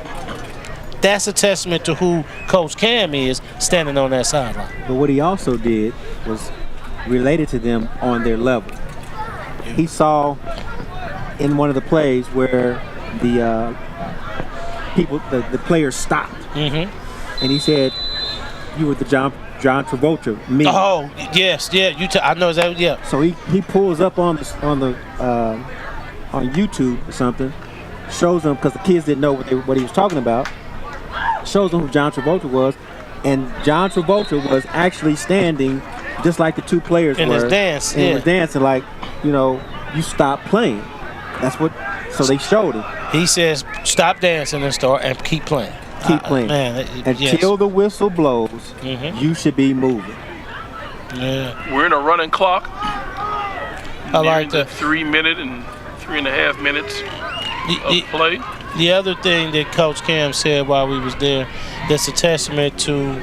That's a testament to who Coach Cam is standing on that sideline. But what he also did was related to them on their level. He saw in one of the plays where the players stopped, and he said, "You were the John Travolta meme." Oh yes, yeah. I know that. Yeah. So he pulls up on YouTube or something, shows them because the kids didn't know what he was talking about. Shows them who John Travolta was, and John Travolta was actually standing just like the two players in were. his dance, and was dancing like, you stop playing. That's what. So they showed him. He says, "Stop dancing and keep playing." Keep playing. Until the whistle blows, you should be moving. Yeah. We're in a running clock. I like the 3 minute and 3.5 minutes of play. The other thing that Coach Cam said while we was there, that's a testament to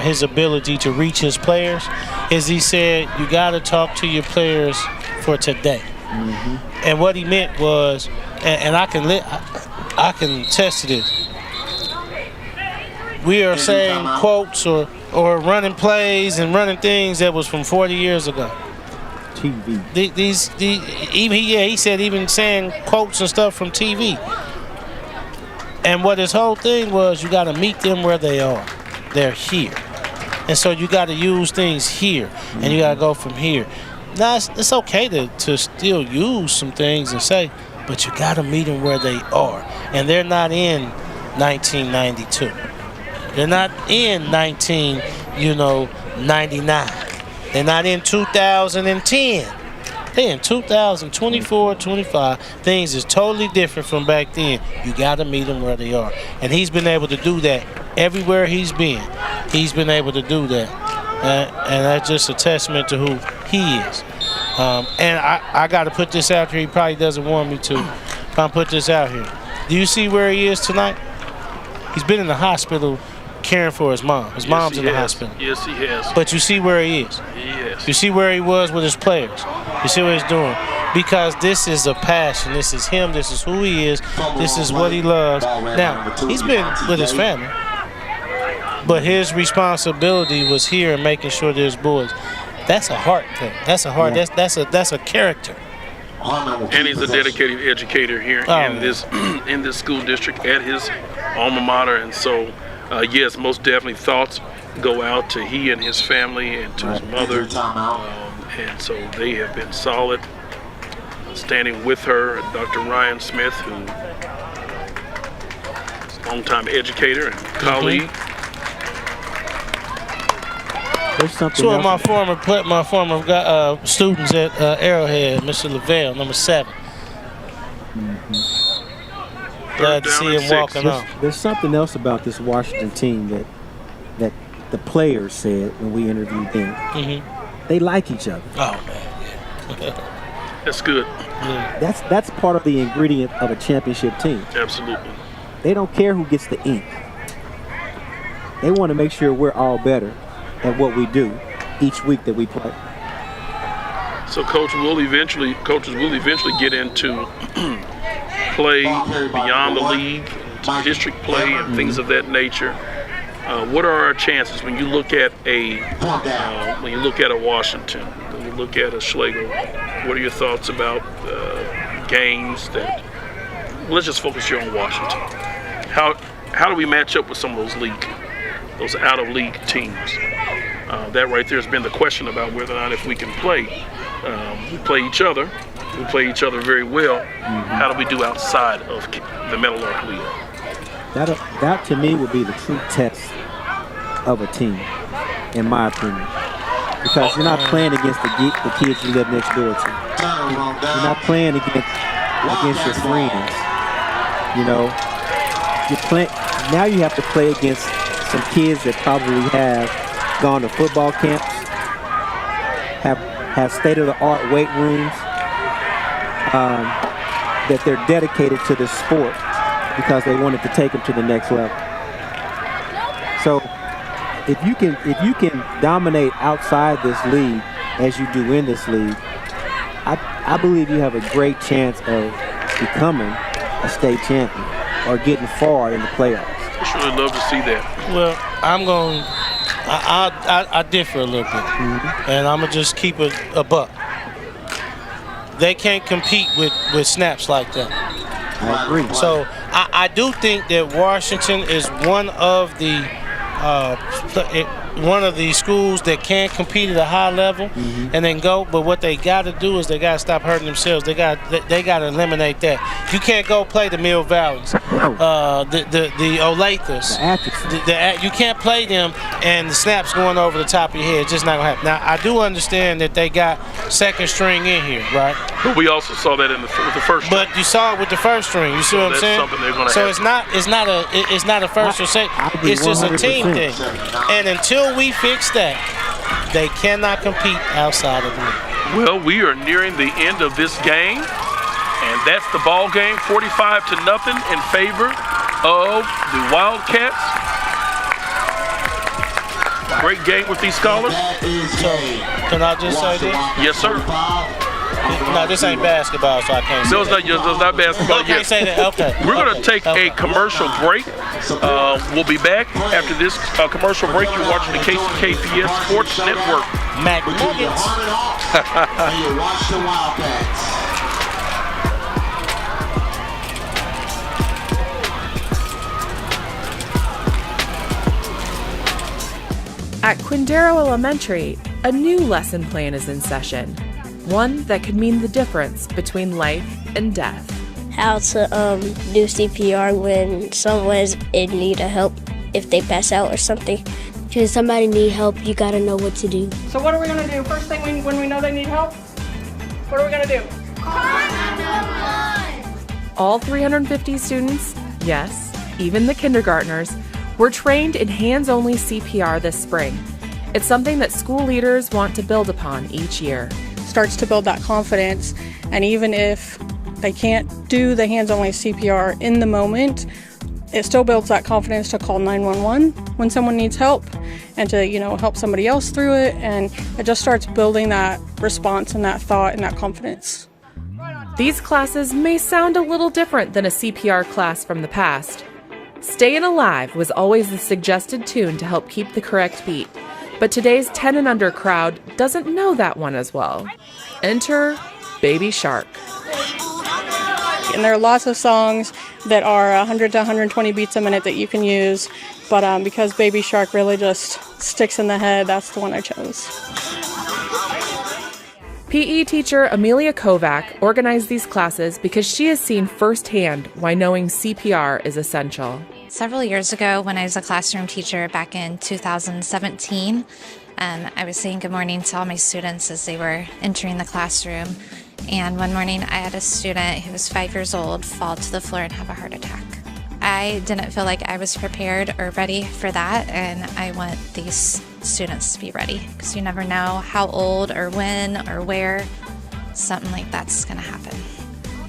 his ability to reach his players, is he said, you got to talk to your players for today. And what he meant was, and I can attest to this, we are saying quotes or running plays and running things that was from 40 years ago. TV. He said even saying quotes and stuff from TV. And what his whole thing was, you got to meet them where they are. They're here. And so you got to use things here, and you got to go from here. Now, it's okay to still use some things and say, but you got to meet them where they are. And they're not in 1992. They're not in 99. They're not in 2010. They're in 2024, 25. Things is totally different from back then. You got to meet them where they are. And he's been able to do that everywhere he's been. He's been able to do that. And that's just a testament to who he is. And I got to put this out here. He probably doesn't want me to. If I put this out here. Do you see where he is tonight? He's been in the hospital caring for his mom. His mom's in the hospital. Yes, he has. But you see where he is. Yes. You see where he was with his players. You see what he's doing. Because this is a passion. This is him. This is who he is. This is what he loves. Now, he's been with his family. But his responsibility was here and making sure there's boys. That's a heart thing. That's a heart. Yeah. That's a character. And he's a dedicated educator here in this school district at his alma mater. And so, yes, most definitely thoughts go out to he and his family and to his mother. And so they have been solid, standing with her. Dr. Ryan Smith, who is a longtime educator and colleague. Two of my former students at Arrowhead, Mr. Lavelle, number 7. Glad to see him walking off. There's something else about this Washington team that the players said when we interviewed them. They like each other. Oh man, that's good. Yeah. That's part of the ingredient of a championship team. Absolutely. They don't care who gets the ink. They want to make sure we're all better at what we do each week that we play. So coaches will eventually get into play beyond the league, to district play and things of that nature. What are our chances when you look at a Washington, when you look at a Schlegel? What are your thoughts about games that? Let's just focus here on Washington. How do we match up with some of those out of league teams? That right there has been the question about whether or not if we can play. We play each other. We play each other very well. How do we do outside of the Meadowlark League? That to me would be the true test of a team, in my opinion. Because you're not playing against the kids you live next door to. You're not playing against your friends. You know, now you have to play against some kids that probably have gone to football camps, have state-of-the-art weight rooms, that they're dedicated to this sport because they wanted to take them to the next level. So if you can dominate outside this league as you do in this league, I believe you have a great chance of becoming a state champion or getting far in the playoffs. I sure would love to see that. Well, I differ a little bit, and I'm gonna just keep it a buck. They can't compete with snaps like that. I agree. So I do think that Washington is one of the schools that can compete at a high level and then go. But what they got to do is they got to stop hurting themselves. They got to eliminate that. You can't go play the Mill Valleys, the Olathes. You can't play them and the snaps going over the top of your head. It's just not gonna happen. Now I do understand that they got second string in here, right? But we also saw that with the first string. But you saw it with the first string. You see what I'm saying? Something they're gonna so have. it's not a first or second. It's just a team thing. And until we fix that, they cannot compete outside of the league. Well, we are nearing the end of this game, and that's the ball game, 45-0 in favor of the Wildcats. Great game with these scholars. So, can I just say this? Yes, sir. No, this ain't basketball, so I can't say that. It's not basketball yet. I can't say that, okay. We're going to take a commercial break. We'll be back after this commercial break. You're watching the KCKPS Sports Network. Mac Nuggets. And you watch the Wildcats. At Quindero Elementary, a new lesson plan is in session. One that could mean the difference between life and death. How to do CPR when someone's in need of help, if they pass out or something. Because somebody need help, you gotta know what to do. So what are we gonna do? First thing when we know they need help, what are we gonna do? All 350 students, yes, even the kindergartners, were trained in hands-only CPR this spring. It's something that school leaders want to build upon each year. Starts to build that confidence, and even if they can't do the hands-only CPR in the moment, it still builds that confidence to call 911 when someone needs help and to, help somebody else through it, and it just starts building that response and that thought and that confidence. These classes may sound a little different than a CPR class from the past. Stayin' Alive was always the suggested tune to help keep the correct beat, but today's 10 and under crowd doesn't know that one as well. Enter Baby Shark. And there are lots of songs that are 100 to 120 beats a minute that you can use, but because Baby Shark really just sticks in the head, that's the one I chose. PE teacher Amelia Kovac organized these classes because she has seen firsthand why knowing CPR is essential. Several years ago, when I was a classroom teacher back in 2017, I was saying good morning to all my students as they were entering the classroom. And one morning I had a student who was 5 years old fall to the floor and have a heart attack. I didn't feel like I was prepared or ready for that, and I want these students to be ready, because you never know how old or when or where something like that's going to happen.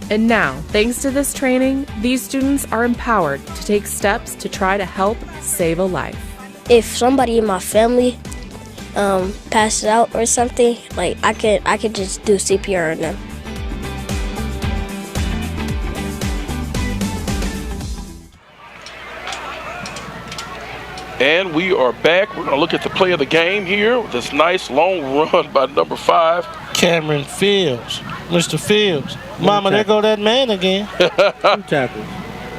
And now, thanks to this training, these students are empowered to take steps to try to help save a life. If somebody in my family passes out or something, like I could just do CPR on them. And we are back. We're going to look at the play of the game here with this nice long run by number 5. Cameron Fields. Mr. Fields. Mama, there go that man again. 2 tackles.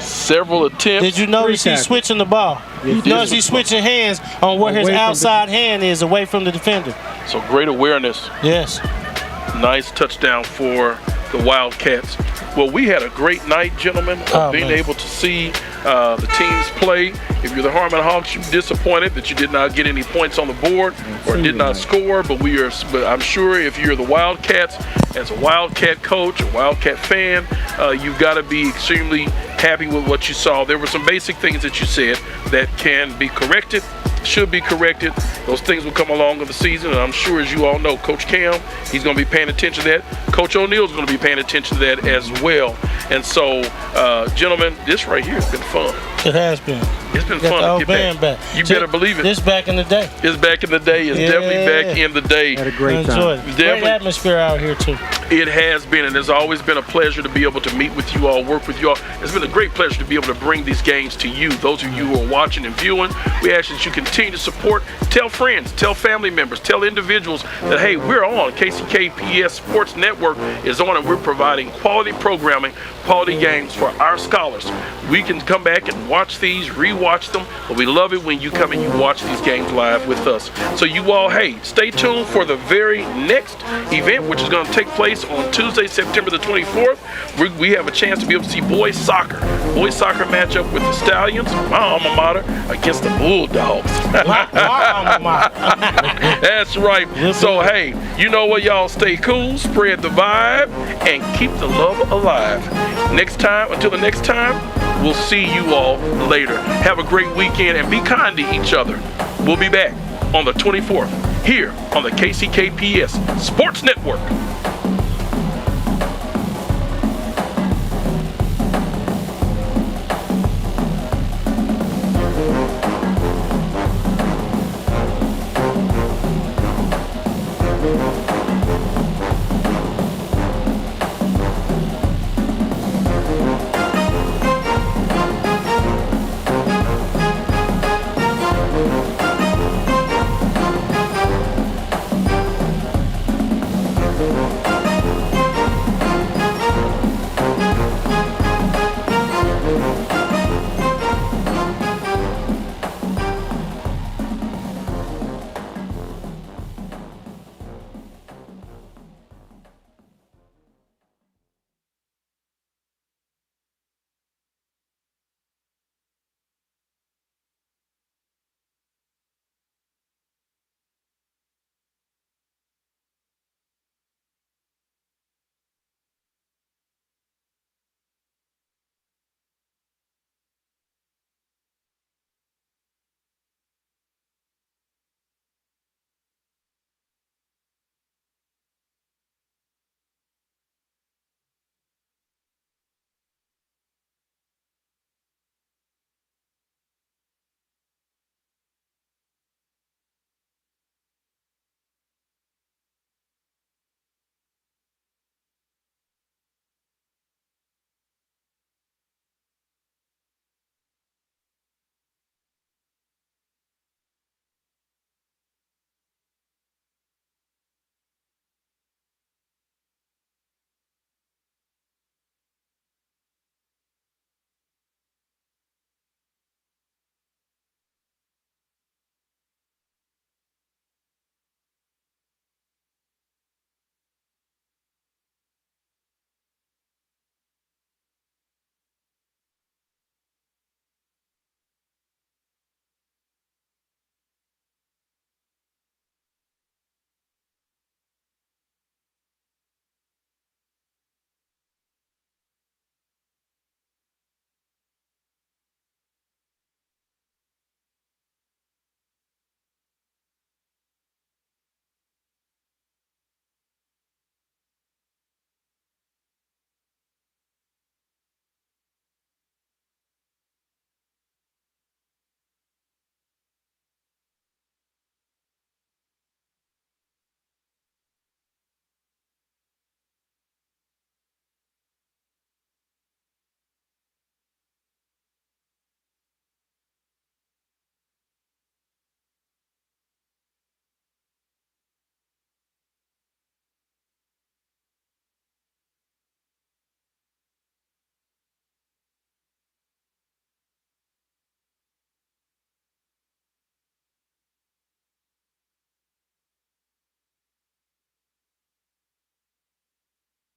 Several attempts. Did you notice he's switching the ball? Yes, Notice he's switching hands on where his outside hand is away from the defender. So great awareness. Yes. Nice touchdown for the Wildcats. Well, we had a great night, gentlemen, of being able to see the teams play. If you're the Harmon Hawks, you're disappointed that you did not get any points on the board or did not score. But I'm sure if you're the Wildcats, as a Wildcat coach, a Wildcat fan, you've got to be extremely happy with what you saw. There were some basic things that you said that can be corrected, should be corrected. Those things will come along in the season, and I'm sure, as you all know, Coach Cam, he's going to be paying attention to that. Coach O'Neill's going to be paying attention to that as well. And so, gentlemen, this right here has been fun. It has been. It's been fun to get back. You better believe it. This back in the day. It's back in the day. It's definitely back in the day. Had a great time. Great atmosphere out here, too. It has been, and it's always been a pleasure to be able to meet with you all, work with you all. It's been a great pleasure to be able to bring these games to you, those of you who are watching and viewing. We ask that you continue to support. Tell friends, tell family members, tell individuals that, hey, we're on. KCKPS Sports Network is on, and we're providing quality programming, quality games for our scholars. We can come back and watch these, rewatch them, but we love it when you come and you watch these games live with us. So you all, hey, stay tuned for the very next event, which is going to take place on Tuesday, September the 24th. We have a chance to be able to see boys soccer matchup with the Stallions, my alma mater, against the Bulldogs. That's right. So, hey, you know what, y'all? Stay cool, spread the vibe, and keep the love alive. Until the next time, we'll see you all later. Have a great weekend and be kind to each other. We'll be back on the 24th here on the KCKPS Sports Network.